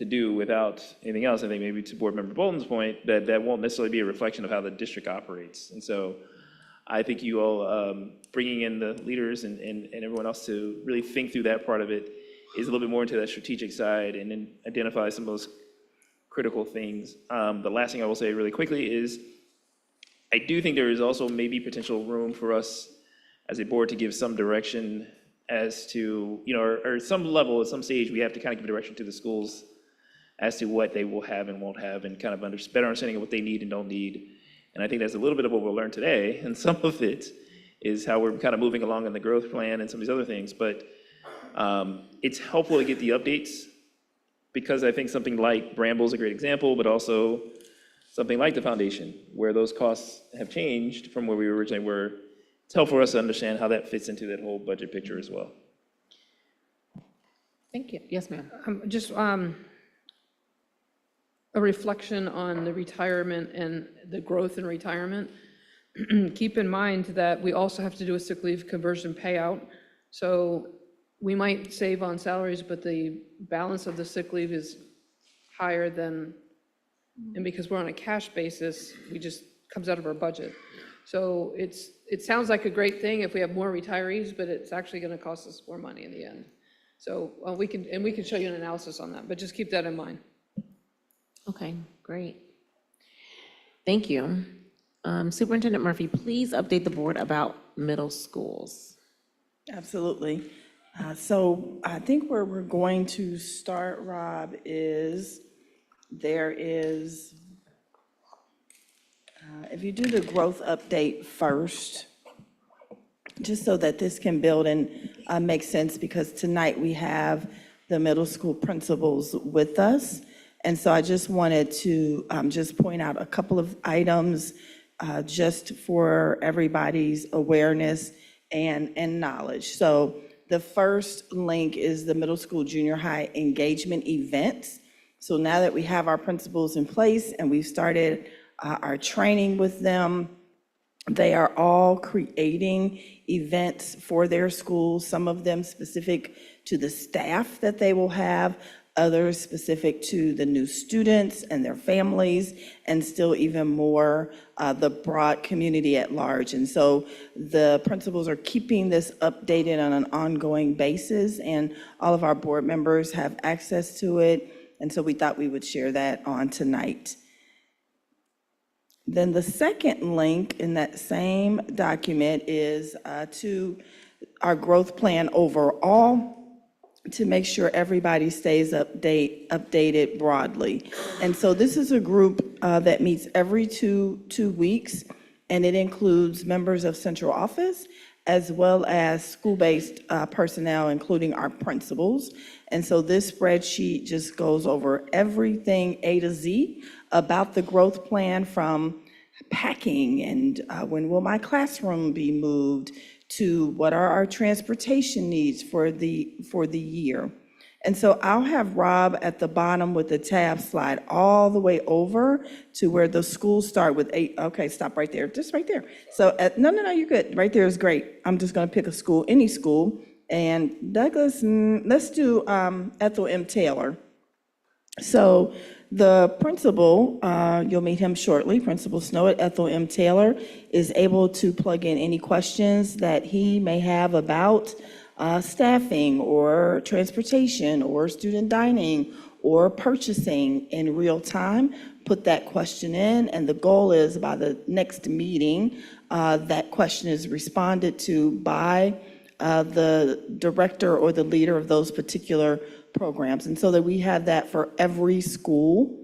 do without anything else, I think maybe to Board Member Bolton's point, that won't necessarily be a reflection of how the district operates. And so I think you all bringing in the leaders and everyone else to really think through that part of it is a little bit more into that strategic side and then identify some of those critical things. The last thing I will say really quickly is I do think there is also maybe potential room for us as a board to give some direction as to, or some level, at some stage, we have to kind of give direction to the schools as to what they will have and won't have and kind of better understanding of what they need and don't need. And I think that's a little bit of what we'll learn today. And some of it is how we're kind of moving along in the growth plan and some of these other things. But it's helpful to get the updates because I think something like Bramble is a great example, but also something like the foundation, where those costs have changed from where we originally were. It's helpful for us to understand how that fits into that whole budget picture as well. Thank you. Yes, ma'am. Just a reflection on the retirement and the growth in retirement. Keep in mind that we also have to do a sick leave conversion payout. So we might save on salaries, but the balance of the sick leave is higher than, and because we're on a cash basis, we just comes out of our budget. So it sounds like a great thing if we have more retirees, but it's actually going to cost us more money in the end. So we can show you an analysis on that, but just keep that in mind. Okay, great. Thank you. Superintendent Murphy, please update the board about middle schools. Absolutely. So I think where we're going to start, Rob, is if you do the growth update first, just so that this can build and make sense, because tonight we have the middle school principals with us. And so I just wanted to just point out a couple of items just for everybody's awareness and knowledge. So the first link is the middle school junior high engagement events. So now that we have our principals in place and we've started our training with them, they are all creating events for their schools, some of them specific to the staff that they will have, others specific to the new students and their families, and still even more the broad community at large. And so the principals are keeping this updated on an ongoing basis, and all of our board members have access to it. And so we thought we would share that on tonight. Then the second link in that same document is to our growth plan overall, to make sure everybody stays updated broadly. And so this is a group that meets every two weeks, and it includes members of central office as well as school-based personnel, including our principals. And so this spreadsheet just goes over everything A to Z about the growth plan, from packing and when will my classroom be moved, to what are our transportation needs for the year. And so I'll have Rob at the bottom with the tab slide all the way over to where the schools start with 8. Okay, stop right there, just right there. So, no, you're good. Right there is great. I'm just going to pick a school, any school. And Douglas, let's do Ethel M. Taylor. So the principal, you'll meet him shortly, Principal Snow at Ethel M. Taylor, is able to plug in any questions that he may have about staffing or transportation or student dining or purchasing in real time. Put that question in, and the goal is by the next meeting, that question is responded to by the director or the leader of those particular programs. And so that we have that for every school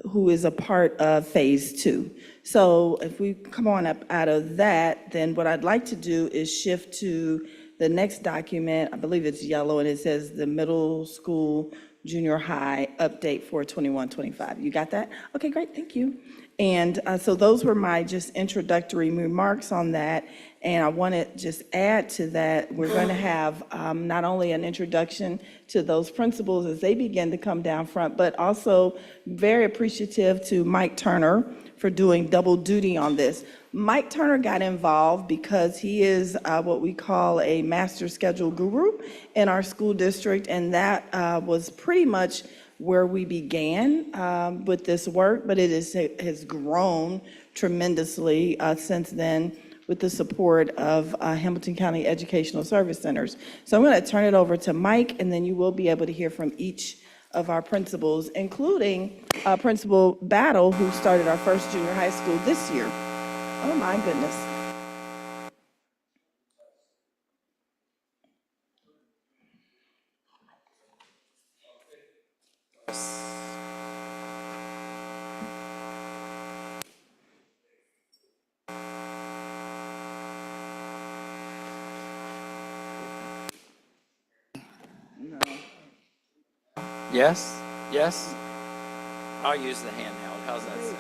who is a part of phase 2. So if we come on up out of that, then what I'd like to do is shift to the next document. I believe it's yellow, and it says the middle school, junior high update for 21-25. You got that? Okay, great, thank you. And so those were my just introductory remarks on that. And I want to just add to that, we're going to have not only an introduction to those principals as they begin to come down front, but also very appreciative to Mike Turner for doing double duty on this. Mike Turner got involved because he is what we call a master schedule guru in our school district, and that was pretty much where we began with this work, but it has grown tremendously since then with the support of Hamilton County Educational Service Centers. So I'm going to turn it over to Mike, and then you will be able to hear from each of our principals, including Principal Battle, who started our first junior high school this year. Oh my goodness. Yes, yes. I'll use the handheld. How's that sound?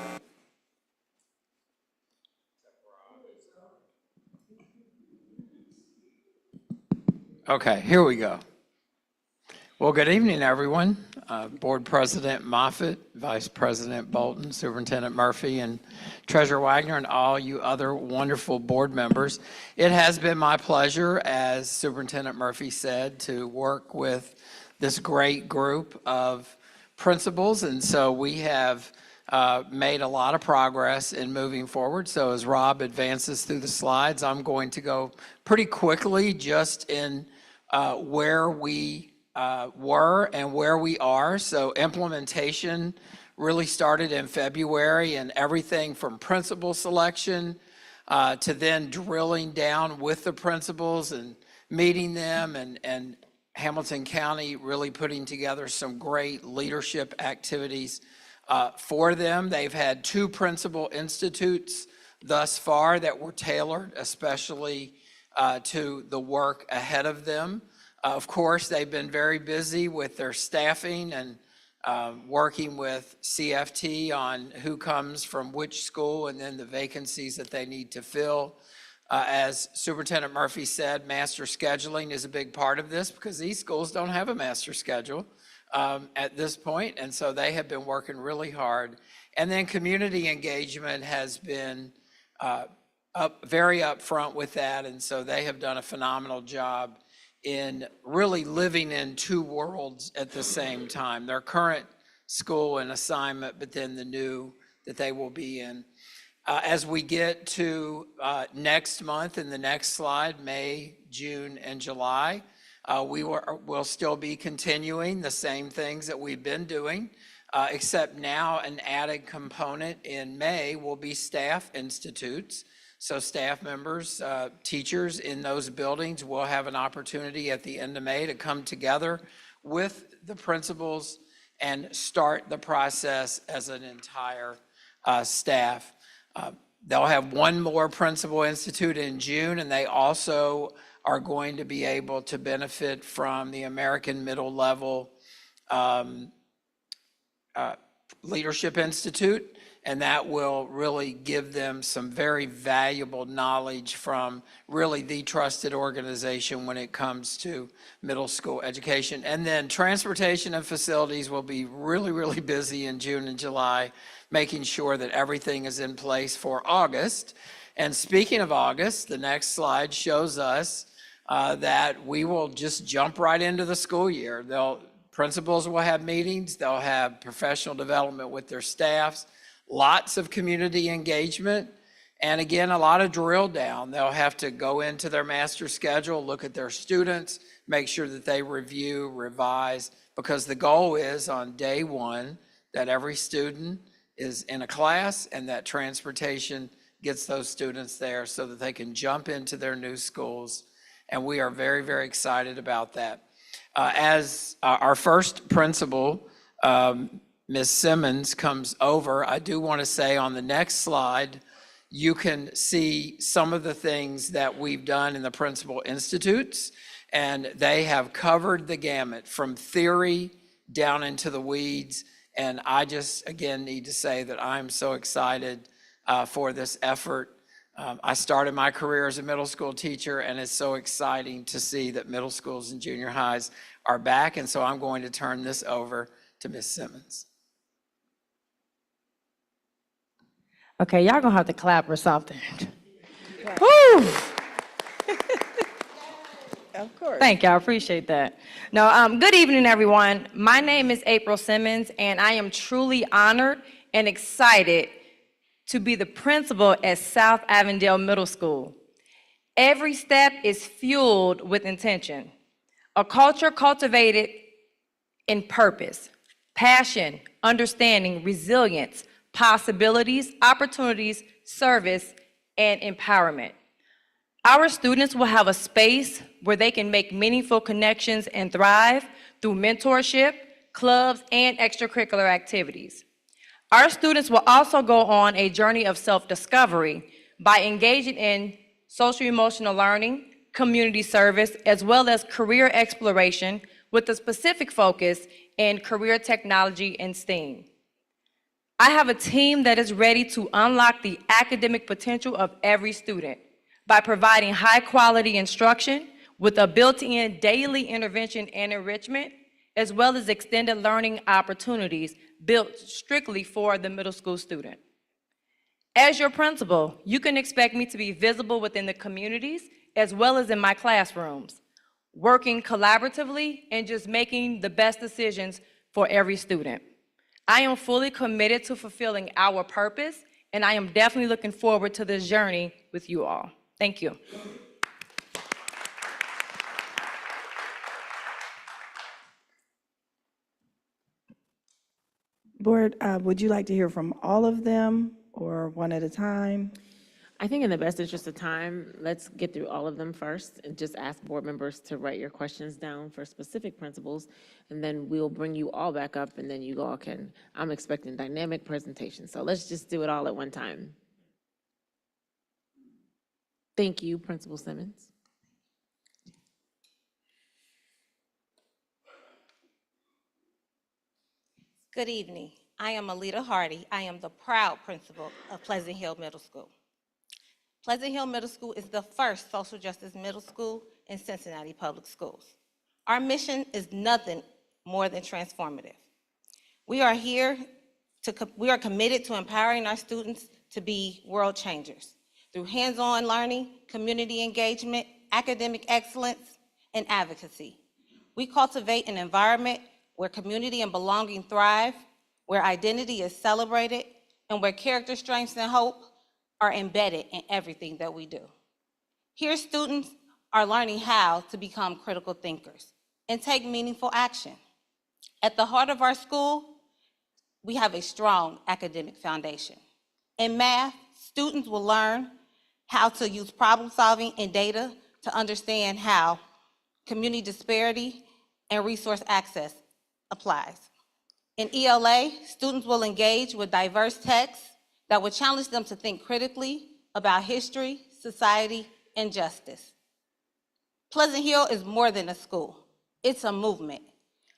Okay, here we go. Well, good evening, everyone. Board President Moffitt, Vice President Bolton, Superintendent Murphy, and Treasurer Wagner, and all you other wonderful board members. It has been my pleasure, as Superintendent Murphy said, to work with this great group of principals, and so we have made a lot of progress in moving forward. So as Rob advances through the slides, I'm going to go pretty quickly just in where we were and where we are. So implementation really started in February, and everything from principal selection to then drilling down with the principals and meeting them, and Hamilton County really putting together some great leadership activities for them. They've had 2 principal institutes thus far that were tailored especially to the work ahead of them. Of course, they've been very busy with their staffing and working with CFT on who comes from which school and then the vacancies that they need to fill. As Superintendent Murphy said, master scheduling is a big part of this because these schools don't have a master schedule at this point, and so they have been working really hard. And then community engagement has been very upfront with that, and so they have done a phenomenal job in really living in 2 worlds at the same time, their current school and assignment, but then the new that they will be in. As we get to next month in the next slide, May, June, and July, we'll still be continuing the same things that we've been doing, except now an added component in May will be staff institutes. So staff members, teachers in those buildings will have an opportunity at the end of May to come together with the principals and start the process as an entire staff. They'll have one more Principal Institute in June, and they also are going to be able to benefit from the American Middle Level Leadership Institute, and that will really give them some very valuable knowledge from really the trusted organization when it comes to middle school education. And then transportation and facilities will be really, really busy in June and July, making sure that everything is in place for August. And speaking of August, the next slide shows us that we will just jump right into the school year. Principals will have meetings, they'll have professional development with their staffs, lots of community engagement, and again, a lot of drill down. They'll have to go into their master schedule, look at their students, make sure that they review, revise, because the goal is on day one that every student is in a class and that transportation gets those students there so that they can jump into their new schools. And we are very, very excited about that. As our first principal, Ms. Simmons, comes over, I do want to say on the next slide, you can see some of the things that we've done in the Principal Institutes, and they have covered the gamut from theory down into the weeds. And I just, again, need to say that I'm so excited for this effort. I started my career as a middle school teacher, and it's so exciting to see that middle schools and junior highs are back. And so I'm going to turn this over to Ms. Simmons. Okay, y'all gonna have to clap or something. Woo! Of course. Thank you, I appreciate that. No, good evening, everyone. My name is April Simmons, and I am truly honored and excited to be the principal at South Avondale Middle School. Every step is fueled with intention, a culture cultivated in purpose, passion, understanding, resilience, possibilities, opportunities, service, and empowerment. Our students will have a space where they can make meaningful connections and thrive through mentorship, clubs, and extracurricular activities. Our students will also go on a journey of self-discovery by engaging in social-emotional learning, community service, as well as career exploration with a specific focus in career technology and STEAM. I have a team that is ready to unlock the academic potential of every student by providing high-quality instruction with a built-in daily intervention and enrichment, as well as extended learning opportunities built strictly for the middle school student. As your principal, you can expect me to be visible within the communities as well as in my classrooms, working collaboratively and just making the best decisions for every student. I am fully committed to fulfilling our purpose, and I am definitely looking forward to this journey with you all. Thank you. Board, would you like to hear from all of them or one at a time? I think in the best interest of time, let's get through all of them first and just ask board members to write your questions down for specific principles, and then we'll bring you all back up, and then you all can, I'm expecting dynamic presentations, so let's just do it all at one time. Thank you, Principal Simmons. Good evening. I am Alita Hardy. I am the proud principal of Pleasant Hill Middle School. Pleasant Hill Middle School is the first social justice middle school in Cincinnati Public Schools. Our mission is nothing more than transformative. We are committed to empowering our students to be world changers through hands-on learning, community engagement, academic excellence, and advocacy. We cultivate an environment where community and belonging thrive, where identity is celebrated, and where character strengths and hope are embedded in everything that we do. Here, students are learning how to become critical thinkers and take meaningful action. At the heart of our school, we have a strong academic foundation. In math, students will learn how to use problem solving and data to understand how community disparity and resource access applies. In ELA, students will engage with diverse texts, that will challenge them to think critically about history, society, and justice. Pleasant Hill is more than a school. It's a movement.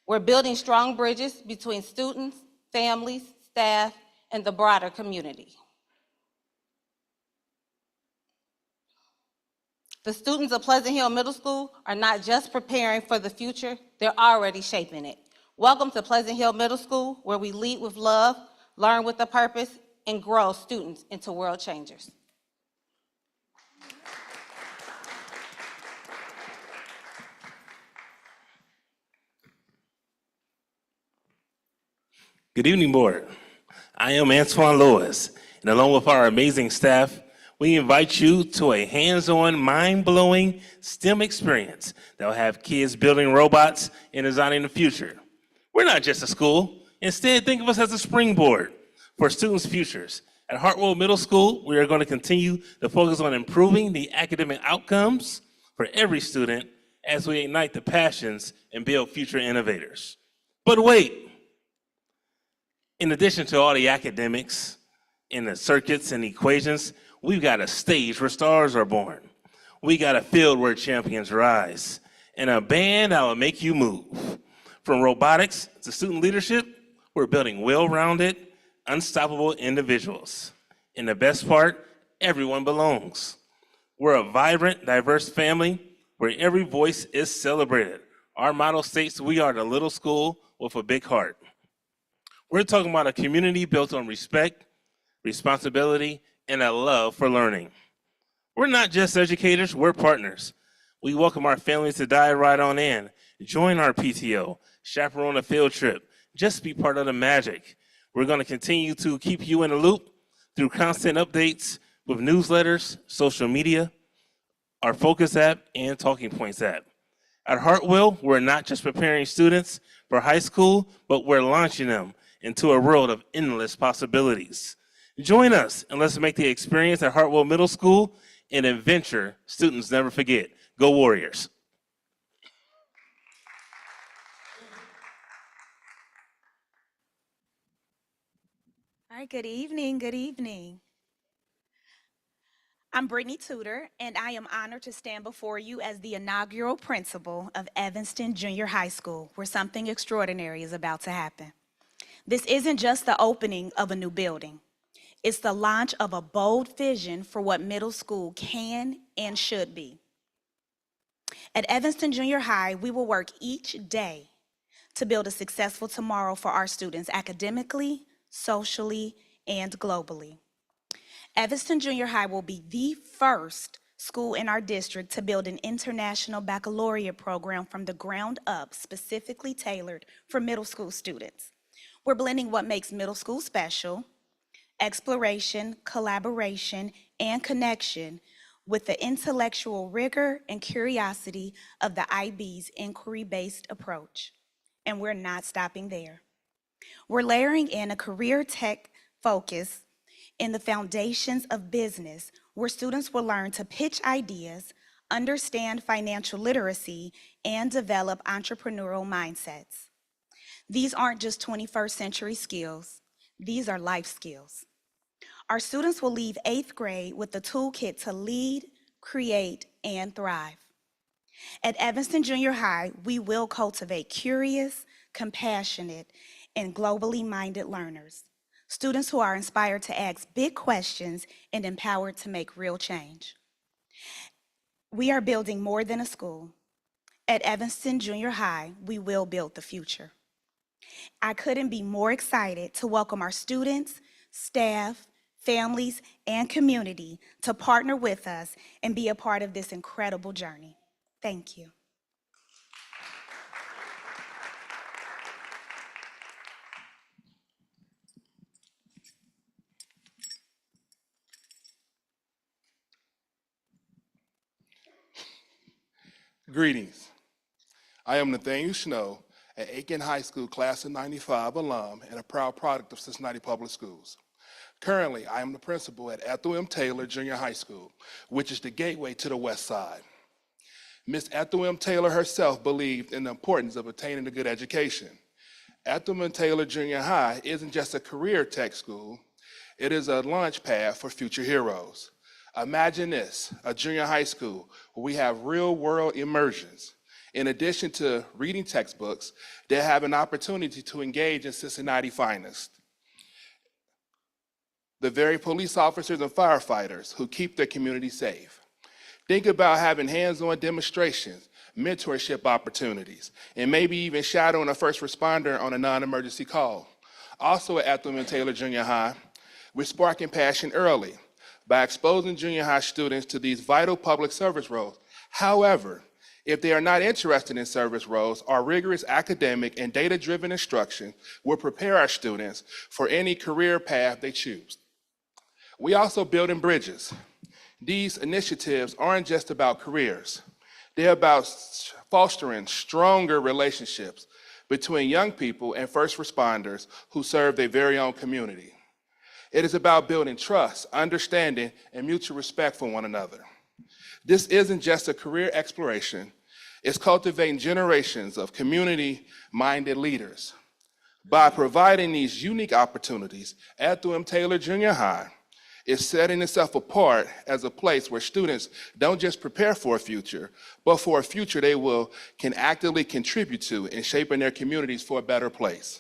We're building strong bridges between students, families, staff, and the broader community. The students of Pleasant Hill Middle School are not just preparing for the future, they're already shaping it. Welcome to Pleasant Hill Middle School, where we lead with love, learn with a purpose, and grow students into world changers. Good evening, board. I am Antoine Lewis, and along with our amazing staff, we invite you to a hands-on, mind-blowing STEM experience that will have kids building robots and designing the future. We're not just a school. Instead, think of us as a springboard for students' futures. At Hartwell Middle School, we are going to continue to focus on improving the academic outcomes for every student as we ignite the passions and build future innovators. But wait, in addition to all the academics and the circuits and equations, we've got a stage where stars are born. We got a field where champions rise, and a band that will make you move. From robotics to student leadership, we're building well-rounded, unstoppable individuals. And the best part, everyone belongs. We're a vibrant, diverse family where every voice is celebrated. Our motto states we are the little school with a big heart. We're talking about a community built on respect, responsibility, and a love for learning. We're not just educators, we're partners. We welcome our families to dive right on in, join our PTO, chaperone a field trip, just be part of the magic. We're going to continue to keep you in the loop through constant updates with newsletters, social media, our Focus app, and Talking Points app. At Hartwell, we're not just preparing students for high school, but we're launching them into a world of endless possibilities. Join us and let's make the experience at Hartwell Middle School an adventure students never forget. Go Warriors. All right, good evening, good evening. I'm Brittany Tudor, and I am honored to stand before you as the inaugural principal of Evanston Junior High School, where something extraordinary is about to happen. This isn't just the opening of a new building. It's the launch of a bold vision for what middle school can and should be. At Evanston Junior High, we will work each day to build a successful tomorrow for our students academically, socially, and globally. Evanston Junior High will be the first school in our district to build an international baccalaureate program from the ground up, specifically tailored for middle school students. We're blending what makes middle school special, exploration, collaboration, and connection, with the intellectual rigor and curiosity of the IB's inquiry-based approach. And we're not stopping there. We're layering in a career tech focus in the foundations of business, where students will learn to pitch ideas, understand financial literacy, and develop entrepreneurial mindsets. These aren't just 21st century skills, these are life skills. Our students will leave 8th grade with the toolkit to lead, create, and thrive. At Evanston Junior High, we will cultivate curious, compassionate, and globally minded learners. Students who are inspired to ask big questions and empowered to make real change. We are building more than a school. At Evanston Junior High, we will build the future. I couldn't be more excited to welcome our students, staff, families, and community to partner with us and be a part of this incredible journey. Thank you. Greetings. I am Nathaniel Snow, an Aiken High School class of 95 alum and a proud product of Cincinnati Public Schools. Currently, I am the principal at Ethel M. Taylor Junior High School, which is the gateway to the West Side. Miss Ethel M. Taylor herself believed in the importance of attaining a good education. Ethel M. Taylor Junior High isn't just a career tech school, It is a launch pad for future heroes. Imagine this, a junior high school where we have real-world immersions. In addition to reading textbooks, they have an opportunity to engage in Cincinnati finest, the very police officers and firefighters who keep their community safe. Think about having hands-on demonstrations, mentorship opportunities, and maybe even shadowing a first responder on a non-emergency call. Also at Ethel and Taylor Junior High, we're sparking passion early by exposing junior high students to these vital public service roles. However, if they are not interested in service roles, our rigorous academic and data-driven instruction will prepare our students for any career path they choose. We also build in bridges. These initiatives aren't just about careers. They're about fostering stronger relationships between young people and first responders who serve their very own community. It is about building trust, understanding, and mutual respect for one another. This isn't just a career exploration, it's cultivating generations of community-minded leaders. By providing these unique opportunities, Ethel M. Taylor Junior High is setting itself apart as a place where students don't just prepare for a future, but for a future they can actively contribute to in shaping their communities for a better place.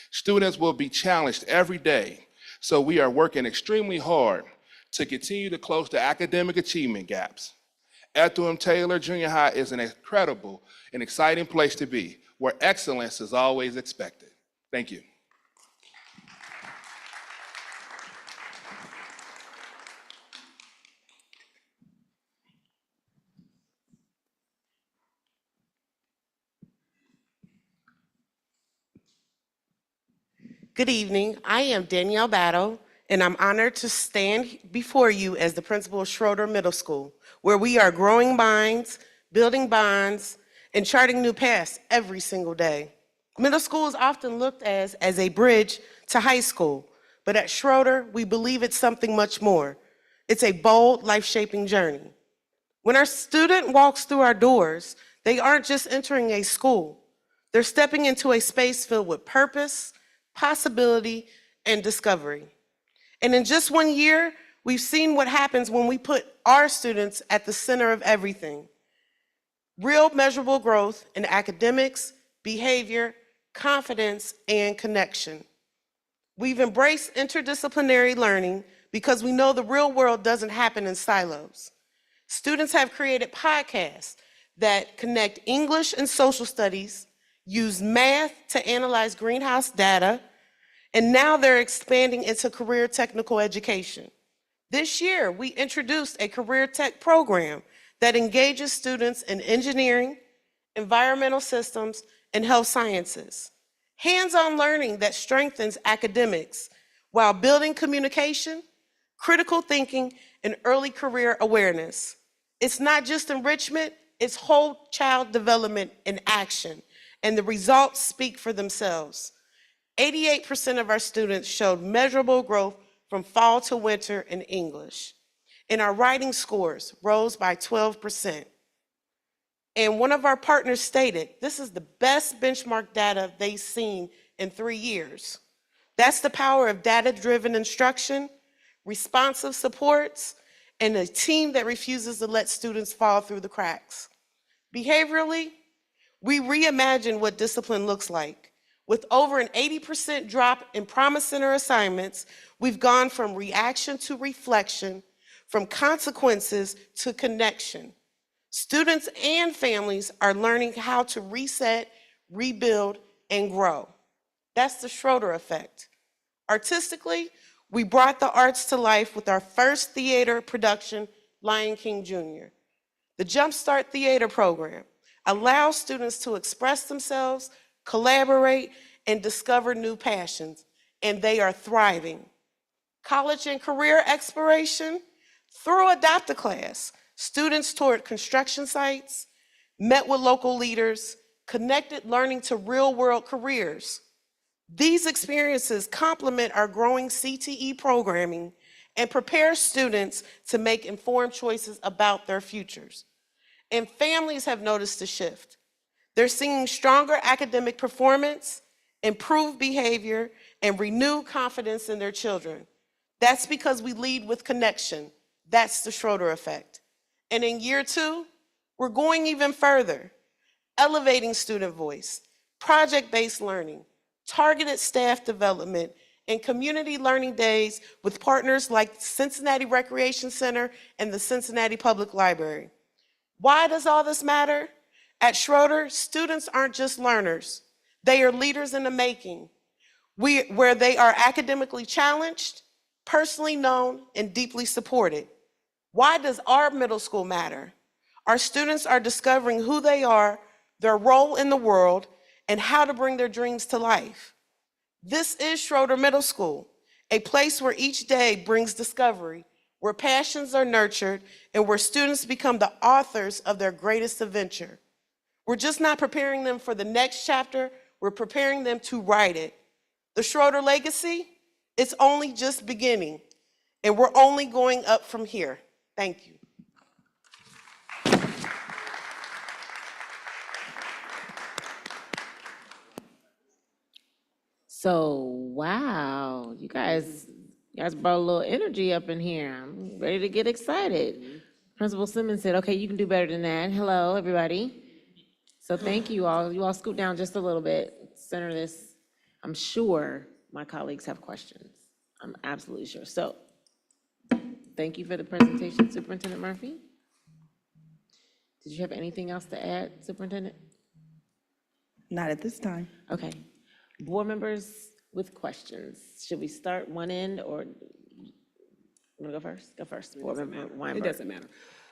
Students will be challenged every day, so we are working extremely hard to continue to close the academic achievement gaps. Ethel M. Taylor Junior High is an incredible and exciting place to be, where excellence is always expected. Thank you. Good evening. I am Danielle Battle, and I'm honored to stand before you as the principal of Schroeder Middle School, where we are growing minds, building bonds, and charting new paths every single day. Middle school is often looked at as a bridge to high school, but at Schroeder, we believe it's something much more. It's a bold, life-shaping journey. When our student walks through our doors, they aren't just entering a school. They're stepping into a space filled with purpose, possibility, and discovery. And in just 1 year, we've seen what happens when we put our students at the center of everything. Real measurable growth in academics, behavior, confidence, and connection. We've embraced interdisciplinary learning because we know the real world doesn't happen in silos. Students have created podcasts that connect English and social studies, use math to analyze greenhouse data, and now they're expanding into career technical education. This year, we introduced a career tech program that engages students in engineering, environmental systems, and health sciences. Hands-on learning that strengthens academics while building communication, critical thinking, and early career awareness. It's not just enrichment, it's whole child development in action, and the results speak for themselves. 88% of our students showed measurable growth from fall to winter in English, and our writing scores rose by 12%. And one of our partners stated, this is the best benchmark data they've seen in 3 years. That's the power of data-driven instruction, responsive supports, and a team that refuses to let students fall through the cracks. Behaviorally, we reimagine what discipline looks like. With over an 80% drop in Promise Center assignments, we've gone from reaction to reflection, from consequences to connection. Students and families are learning how to reset, rebuild, and grow. That's the Schroeder effect. Artistically, we brought the arts to life with our first theater production, Lion King Jr. The Jumpstart Theater program allows students to express themselves, collaborate, and discover new passions, and they are thriving. College and career exploration, through Adopt-A-Class, students toured construction sites, met with local leaders, connected learning to real-world careers. These experiences complement our growing CTE programming and prepare students to make informed choices about their futures. And families have noticed a shift. They're seeing stronger academic performance, improved behavior, and renewed confidence in their children. That's because we lead with connection. That's the Schroeder effect. And in year 2, we're going even further, elevating student voice, project-based learning, targeted staff development, and community learning days with partners like Cincinnati Recreation Center and the Cincinnati Public Library. Why does all this matter? At Schroeder, students aren't just learners. They are leaders in the making, where they are academically challenged, personally known, and deeply supported. Why does our middle school matter? Our students are discovering who they are, their role in the world, and how to bring their dreams to life. This is Schroeder Middle School, a place where each day brings discovery, where passions are nurtured, and where students become the authors of their greatest adventure. We're just not preparing them for the next chapter, we're preparing them to write it. The Schroeder legacy, it's only just beginning, and we're only going up from here. Thank you. So, wow, you guys brought a little energy up in here. I'm ready to get excited. Principal Simmons said, okay, you can do better than that. Hello, everybody. So thank you all. You all scoot down just a little bit, center this. I'm sure my colleagues have questions. I'm absolutely sure. So thank you for the presentation, Superintendent Murphy. Did you have anything else to add, Superintendent? Not at this time. Okay. Board members with questions. Should we start one end or you want to go first? Go first. Board member Weinberg. It doesn't matter.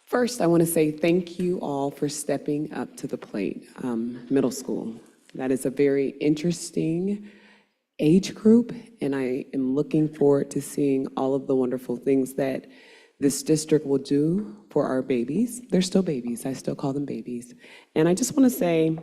First, I want to say thank you all for stepping up to the plate. Middle school, that is a very interesting age group, and I am looking forward to seeing all of the wonderful things that this district will do for our babies. They're still babies. I still call them babies. And I just want to say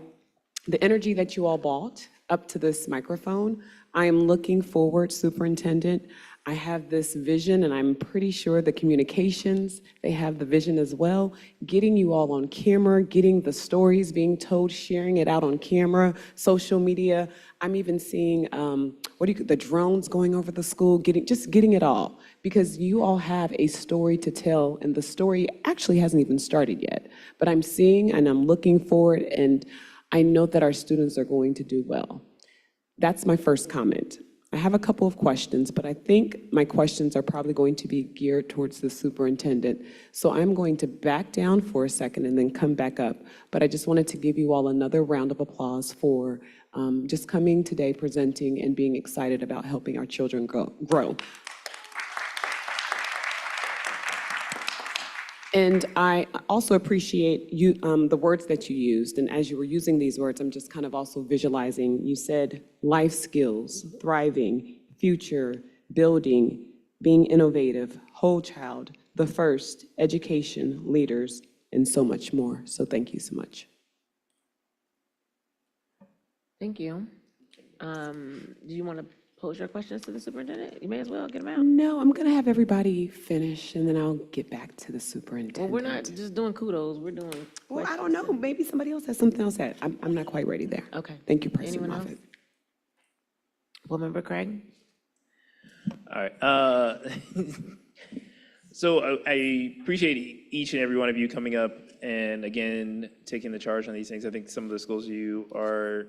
the energy that you all brought up to this microphone, I am looking forward, Superintendent. I have this vision, and I'm pretty sure the communications, they have the vision as well. Getting you all on camera, getting the stories being told, sharing it out on camera, social media. I'm even seeing the drones going over the school, getting it all. Because you all have a story to tell, and the story actually hasn't even started yet. But I'm seeing and I'm looking forward, and I know that our students are going to do well. That's my first comment. I have a couple of questions, but I think my questions are probably going to be geared towards the superintendent. So I'm going to back down for a second and then come back up. But I just wanted to give you all another round of applause for just coming today, presenting, and being excited about helping our children grow. And I also appreciate you, the words that you used. And as you were using these words, I'm just kind of also visualizing. You said life skills, thriving, future, building, being innovative, whole child, the first, education, leaders, and so much more. So thank you so much. Thank you. Do you want to pose your questions to the superintendent? You may as well get them out. No, I'm going to have everybody finish, and then I'll get back to the superintendent. Well, we're not just doing kudos, we're doing questions. Well, I don't know. Maybe somebody else has something else to add. I'm not quite ready there. Okay. Thank you, President Anyone else? Moffitt. Board member Craig? All right. So I appreciate each and every one of you coming up and again, taking the charge on these things. I think some of the schools you are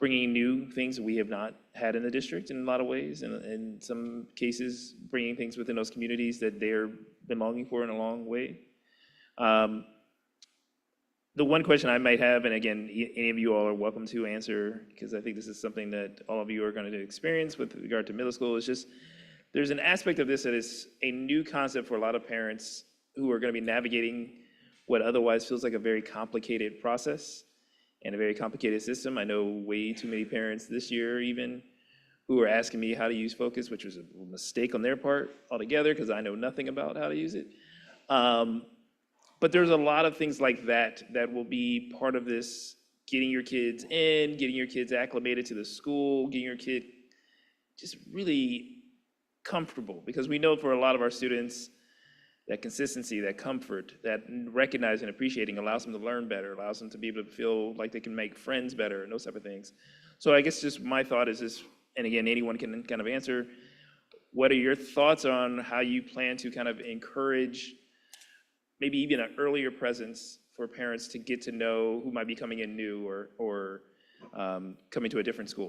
bringing new things we have not had in the district in a lot of ways, and in some cases, bringing things within those communities that they're been longing for in a long way. The one question I might have, and again, any of you all are welcome to answer, because I think this is something that all of you are going to experience with regard to middle school, is just there's an aspect of this that is a new concept for a lot of parents who are going to be navigating what otherwise feels like a very complicated process and a very complicated system. I know way too many parents this year even who are asking me how to use Focus, which was a mistake on their part altogether because I know nothing about how to use it. But there's a lot of things like that that will be part of this, getting your kids in, getting your kids acclimated to the school, getting your kid just really comfortable. Because we know for a lot of our students, that consistency, that comfort, that recognizing and appreciating allows them to learn better, allows them to be able to feel like they can make friends better and those type of things. So I guess just my thought is this, and again, anyone can kind of answer, what are your thoughts on how you plan to kind of encourage maybe even an earlier presence for parents to get to know who might be coming in new or coming to a different school?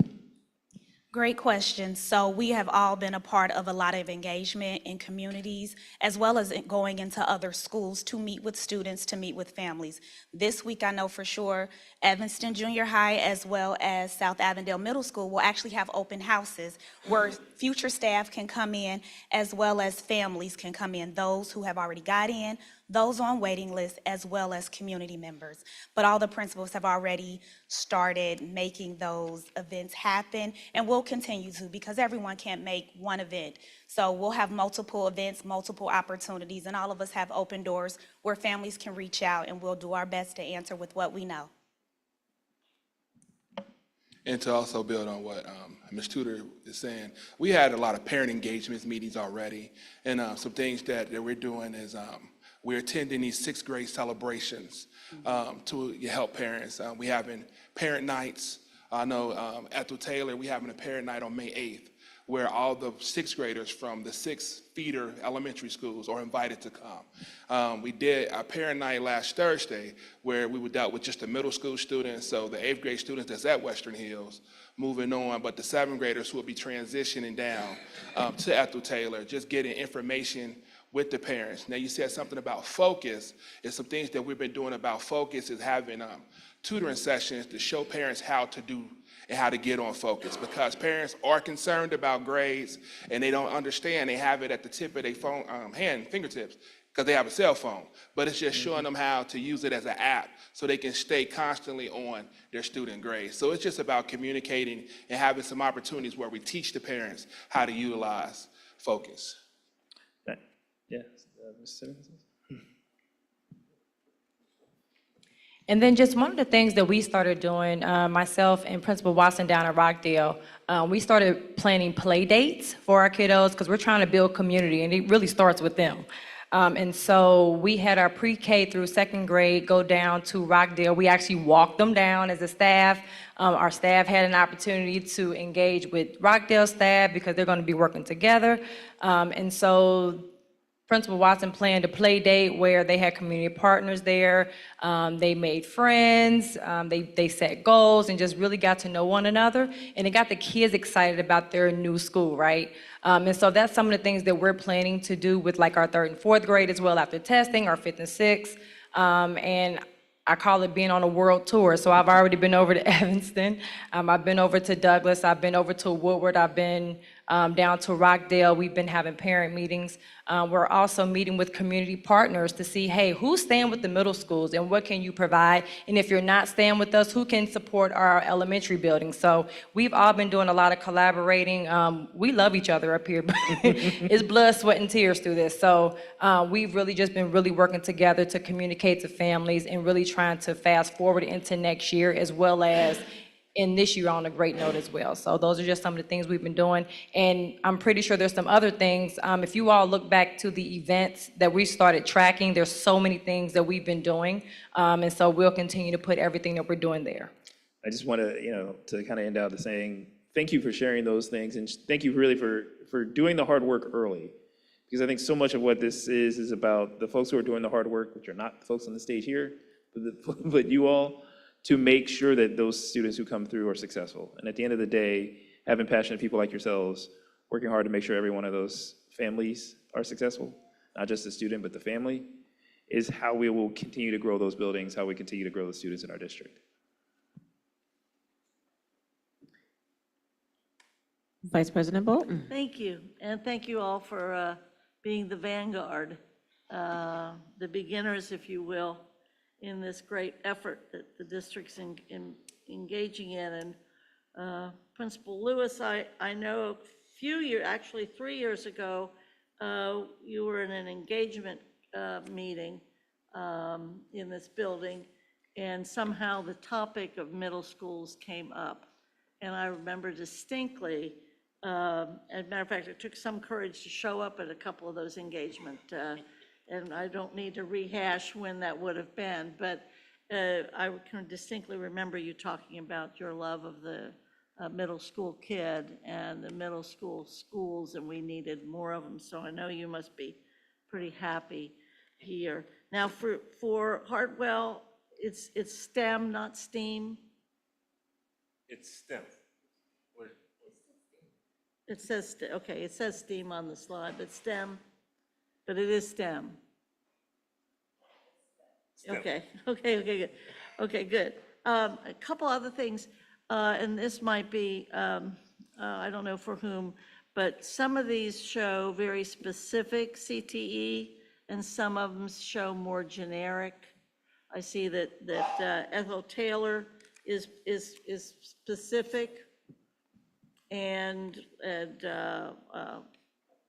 Great question. So we have all been a part of a lot of engagement in communities, as well as going into other schools to meet with students, to meet with families. This week, I know for sure, Evanston Junior High as well as South Avondale Middle School will actually have open houses where future staff can come in, as well as families can come in, those who have already got in, those on waiting lists, as well as community members. But all the principals have already started making those events happen, and we'll continue to, because everyone can't make one event. So we'll have multiple events, multiple opportunities, and all of us have open doors where families can reach out, and we'll do our best to answer with what we know. And to also build on what Ms. Tudor is saying, we had a lot of parent engagements meetings already, and some things that we're doing is we're attending these sixth grade celebrations to help parents. We having parent nights. I know Ethel Taylor, we having a parent night on May 8th, where all the sixth graders from the 6 feeder elementary schools are invited to come. We did a parent night last Thursday where we dealt with just the middle school students, so the 8th grade students that's at Western Hills, moving on, but the 7th graders who will be transitioning down to Ethel Taylor, just getting information with the parents. Now, you said something about focus, and some things that we've been doing about focus is having tutoring sessions to show parents how to do and how to get on focus, because parents are concerned about grades and they don't understand. They have it at the tip of their phone, fingertips, because they have a cell phone, but it's just showing them how to use it as an app so they can stay constantly on their student grades. So it's just about communicating and having some opportunities where we teach the parents how to utilize focus. Yeah, Ms. Simmons? And then just one of the things that we started doing, myself and Principal Watson down at Rockdale, we started planning play dates for our kiddos because we're trying to build community, and it really starts with them. And so we had our pre-K through 2nd grade go down to Rockdale. We actually walked them down as a staff. Our staff had an opportunity to engage with Rockdale staff because they're going to be working together. And so Principal Watson planned a play date where they had community partners there. They made friends, they set goals and just really got to know one another. And it got the kids excited about their new school, right? And so that's some of the things that we're planning to do with like our 3rd and 4th grade as well after testing, our 5th and 6th. And I call it being on a world tour. So I've already been over to Evanston. I've been over to Douglas. I've been over to Woodward. I've been down to Rockdale. We've been having parent meetings. We're also meeting with community partners to see, hey, who's staying with the middle schools and what can you provide? And if you're not staying with us, who can support our elementary buildings? So we've all been doing a lot of collaborating. We love each other up here, but it's blood, sweat, and tears through this. So we've really just been really working together to communicate to families and really trying to fast forward into next year, as well as in this year on a great note as well. So those are just some of the things we've been doing. And I'm pretty sure there's some other things. If you all look back to the events that we started tracking, there's so many things that we've been doing. And so we'll continue to put everything that we're doing there. I just want to, to kind of end out the saying, thank you for sharing those things, and thank you really for doing the hard work early. Because I think so much of what this is about the folks who are doing the hard work, which are not the folks on the stage here, but you all, to make sure that those students who come through are successful. And at the end of the day, having passionate people like yourselves, working hard to make sure every one of those families are successful, not just the student, but the family, is how we will continue to grow those buildings, how we continue to grow the students in our district. Vice President Bolton. Thank you, and thank you all for being the vanguard, the beginners, if you will, in this great effort that the district's engaging in. And Principal Lewis, I know a few years, actually 3 years ago, you were in an engagement meeting in this building, and somehow the topic of middle schools came up. And I remember distinctly, as a matter of fact, it took some courage to show up at a couple of those engagements. And I don't need to rehash when that would have been, but I can distinctly remember you talking about your love of the middle school kid and the middle school schools, and we needed more of them. So I know you must be pretty happy here. Now, for Hartwell, it's STEM, not STEAM. It's STEM. It says, okay, it says STEAM on the slide, but STEM, but it is STEM. Okay, good. Okay, good. A couple other things, and this might be, I don't know for whom, but some of these show very specific CTE, and some of them show more generic. I see that Ethel Taylor is specific, and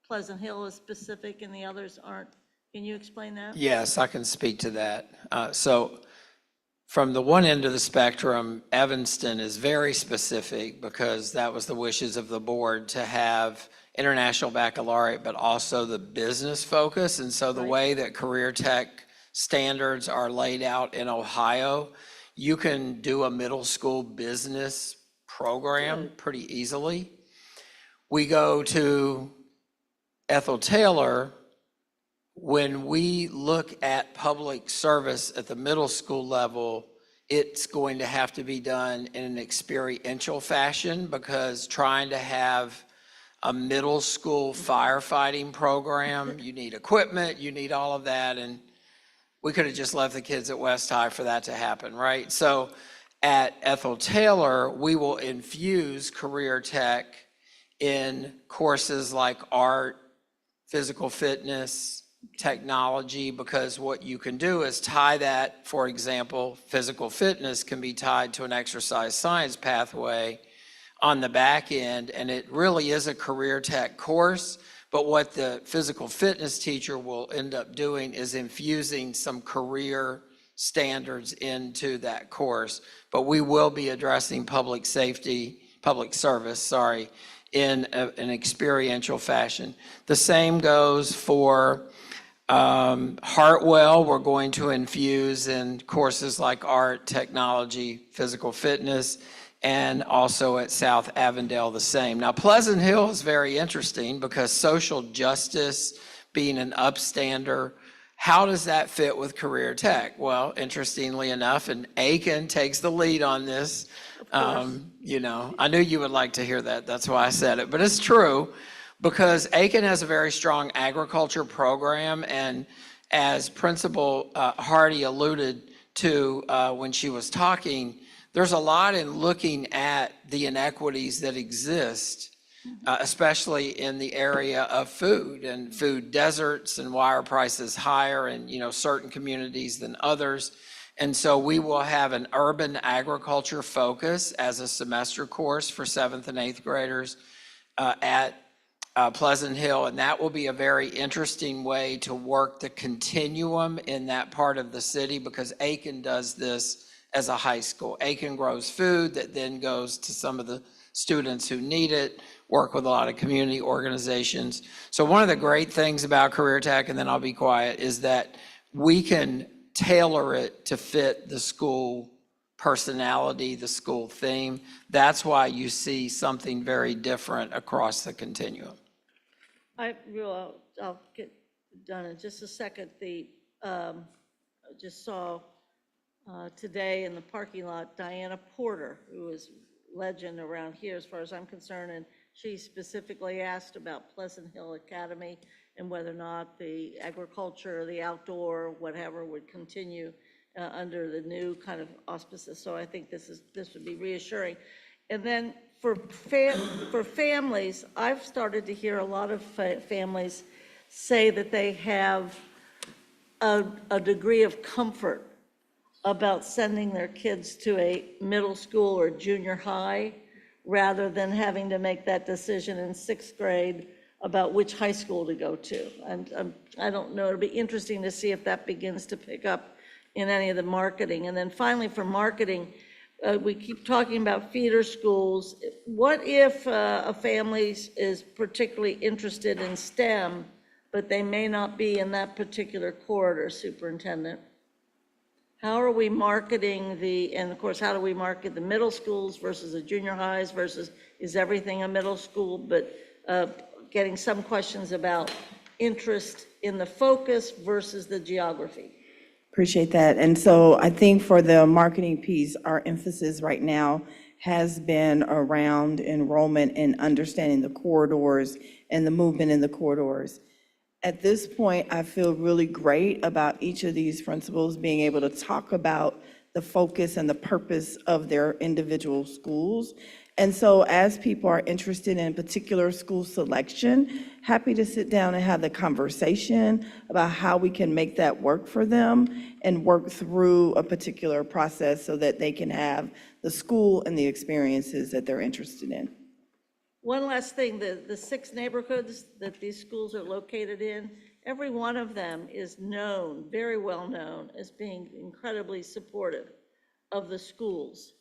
Pleasant Hill is specific, and the others aren't. Can you explain that? Yes, I can speak to that. So from the one end of the spectrum, Evanston is very specific because that was the wishes of the board to have international baccalaureate, but also the business focus. And so the way that career tech standards are laid out in Ohio, you can do a middle school business program pretty easily. We go to Ethel Taylor. When we look at public service at the middle school level, it's going to have to be done in an experiential fashion, because trying to have a middle school firefighting program, you need equipment, you need all of that, and we could have just left the kids at West High for that to happen, right? So at Ethel Taylor, we will infuse career tech in courses like art, physical fitness, technology, because what you can do is tie that, for example, physical fitness can be tied to an exercise science pathway on the back end, and it really is a career tech course. But what the physical fitness teacher will end up doing is infusing some career standards into that course. But we will be addressing public service, in an experiential fashion. The same goes for Hartwell. We're going to infuse in courses like art, technology, physical fitness, and also at South Avondale the same. Now, Pleasant Hill is very interesting because social justice, being an upstander, how does that fit with career tech? Well, interestingly enough, and Aiken takes the lead on this. You know, I knew you would like to hear that. That's why I said it, but it's true. Because Aiken has a very strong agriculture program, and as Principal Hardy alluded to when she was talking, there's a lot in looking at the inequities that exist, especially in the area of food and food deserts, and why are prices higher in, you know, certain communities than others. And so we will have an urban agriculture focus as a semester course for 7th and 8th graders at Pleasant Hill, and that will be a very interesting way to work the continuum in that part of the city, because Aiken does this as a high school. Aiken grows food that then goes to some of the students who need it, work with a lot of community organizations. So one of the great things about Career Tech, and then I'll be quiet, is that we can tailor it to fit the school personality, the school theme. That's why you see something very different across the continuum. I'll get done in just a second. I just saw today in the parking lot, Diana Porter, who is legend around here as far as I'm concerned, and she specifically asked about Pleasant Hill Academy and whether or not the agriculture, the outdoor, whatever, would continue under the new kind of auspices. So I think this would be reassuring. And then for families, I've started to hear a lot of families say that they have a degree of comfort about sending their kids to a middle school or junior high rather than having to make that decision in 6th grade about which high school to go to. And I don't know, it'll be interesting to see if that begins to pick up in any of the marketing. And then finally, for marketing, we keep talking about feeder schools. What if a family is particularly interested in STEM, but they may not be in that particular corridor, Superintendent? How are we marketing and of course, how do we market the middle schools versus the junior highs versus, is everything a middle school? But getting some questions about interest in the focus versus the geography. Appreciate that. And so I think for the marketing piece, our emphasis right now has been around enrollment and understanding the corridors and the movement in the corridors. At this point, I feel really great about each of these principals being able to talk about the focus and the purpose of their individual schools. And so as people are interested in particular school selection, happy to sit down and have the conversation about how we can make that work for them and work through a particular process so that they can have the school and the experiences that they're interested in. One last thing, the 6 neighborhoods that these schools are located in, every one of them is known, very well known, as being incredibly supportive of the schools.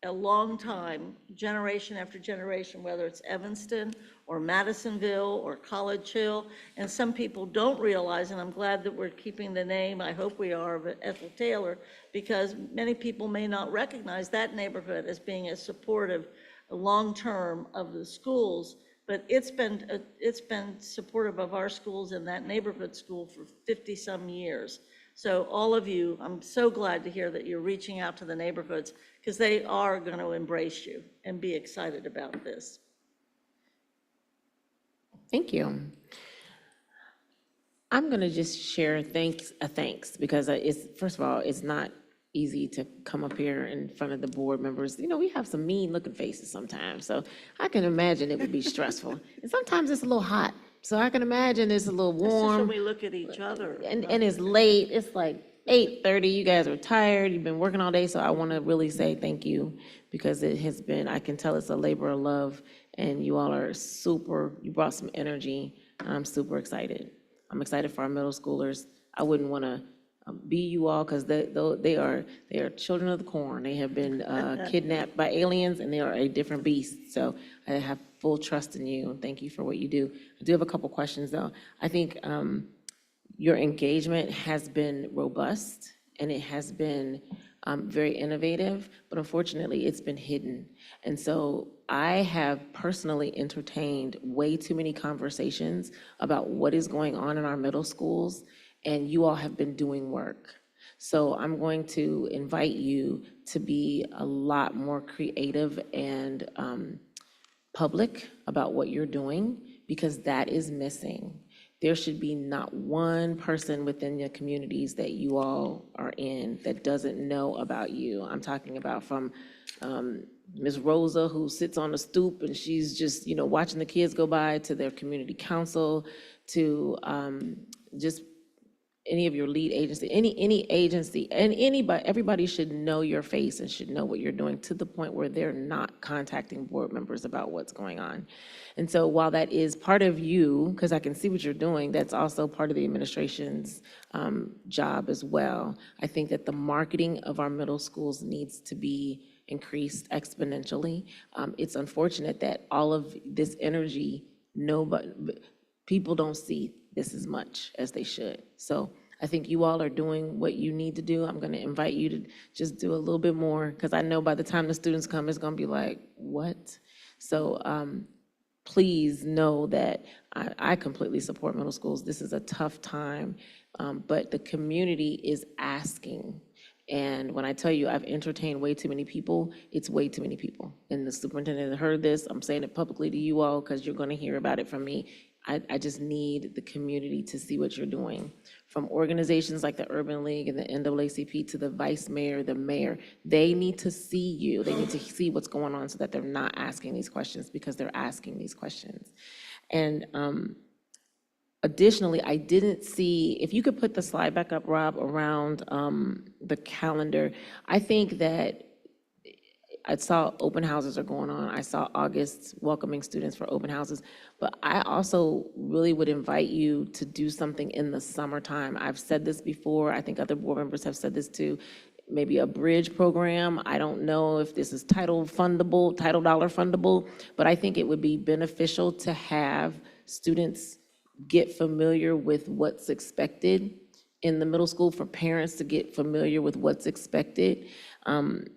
A long time, generation after generation, whether it's Evanston or Madisonville or College Hill. And some people don't realize, and I'm glad that we're keeping the name, I hope we are, of Ethel Taylor, because many people may not recognize that neighborhood as being as supportive long-term of the schools, but it's been supportive of our schools and that neighborhood school for 50-some years. So all of you, I'm so glad to hear that you're reaching out to the neighborhoods because they are going to embrace you and be excited about this. Thank you. I'm going to just share thanks because first of all, it's not easy to come up here in front of the board members. You know, we have some mean looking faces sometimes, so I can imagine it would be stressful. And sometimes it's a little hot, so I can imagine it's a little It's just when warm. we look at each other. And it's late, it's like 8:30, you guys are tired, you've been working all day, so I want to really say thank you because it has been, I can tell it's a labor of love, and you all are you brought some energy, and I'm super excited. I'm excited for our middle schoolers. I wouldn't want to be you all because they are children of the corn. They have been kidnapped by aliens, and they are a different beast. So I have full trust in you, and thank you for what you do. I do have a couple questions, though. I think your engagement has been robust, and it has been very innovative, but unfortunately, it's been hidden. And so I have personally entertained way too many conversations about what is going on in our middle schools, and you all have been doing work. So I'm going to invite you to be a lot more creative and public about what you're doing, because that is missing. There should be not one person within the communities that you all are in that doesn't know about you. I'm talking about from Ms. Rosa, who sits on the stoop and she's just, watching the kids go by, to their community council, to just any of your lead agency, any agency, and everybody should know your face and should know what you're doing, to the point where they're not contacting board members about what's going on. And so while that is part of you, because I can see what you're doing, that's also part of the administration's job as well. I think that the marketing of our middle schools needs to be increased exponentially. It's unfortunate that all of this energy, people don't see this as much as they should. So I think you all are doing what you need to do. I'm going to invite you to just do a little bit more, because I know by the time the students come, it's going to be like, what? So please know that I completely support middle schools. This is a tough time, but the community is asking. And when I tell you I've entertained way too many people, it's way too many people. And the superintendent heard this. I'm saying it publicly to you all because you're going to hear about it from me. I just need the community to see what you're doing. From organizations like the Urban League and the NAACP to the vice mayor, the mayor, they need to see you. They need to see what's going on so that they're not asking these questions, because they're asking these questions. And additionally, I didn't see, if you could put the slide back up, Rob, around the calendar. I think that I saw open houses are going on. I saw August welcoming students for open houses, but I also really would invite you to do something in the summertime. I've said this before. I think other board members have said this too. Maybe a bridge program. I don't know if this is title dollar fundable, but I think it would be beneficial to have students get familiar with what's expected in the middle school for parents to get familiar with what's expected. And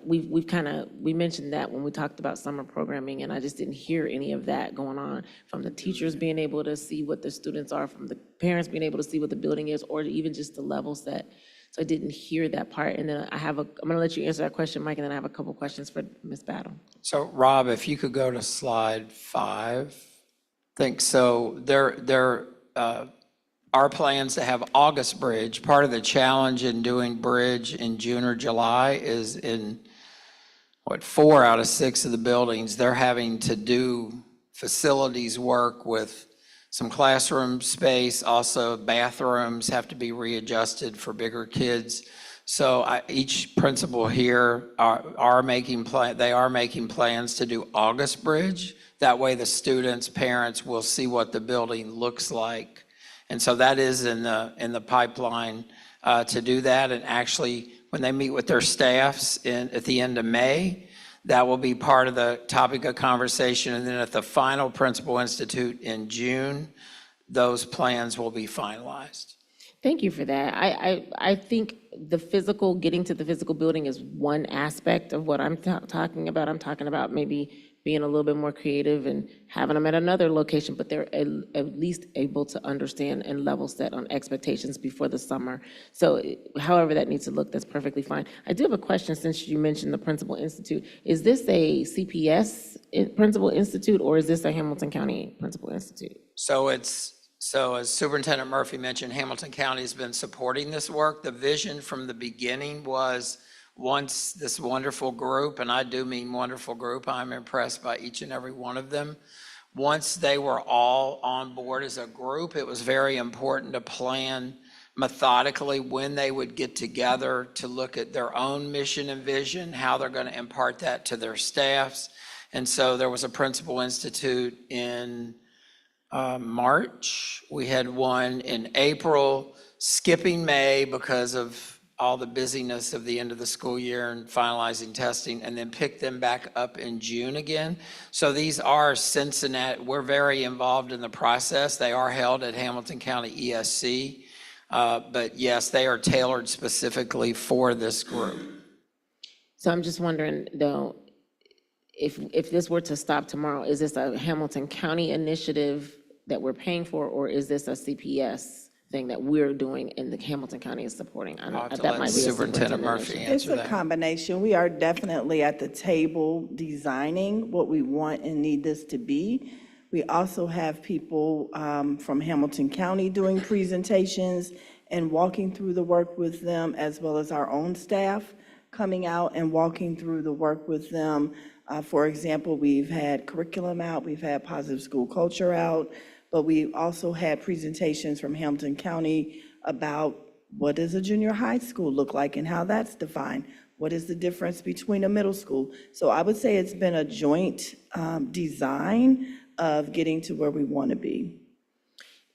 we mentioned that when we talked about summer programming, and I just didn't hear any of that going on, from the teachers being able to see what the students are, from the parents being able to see what the building is, or even just the level set. So I didn't hear that part. And then I'm gonna let you answer that question, Mike, and then I have a couple questions for Ms. Battle. So Rob, if you could go to slide 5. Think so. There are plans to have August Bridge. Part of the challenge in doing Bridge in June or July is in 4 out of 6 of the buildings, they're having to do facilities work with some classroom space. Also, bathrooms have to be readjusted for bigger kids. So each principal here are making plans to do August Bridge. That way the students, parents will see what the building looks like. And so that is in the pipeline to do that. And actually, when they meet with their staffs at the end of May, that will be part of the topic of conversation. And then at the final Principal Institute in June, those plans will be finalized. Thank you for that. I think getting to the physical building is one aspect of what I'm talking about. I'm talking about maybe being a little bit more creative and having them at another location, but they're at least able to understand and level set on expectations before the summer. So however that needs to look, that's perfectly fine. I do have a question, since you mentioned the Principal Institute. Is this a CPS Principal Institute, or is this a Hamilton County Principal Institute? So as Superintendent Murphy mentioned, Hamilton County has been supporting this work. The vision from the beginning was, once this wonderful group, and I do mean wonderful group, I'm impressed by each and every one of them. Once they were all on board as a group, it was very important to plan methodically when they would get together to look at their own mission and vision, how they're going to impart that to their staffs. And so there was a Principal Institute in March. We had one in April, skipping May because of all the busyness of the end of the school year and finalizing testing, and then pick them back up in June again. So these are Cincinnati, we're very involved in the process. They are held at Hamilton County ESC, but yes, they are tailored specifically for this group. So I'm just wondering, though, if this were to stop tomorrow, is this a Hamilton County initiative that we're paying for, or is this a CPS thing that we're doing and the Hamilton County is supporting? I know that might be a Superintendent Murphy It's answer a combination. We are definitely at the table designing what we want and need this to be. We also have people from Hamilton County doing presentations and walking through the work with them, as well as our own staff coming out and walking through the work with them. For example, we've had curriculum out, we've had positive school culture out, but we've also had presentations from Hamilton County about what does a junior high school look like and how that's defined. What is the difference between a middle school? So I would say it's been a joint design of getting to where we want to be.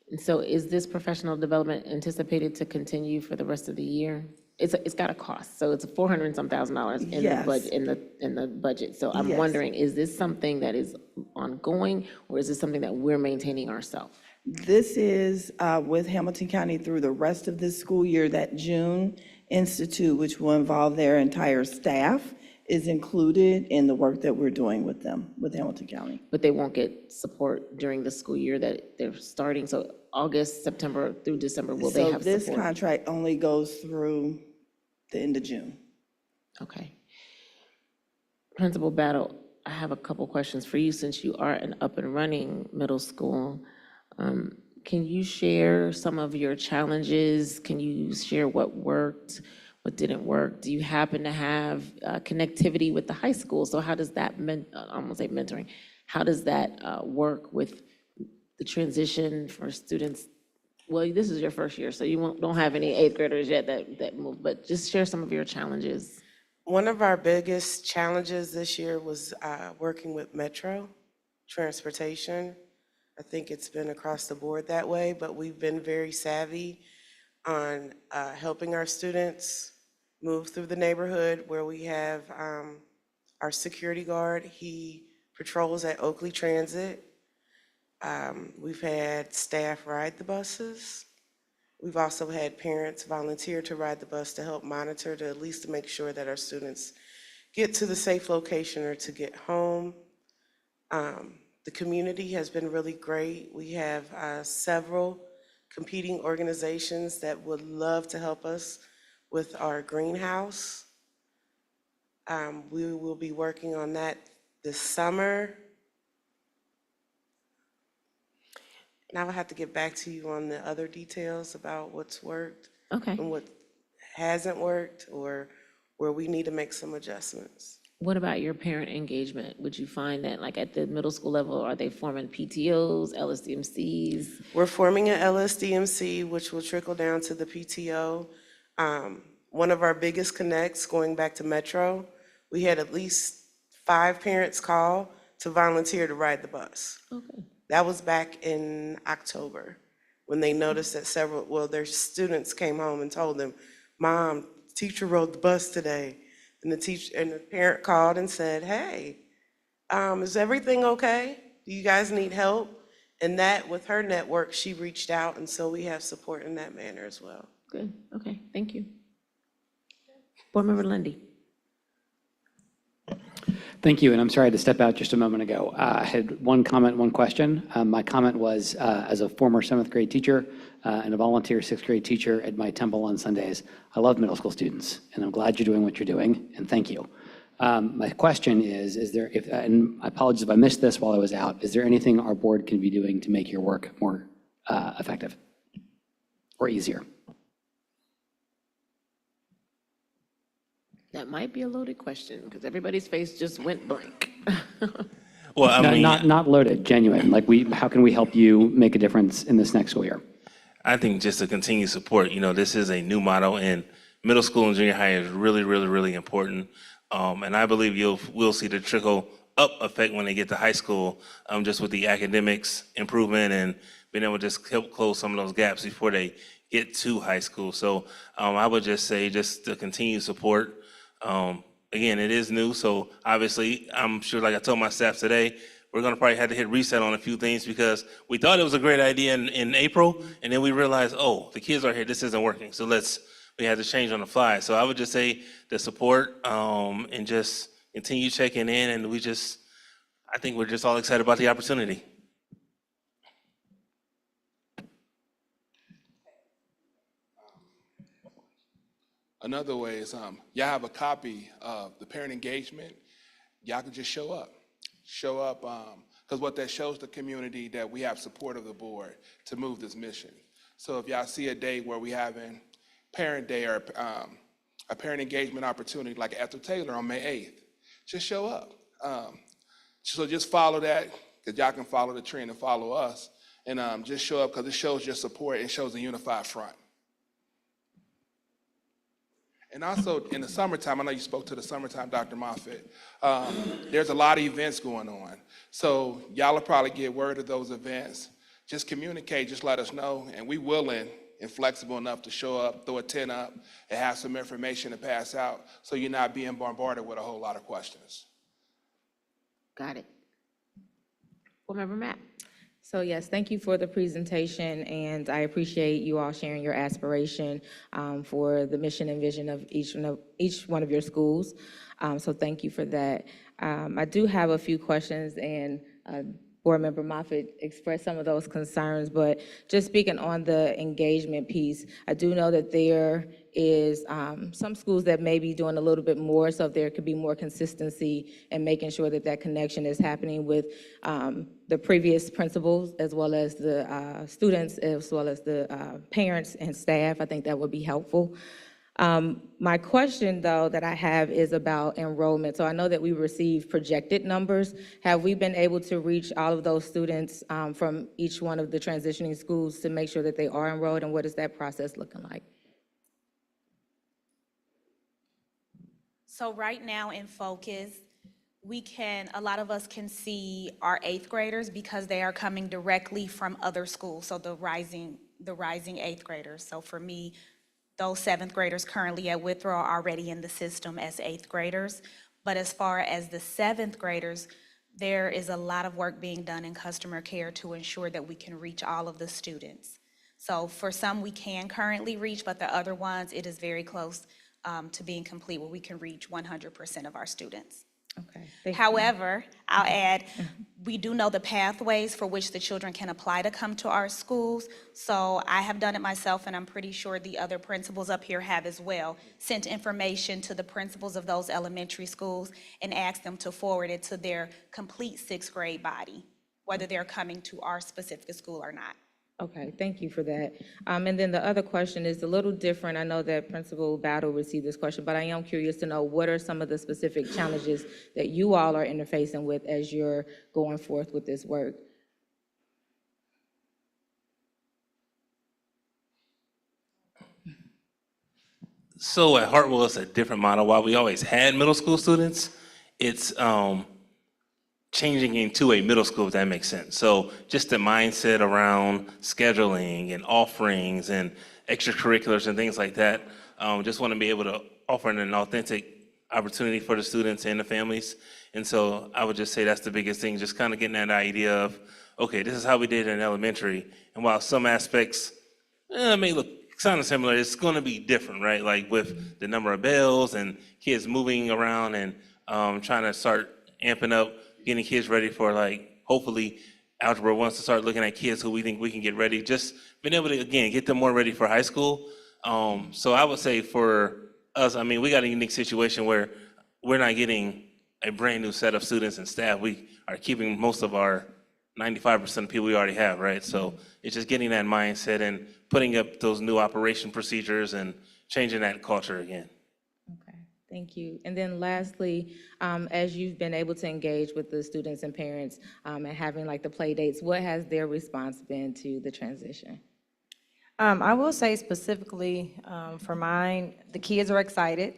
And so is this professional development anticipated to continue for the rest of the year? It's got a cost, so it's $400 and some thousand in Yes. the budget. So I'm Yes. wondering, is this something that is ongoing, or is this something that we're maintaining ourselves? This is with Hamilton County through the rest of this school year. That June Institute, which will involve their entire staff, is included in the work that we're doing with them, with Hamilton County. But they won't get support during the school year that they're starting, so August, September through December, will they have So this support? contract only goes through the end of June. Okay. Principal Battle, I have a couple questions for you, since you are an up and running middle school. Can you share some of your challenges? Can you share what worked, what didn't work? Do you happen to have connectivity with the high school? So how does that, I won't say mentoring, how does that work with the transition for students? Well, this is your first year, so you don't have any eighth graders yet that moved, but just share some of your challenges. One of our biggest challenges this year was working with Metro transportation. I think it's been across the board that way, but we've been very savvy on helping our students move through the neighborhood, where we have our security guard. He patrols at Oakley Transit. We've had staff ride the buses. We've also had parents volunteer to ride the bus to help monitor, to at least to make sure that our students get to the safe location or to get home. The community has been really great. We have several competing organizations that would love to help us with our greenhouse. We will be working on that this summer. And I will have to get back to you on the other details about what's worked Okay. and what hasn't worked, or where we need to make some adjustments. What about your parent engagement? Would you find that, like, at the middle school level, are they forming PTOs, LSDMCs? We're forming an LSDMC, which will trickle down to the PTO. One of our biggest connects, going back to Metro, we had at least 5 parents call to volunteer to ride the bus. Okay. That was back in October, when they noticed that their students came home and told them, "Mom, teacher rode the bus today." And the parent called and said, "Hey, is everything okay? Do you guys need help?" And that, with her network, she reached out, and so we have support in that manner as well. Good, okay, thank you. Board Member Lundy. Thank you, and I'm sorry to step out just a moment ago. I had one comment, one question. My comment was, as a former 7th grade teacher and a volunteer 6th grade teacher at my temple on Sundays, I love middle school students, and I'm glad you're doing what you're doing, and thank you. My question is there, and I apologize if I missed this while I was out, is there anything our board can be doing to make your work more effective or easier? That might be a loaded question, because everybody's face just went blank. Well, I No, mean, not loaded, genuine. Like, how can we help you make a difference in this next school year? I think just to continue support, this is a new model, and middle school and junior high is really, really, really important. And I believe we'll see the trickle up effect when they get to high school, just with the academics improvement and being able to just help close some of those gaps before they get to high school. So I would just say just to continue support. Again, it is new, so obviously, I'm sure, like I told my staff today, we're gonna probably have to hit reset on a few things, because we thought it was a great idea in April, and then we realized, oh, the kids are here, this isn't working, so we had to change on the fly. So I would just say the support, and just continue checking in, and I think we're just all excited about the opportunity. Another way is, y'all have a copy of the parent engagement. Y'all can just show up. Show up, because what that shows the community that we have support of the board to move this mission. So if y'all see a day where we having parent day or a parent engagement opportunity like Ethel Taylor on May 8th, just show up. So just follow that, because y'all can follow the trend and follow us, and just show up, because it shows your support and shows a unified front. And also, in the summertime, I know you spoke to the summertime, Dr. Moffitt, there's a lot of events going on. So y'all will probably get word of those events. Just communicate, just let us know, and we willing and flexible enough to show up, throw a tent up, and have some information to pass out, so you're not being bombarded with a whole lot of questions. Got it. Board Member Matt. So yes, thank you for the presentation, and I appreciate you all sharing your aspiration for the mission and vision of each one of your schools. So thank you for that. I do have a few questions, and Board Member Moffitt expressed some of those concerns, but just speaking on the engagement piece, I do know that there is some schools that may be doing a little bit more, so there could be more consistency in making sure that that connection is happening with the previous principals, as well as the students, as well as the parents and staff. I think that would be helpful. My question, though, that I have is about enrollment. So I know that we received projected numbers. Have we been able to reach all of those students from each one of the transitioning schools to make sure that they are enrolled, and what is that process looking like? So right now in focus, a lot of us can see our 8th graders because they are coming directly from other schools, so the rising 8th graders. So for me, those 7th graders currently at Withrow are already in the system as 8th graders. But as far as the 7th graders, there is a lot of work being done in customer care to ensure that we can reach all of the students. So for some, we can currently reach, but the other ones, it is very close to being complete where we can reach 100% of our students. Okay. However, I'll add, we do know the pathways for which the children can apply to come to our schools. So I have done it myself, and I'm pretty sure the other principals up here have as well, sent information to the principals of those elementary schools and asked them to forward it to their complete sixth grade body, whether they're coming to our specific school or not. Okay, thank you for that. And then the other question is a little different. I know that Principal Battle received this question, but I am curious to know what are some of the specific challenges that you all are interfacing with as you're going forth with this work? So at Hartwell, it's a different model. While we always had middle school students, it's changing into a middle school, if that makes sense. So just the mindset around scheduling and offerings and extracurriculars and things like that. Just want to be able to offer an authentic opportunity for the students and the families. And so I would just say that's the biggest thing, just kind of getting that idea of, okay, this is how we did it in elementary. And while some aspects may look sound similar, it's going to be different, right? Like with the number of bells and kids moving around and trying to start amping up, getting kids ready for, like, hopefully Algebra wants to start looking at kids who we think we can get ready, just being able to, again, get them more ready for high school. So I would say for us, I mean, we got a unique situation where we're not getting a brand new set of students and staff. We are keeping most of our 95% of people we already have, right? So it's just getting that mindset and putting up those new operation procedures and changing that culture again. Thank you. And then lastly, as you've been able to engage with the students and parents and having like the play dates, what has their response been to the transition? I will say specifically for mine, the kids are excited.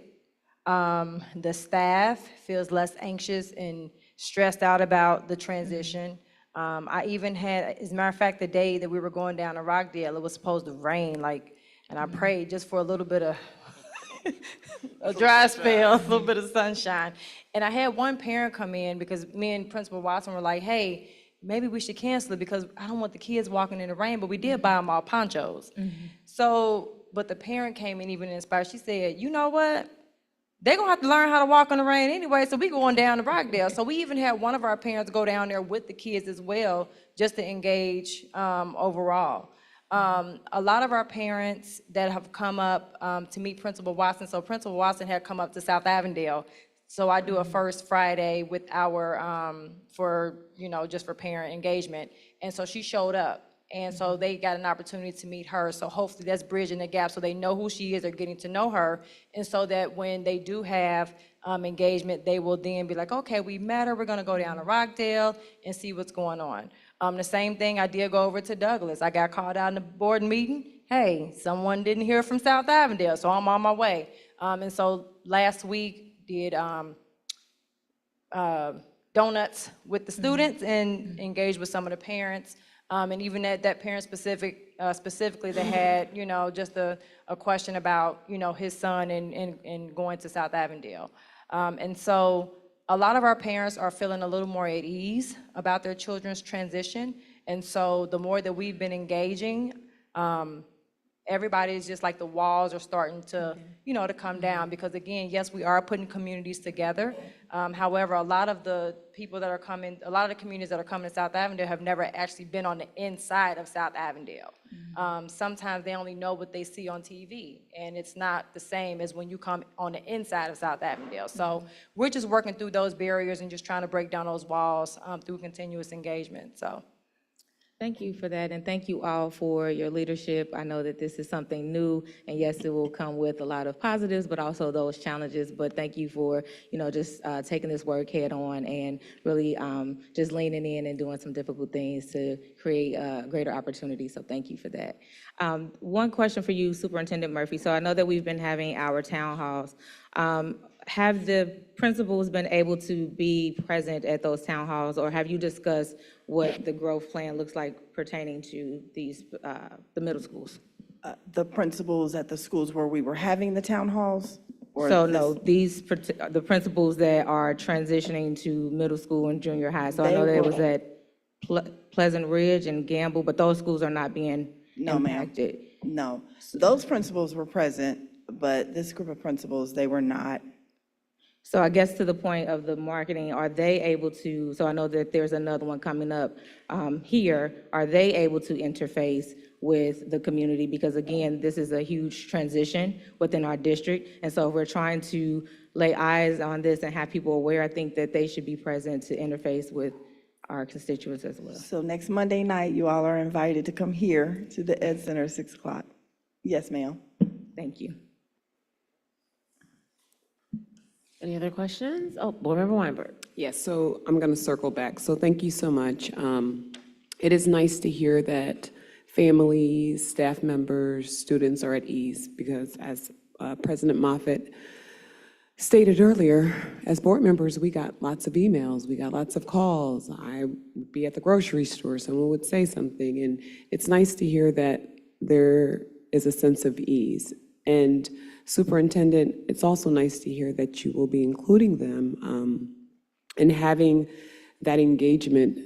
The staff feels less anxious and stressed out about the transition. I even had, as a matter of fact, the day that we were going down to Rockdale, it was supposed to rain, and I prayed just for a little bit of a dry spell, a little bit of sunshine. And I had one parent come in because me and Principal Watson were like, hey, maybe we should cancel it because I don't want the kids walking in the rain, but we did buy them all ponchos. So, but the parent came in even inspired. She said, you know what? They're gonna have to learn how to walk in the rain anyway, so we going down to Rockdale. So we even had one of our parents go down there with the kids as well, just to engage overall. A lot of our parents that have come up to meet Principal Watson, so Principal Watson had come up to South Avondale. So I do a first Friday with our, just for parent engagement. And so she showed up. And so they got an opportunity to meet her. So hopefully that's bridging the gap so they know who she is, they're getting to know her. And so that when they do have engagement, they will then be like, okay, we met her, we're gonna go down to Rockdale and see what's going on. The same thing, I did go over to Douglas. I got called out in the board meeting. Hey, someone didn't hear from South Avondale, so I'm on my way. And so last week did donuts with the students and engaged with some of the parents. And even at that parent specifically, they had, just a question about, his son and going to South Avondale. And so a lot of our parents are feeling a little more at ease about their children's transition. And so the more that we've been engaging, everybody is just like the walls are starting to, to come down because again, yes, we are putting communities together. However, a lot of the people that are coming, a lot of the communities that are coming to South Avondale have never actually been on the inside of South Avondale. Sometimes they only know what they see on TV and it's not the same as when you come on the inside of South Avondale. So we're just working through those barriers and just trying to break down those walls through continuous engagement, so. Thank you for that, and thank you all for your leadership. I know that this is something new, and yes, it will come with a lot of positives, but also those challenges. But thank you for, just taking this work head on and really just leaning in and doing some difficult things to create greater opportunities. So thank you for that. One question for you, Superintendent Murphy. So I know that we've been having our town halls. Have the principals been able to be present at those town halls, or have you discussed what the growth plan looks like pertaining to these, the middle schools? The principals at the schools where we were having the town halls? Or So no, the principals that are transitioning to middle school and junior high. So I know that it was at Pleasant Ridge and Gamble, but those schools are not being No, ma'am. impacted? No. Those principals were present, but this group of principals, they were not. So I guess to the point of the marketing, are they able to, so I know that there's another one coming up here, are they able to interface with the community? Because again, this is a huge transition within our district. And so if we're trying to lay eyes on this and have people aware, I think that they should be present to interface with our constituents as well. So next Monday night, you all are invited to come here to the Ed Center at 6 o'clock. Yes, ma'am. Thank you. Any other questions? Oh, Board Member Weinberg. Yes, so I'm going to circle back. So thank you so much. It is nice to hear that families, staff members, students are at ease because as President Moffitt stated earlier, as board members, we got lots of emails, we got lots of calls. I would be at the grocery store, someone would say something, and it's nice to hear that there is a sense of ease. And Superintendent, it's also nice to hear that you will be including them and having that engagement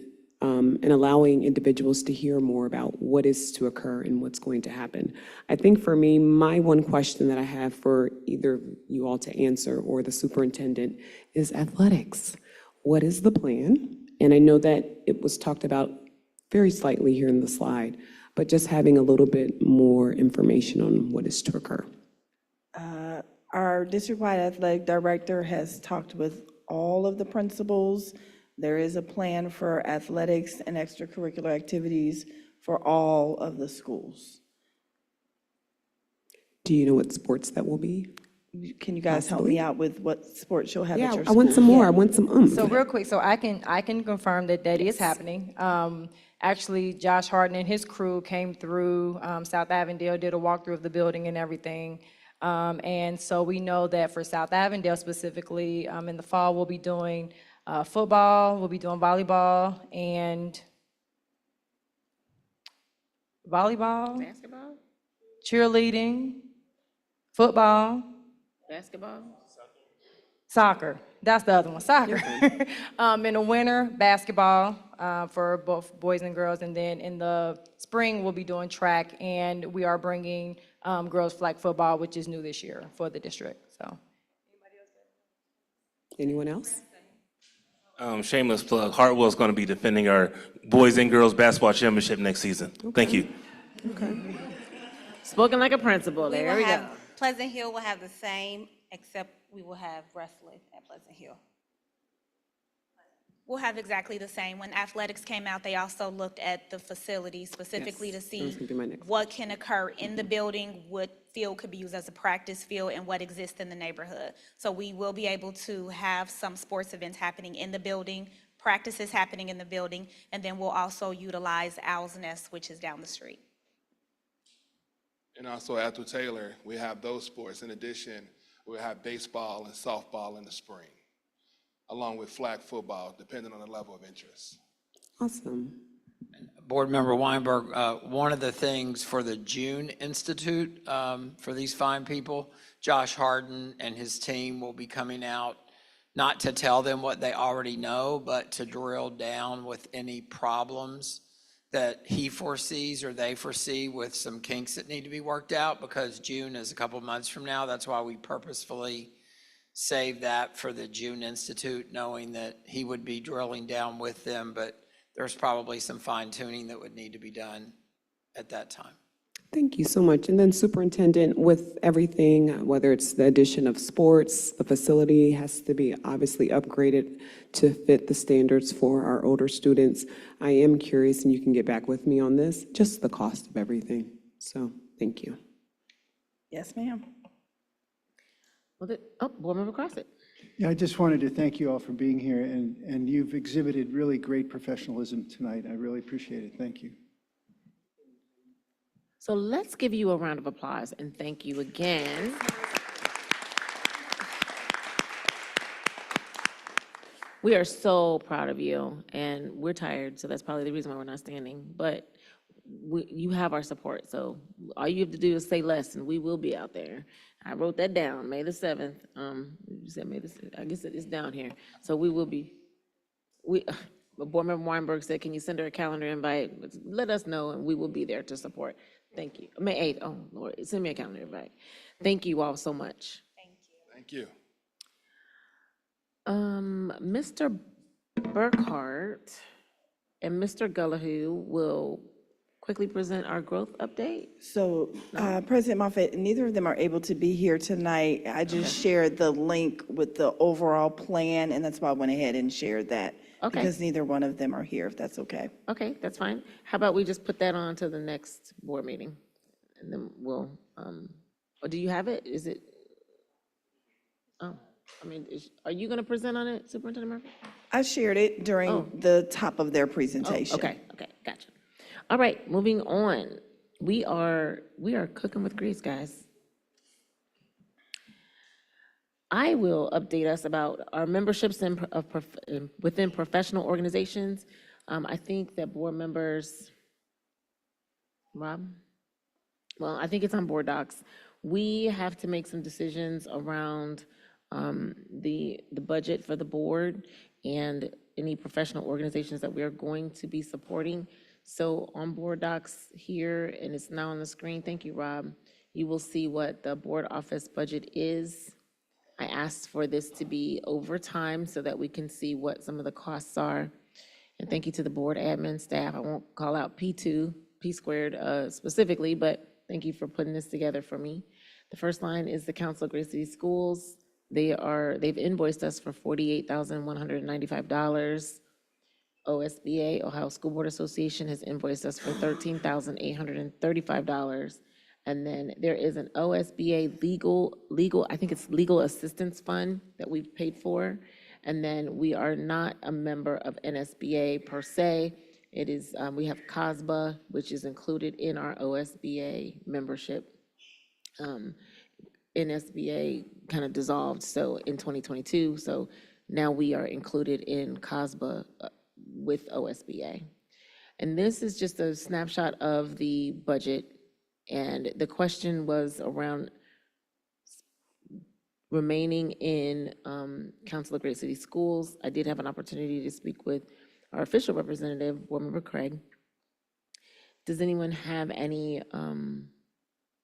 and allowing individuals to hear more about what is to occur and what's going to happen. I think for me, my one question that I have for either you all to answer or the superintendent is athletics. What is the plan? And I know that it was talked about very slightly here in the slide, but just having a little bit more information on what is to occur. Our district-wide athletic director has talked with all of the principals. There is a plan for athletics and extracurricular activities for all of the schools. Do you know what sports that will be? Can you guys help me out with what sports you'll have at your Yeah, school? I want some more. I want some So real quick, so I can confirm that that is happening. Actually, Josh Harden and his crew came through South Avondale, did a walkthrough of the building and everything. And so we know that for South Avondale specifically, in the fall, we'll be doing football, we'll be doing volleyball, Basketball? cheerleading, football, Basketball? soccer. That's the other one, soccer. In the winter, basketball for both boys and girls. And then in the spring, we'll be doing track. And we are bringing girls flag football, which is new this year for the district. So, Anyone else? Shameless plug, Hartwell's going to be defending our boys and girls basketball championship next season. Thank you. Okay. Spoken like a principal. There we go. Pleasant Hill will have the same, except we will have wrestling at Pleasant Hill. We'll have exactly the same. When athletics came out, they also looked at the facility specifically to That was see gonna be my next what can occur in the building, what field could be used as a practice field, and what exists in the neighborhood. So we will be able to have some sports events happening in the building, practices happening in the building, and then we'll also utilize Owl's Nest, which is down the street. And also at the Taylor, we have those sports. In addition, we'll have baseball and softball in the spring, along with flag football, depending on the level of interest. Awesome. Board Member Weinberg, one of the things for the June Institute for these fine people, Josh Harden and his team will be coming out, not to tell them what they already know, but to drill down with any problems that he foresees or they foresee with some kinks that need to be worked out, because June is a couple months from now. That's why we purposefully save that for the June Institute, knowing that he would be drilling down with them, but there's probably some fine tuning that would need to be done at that time. Thank you so much. And then Superintendent, with everything, whether it's the addition of sports, the facility has to be obviously upgraded to fit the standards for our older students. I am curious, and you can get back with me on this, just the cost of everything. So thank you. Yes, ma'am. Board Member Crossett. Yeah, I just wanted to thank you all for being here, and you've exhibited really great professionalism tonight. I really appreciate it. Thank you. So let's give you a round of applause and thank you again. We are so proud of you, and we're tired, so that's probably the reason why we're not standing. But you have our support, so all you have to do is say less, and we will be out there. I wrote that down, May the 7th. You said May the 7th. I guess it is down here. So we will be. Board Member Weinberg said, can you send her a calendar invite? Let us know, and we will be there to support. Thank you. May 8th, oh, Lord, send me a calendar invite. Thank you all so much. Thank you. Mr. Burkhart and Mr. Gullahu will quickly present our growth update. So, President Moffett, neither of them are able to be here tonight. I just shared the link with the overall plan, and that's why I went ahead and shared that. Okay. Because neither one of them are here, if that's okay. Okay, that's fine. How about we just put that on to the next board meeting? And then we'll, or do you have it? Is it? Oh, I mean, are you going to present on it, Superintendent Murphy? I shared it during the top of their presentation. Okay, gotcha. All right, moving on. We are cooking with grease, guys. I will update us about our memberships within professional organizations. I think that board members, Rob? Well, I think it's on board docs. We have to make some decisions around the budget for the board and any professional organizations that we are going to be supporting. So on board docs here, and it's now on the screen, thank you, Rob, you will see what the board office budget is. I asked for this to be over time so that we can see what some of the costs are. And thank you to the board admin staff. I won't call out P squared specifically, but thank you for putting this together for me. The first line is the Council of Great City Schools. They've invoiced us for $48,195. OSBA, Ohio School Board Association, has invoiced us for $13,835. And then there is an OSBA legal, I think it's legal assistance fund that we've paid for. And then we are not a member of NSBA per se. It is, we have COSBA, which is included in our OSBA membership. NSBA kind of dissolved in 2022, so now we are included in COSBA with OSBA. And this is just a snapshot of the budget. And the question was around remaining in Council of Great City Schools. I did have an opportunity to speak with our official representative, Board Member Craig. Does anyone have any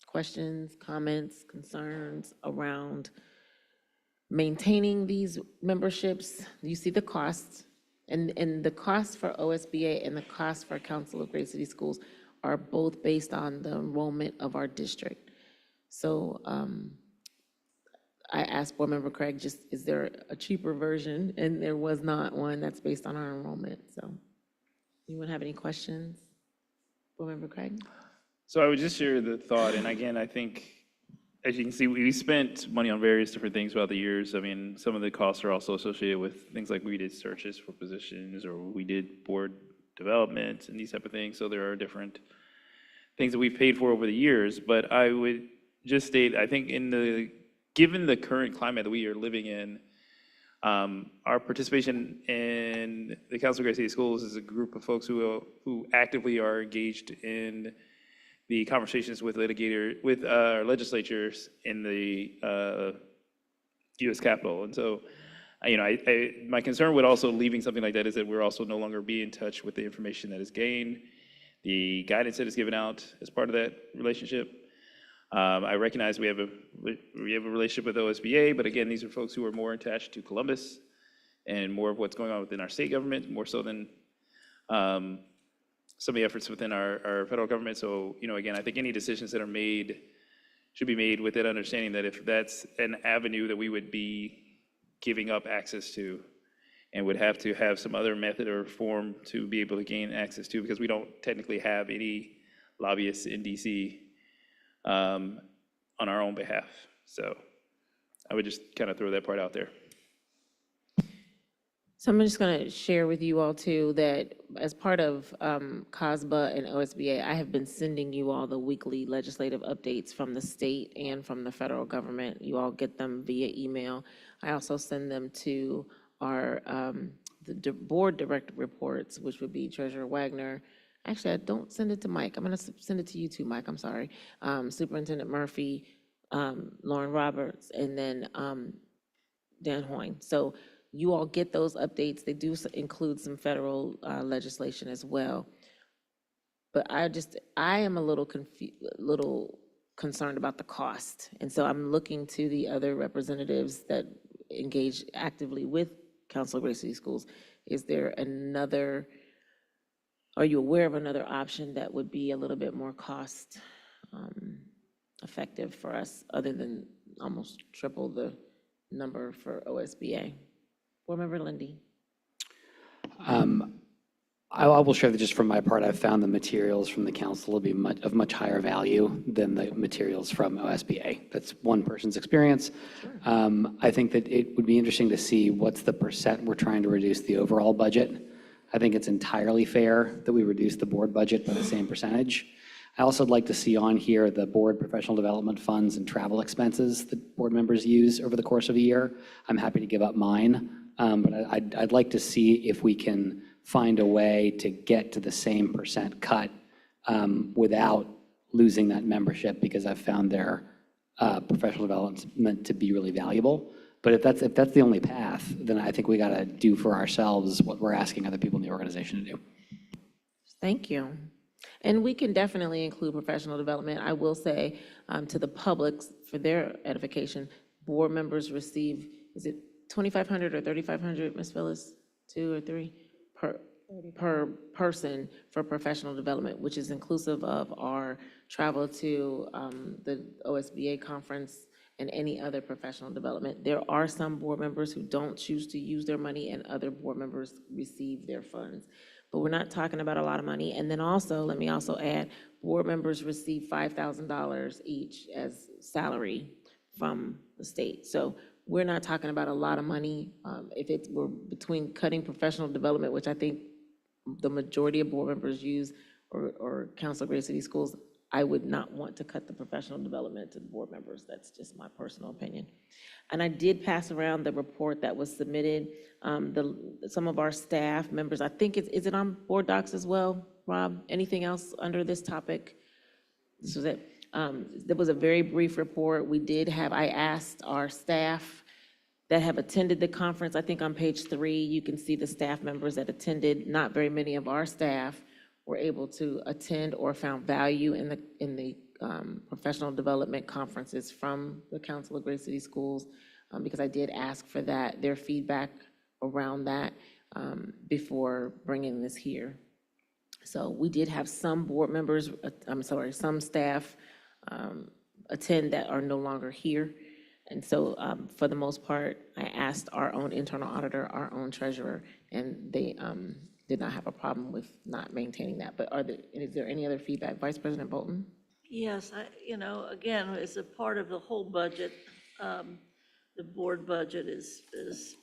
questions, comments, concerns around maintaining these memberships? You see the costs, and the costs for OSBA and the costs for Council of Great City Schools are both based on the enrollment of our district. So I asked Board Member Craig, is there a cheaper version? And there was not one that's based on our enrollment. So anyone have any questions? Board Member Craig? So I would just share the thought, and again, I think, as you can see, we spent money on various different things throughout the years. I mean, some of the costs are also associated with things like we did searches for positions, or we did board development and these type of things. So there are different things that we've paid for over the years. But I would just state, I think given the current climate that we are living in, our participation in the Council of Great City Schools is a group of folks who actively are engaged in the conversations with our legislatures in the U.S. Capitol. And so, my concern with also leaving something like that is that we're also no longer be in touch with the information that is gained, the guidance that is given out as part of that relationship. I recognize we have a relationship with OSBA, but again, these are folks who are more attached to Columbus and more of what's going on within our state government, more so than some of the efforts within our federal government. So, again, I think any decisions that are made should be made with that understanding that if that's an avenue that we would be giving up access to and would have to have some other method or form to be able to gain access to, because we don't technically have any lobbyists in DC on our own behalf. So I would just kind of throw that part out there. So I'm just going to share with you all too that as part of COSBA and OSBA, I have been sending you all the weekly legislative updates from the state and from the federal government. You all get them via email. I also send them to our the board director reports, which would be Treasurer Wagner. Actually, I don't send it to Mike. I'm going to send it to you too, Mike. I'm sorry. Superintendent Murphy, Lauren Roberts, and then Dan Hoyne. So you all get those updates. They do include some federal legislation as well. But I am a little concerned about the cost. And so I'm looking to the other representatives that engage actively with Council of Great City Schools. Is there another, are you aware of another option that would be a little bit more cost effective for us, other than almost triple the number for OSBA? Board Member Lindy. I will share that just from my part, I've found the materials from the council to be of much higher value than the materials from OSBA. That's one person's experience. I think that it would be interesting to see what's the percent we're trying to reduce the overall budget. I think it's entirely fair that we reduce the board budget by the same percentage. I also would like to see on here the board professional development funds and travel expenses that board members use over the course of a year. I'm happy to give up mine, but I'd like to see if we can find a way to get to the same percent cut without losing that membership, because I've found their professional development to be really valuable. But if that's the only path, then I think we got to do for ourselves what we're asking other people in the organization to do. Thank you. And we can definitely include professional development. I will say to the public, for their edification, board members receive, is it 2,500 or 3,500, Ms. Phyllis? 2 or 3 per person for professional development, which is inclusive of our travel to the OSBA conference and any other professional development. There are some board members who don't choose to use their money, and other board members receive their funds. But we're not talking about a lot of money. And then also, let me also add, board members receive $5,000 each as salary from the state. So we're not talking about a lot of money. If we're between cutting professional development, which I think the majority of board members use, or Council of Great City Schools, I would not want to cut the professional development to the board members. That's just my personal opinion. And I did pass around the report that was submitted. Some of our staff members, I think is it on board docs as well, Rob? Anything else under this topic? This was it. There was a very brief report. I asked our staff that have attended the conference. I think on page 3, you can see the staff members that attended. Not very many of our staff were able to attend or found value in the professional development conferences from the Council of Great City Schools, because I did ask for their feedback around that before bringing this here. So we did have some board members, some staff attend that are no longer here. And so for the most part, I asked our own internal auditor, our own treasurer, and they did not have a problem with not maintaining that. But is there any other feedback? Vice President Bolton? Yes, again, as a part of the whole budget, the board budget is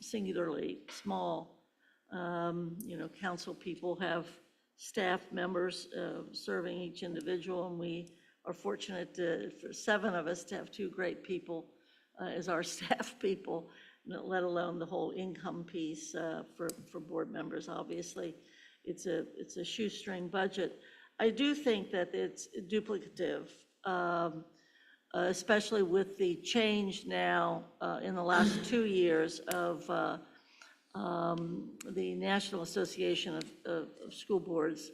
singularly small. Council people have staff members serving each individual, and we are fortunate for 7 of us to have 2 great people as our staff people, let alone the whole income piece for board members. Obviously, it's a shoestring budget. I do think that it's duplicative, especially with the change now in the last 2 years of the National Association of School Boards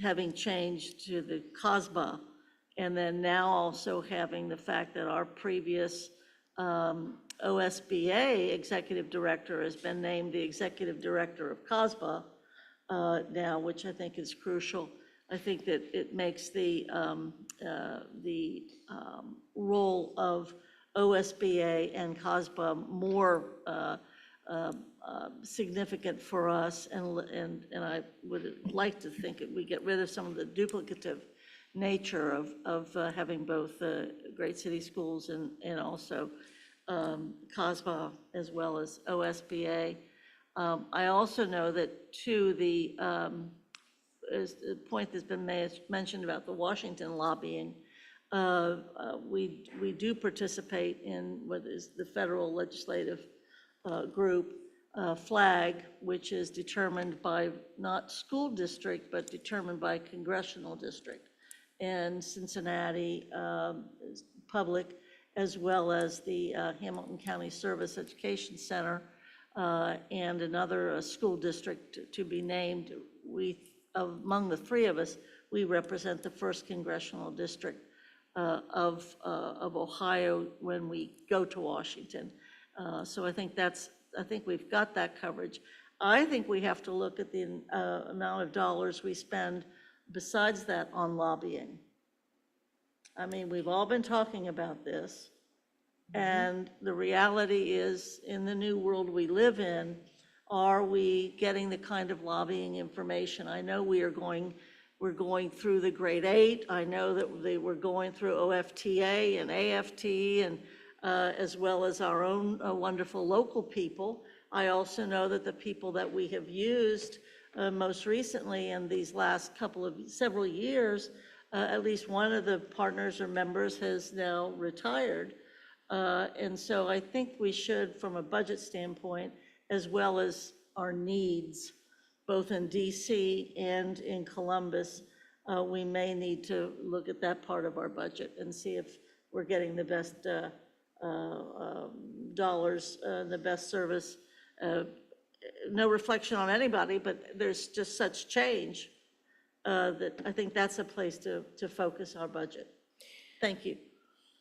having changed to the COSBA, and then now also having the fact that our previous OSBA executive director has been named the executive director of COSBA now, which I think is crucial. I think that it makes the role of OSBA and COSBA more significant for us, and I would like to think that we get rid of some of the duplicative nature of having both Great City Schools and also COSBA as well as OSBA. I also know that too, the point that's been mentioned about the Washington lobbying, we do participate in what is the federal legislative group, FLAG, which is determined by not school district, but determined by congressional district. And Cincinnati Public, as well as the Hamilton County Service Education Center, and another school district to be named. Among the three of us, we represent the 1st Congressional District of Ohio when we go to Washington. So I think we've got that coverage. I think we have to look at the amount of dollars we spend besides that on lobbying. I mean, we've all been talking about this, and the reality is, in the new world we live in, are we getting the kind of lobbying information? I know we're going through the grade 8. I know that they were going through OFTA and AFT, and as well as our own wonderful local people. I also know that the people that we have used most recently in these last several years, at least one of the partners or members has now retired. And so I think we should, from a budget standpoint, as well as our needs, both in DC and in Columbus, we may need to look at that part of our budget and see if we're getting the best dollars, the best service. No reflection on anybody, but there's just such change that I think that's a place to focus our budget. Thank you.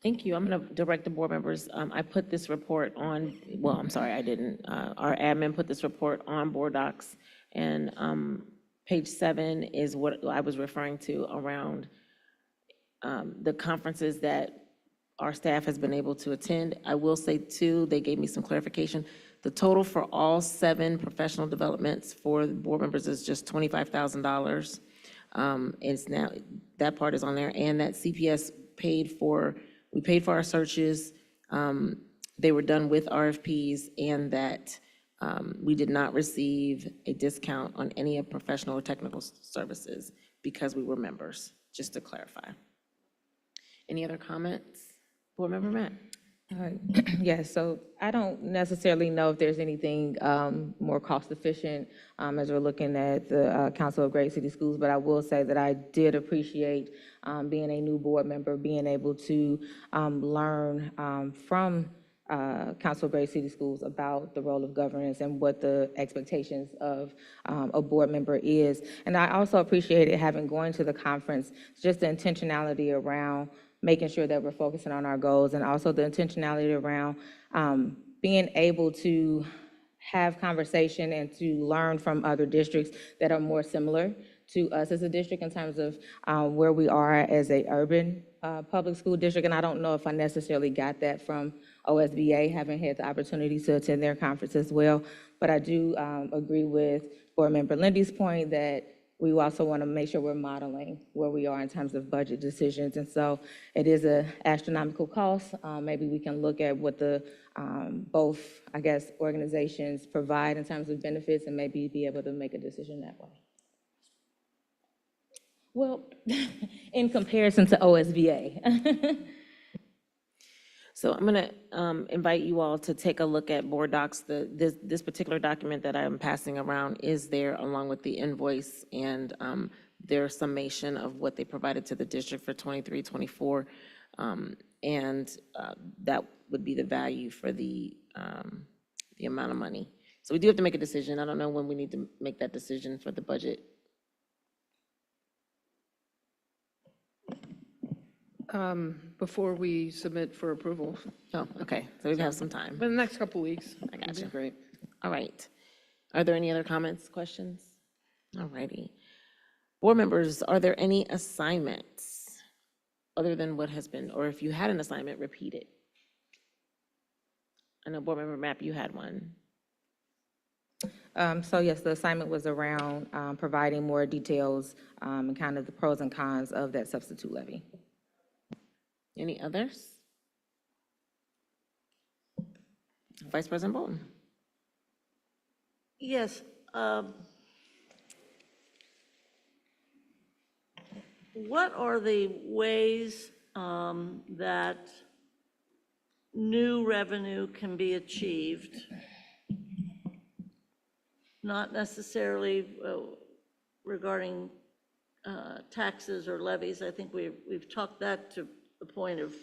Thank you. I'm going to direct the board members. I put this report on, well, I'm sorry, I didn't. Our admin put this report on board docs, and page 7 is what I was referring to around the conferences that our staff has been able to attend. I will say too, they gave me some clarification. The total for all 7 professional developments for the board members is just $25,000. It's now, that part is on there, and that CPS we paid for our searches. They were done with RFPs, and that we did not receive a discount on any of professional or technical services because we were members, just to clarify. Any other comments? Board Member Matt? Yes, so I don't necessarily know if there's anything more cost efficient as we're looking at the Council of Great City Schools, but I will say that I did appreciate being a new board member, being able to learn from Council of Great City Schools about the role of governance and what the expectations of a board member is. And I also appreciated having going to the conference, just the intentionality around making sure that we're focusing on our goals, and also the intentionality around being able to have conversation and to learn from other districts that are more similar to us as a district in terms of where we are as a urban public school district. And I don't know if I necessarily got that from OSBA, having had the opportunity to attend their conference as well. But I do agree with Board Member Lindy's point that we also want to make sure we're modeling where we are in terms of budget decisions. And so it is an astronomical cost. Maybe we can look at what the both, I guess, organizations provide in terms of benefits and maybe be able to make a decision that way. Well, in comparison to OSBA. So I'm going to invite you all to take a look at board docs. This particular document that I'm passing around is there along with the invoice and their summation of what they provided to the district for 23-24. And that would be the value for the amount of money. So we do have to make a decision. I don't know when we need to make that decision for the budget. Before we submit for approval. Oh, okay, so we have some time. But in the next couple of weeks. I got you. Great. All right. Are there any other comments, questions? All righty. Board members, are there any assignments other than what has been, or if you had an assignment, repeat it? I know Board Member Mapp, you had one. So yes, the assignment was around providing more details and kind of the pros and cons of that substitute levy. Any others? Vice President Bolton. Yes. What are the ways that new revenue can be achieved? Not necessarily regarding taxes or levies. I think we've talked that to the point of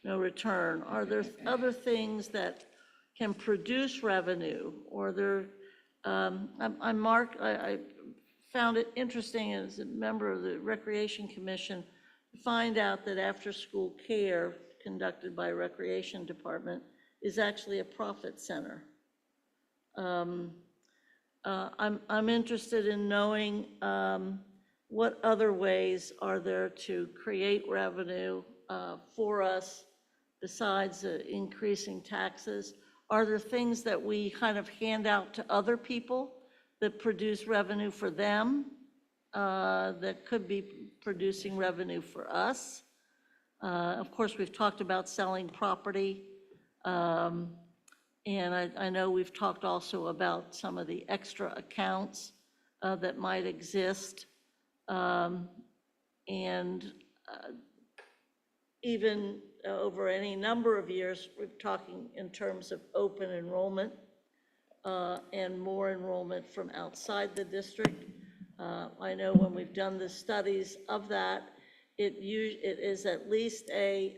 no return. Are there other things that can produce revenue, or they're, I found it interesting as a member of the Recreation Commission to find out that after-school care conducted by Recreation Department is actually a profit center. I'm interested in knowing what other ways are there to create revenue for us besides increasing taxes? Are there things that we kind of hand out to other people that produce revenue for them that could be producing revenue for us? Of course, we've talked about selling property. And I know we've talked also about some of the extra accounts that might exist. Even over any number of years, we're talking in terms of open enrollment and more enrollment from outside the district. I know when we've done the studies of that, it is at least a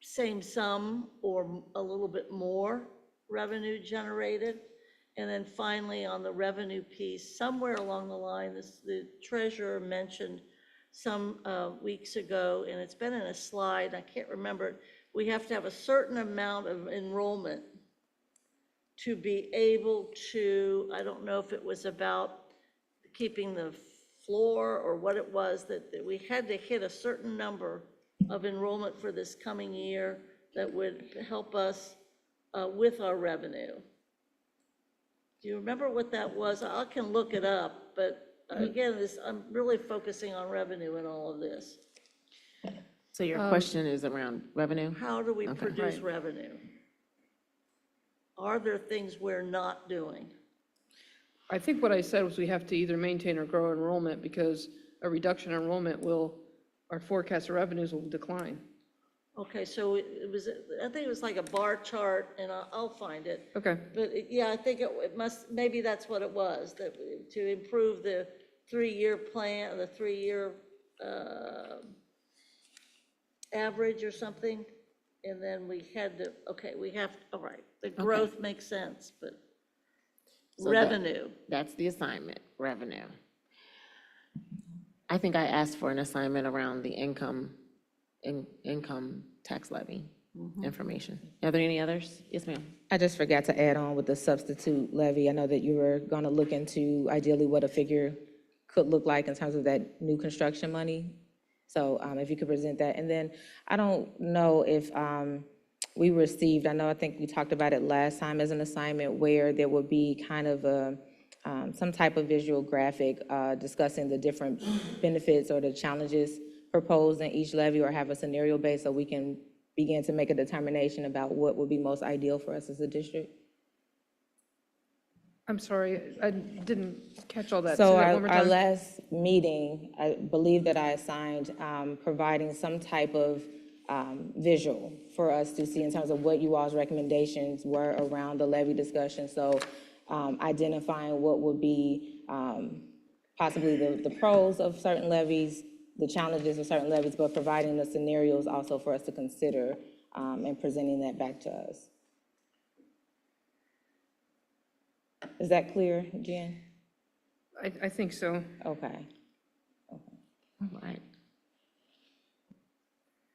same sum or a little bit more revenue generated. And then finally, on the revenue piece, somewhere along the line, the treasurer mentioned some weeks ago, and it's been in a slide, I can't remember it, we have to have a certain amount of enrollment to be able to, I don't know if it was about keeping the floor or what it was, that we had to hit a certain number of enrollment for this coming year that would help us with our revenue. Do you remember what that was? I can look it up, but again, I'm really focusing on revenue in all of this. So your question is around revenue? How do we Okay. produce Right. revenue? Are there things we're not doing? I think what I said was we have to either maintain or grow enrollment, because a reduction in enrollment our forecast of revenues will decline. Okay, so it was, I think it was like a bar chart, and I'll find it. Okay. But yeah, I think it must, maybe that's what it was, that to improve the 3-year plan, the 3-year average or something. And then we had to, okay, all right, the growth makes sense, but So revenue. That's the assignment, revenue. I think I asked for an assignment around the income tax levy information. Are there any others? Yes, ma'am. I just forgot to add on with the substitute levy. I know that you were going to look into ideally what a figure could look like in terms of that new construction money. So if you could present that. And then I don't know if we received, I think we talked about it last time as an assignment where there would be kind of some type of visual graphic discussing the different benefits or the challenges proposed in each levy, or have a scenario base so we can begin to make a determination about what would be most ideal for us as a district. I'm sorry, I didn't catch all that. So Say that one more our time. last meeting, I believe that I assigned providing some type of visual for us to see in terms of what you all's recommendations were around the levy discussion. So identifying what would be possibly the pros of certain levies, the challenges of certain levies, but providing the scenarios also for us to consider and presenting that back to us. Is that clear, Jen? I think so. Okay. All right.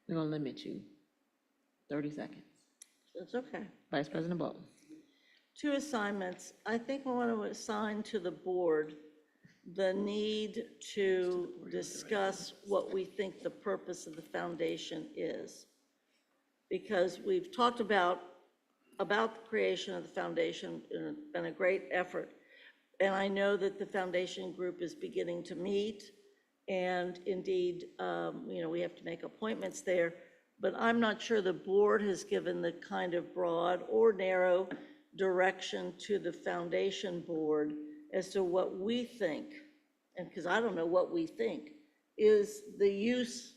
We're going to limit you. 30 seconds. That's okay. Vice President Bolton. 2 assignments. I think we want to assign to the board the need to discuss what we think the purpose of the foundation is. Because we've talked about the creation of the foundation, and it's been a great effort. And I know that the foundation group is beginning to meet, and indeed, we have to make appointments there. But I'm not sure the board has given the kind of broad or narrow direction to the foundation board as to what we think, and because I don't know what we think, is the use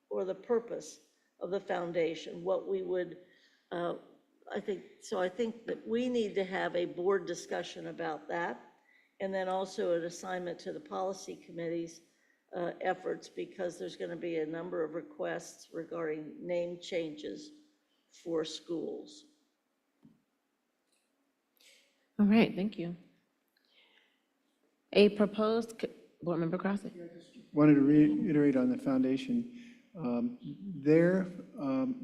or the purpose of the foundation, what we would, I think that we need to have a board discussion about that, and then also an assignment to the policy committee's efforts, because there's going to be a number of requests regarding name changes for schools. All right, thank you. A proposed, Board Member Crossley? Wanted to reiterate on the foundation. The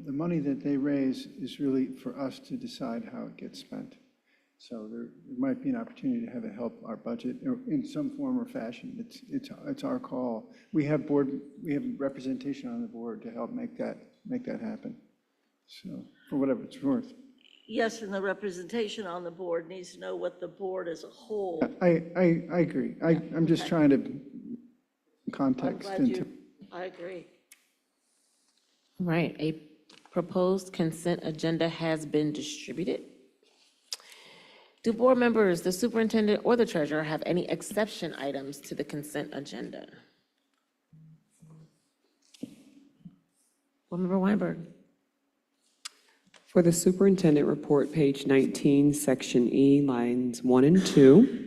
money that they raise is really for us to decide how it gets spent. So there might be an opportunity to have it help our budget in some form or fashion. It's our call. We have representation on the board to help make that happen. So for whatever it's worth. Yes, and the representation on the board needs to know what the board as a whole. I agree. I'm just trying to I'm context glad into. I agree. Right, a proposed consent agenda has been distributed. Do board members, the superintendent, or the treasurer have any exception items to the consent agenda? Board Member Weinberg? For the superintendent report, page 19, section E, lines 1 and 2.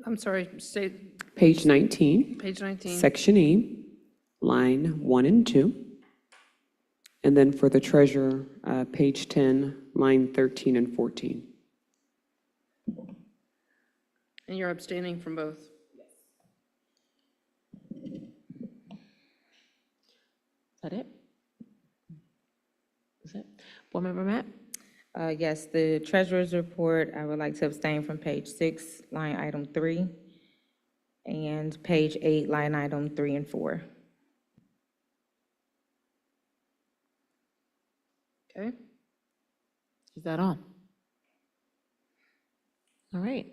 I'm sorry, say, Page 19. page 19. Section E, line 1 and 2. And then for the treasurer, page 10, line 13 and 14. And you're abstaining from both? Is that it? Is it? Board Member Matt? Yes, the treasurer's report, I would like to abstain from page 6, line item 3, and page 8, line item 3 and 4. Okay. Is that all? All right,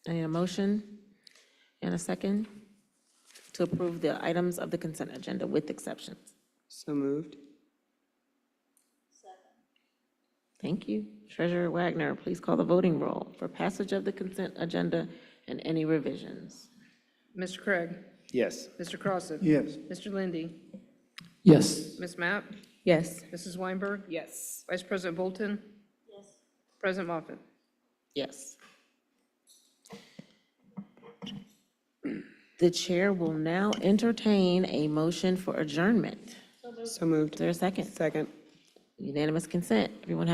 I need a motion and a second to approve the items of the consent agenda with exceptions. So moved. Thank you. Treasurer Wagner, please call the voting roll for passage of the consent agenda and any revisions. Mr. Craig? Yes. Mr. Crossett? Yes. Mr. Lindy? Yes. Ms. Mapp? Yes. Mrs. Weinberg? Yes. Vice President Bolton? Yes. President Moffett? Yes. The chair will now entertain a motion for adjournment. So moved. Is there a second? Second. Unanimous consent. Everyone have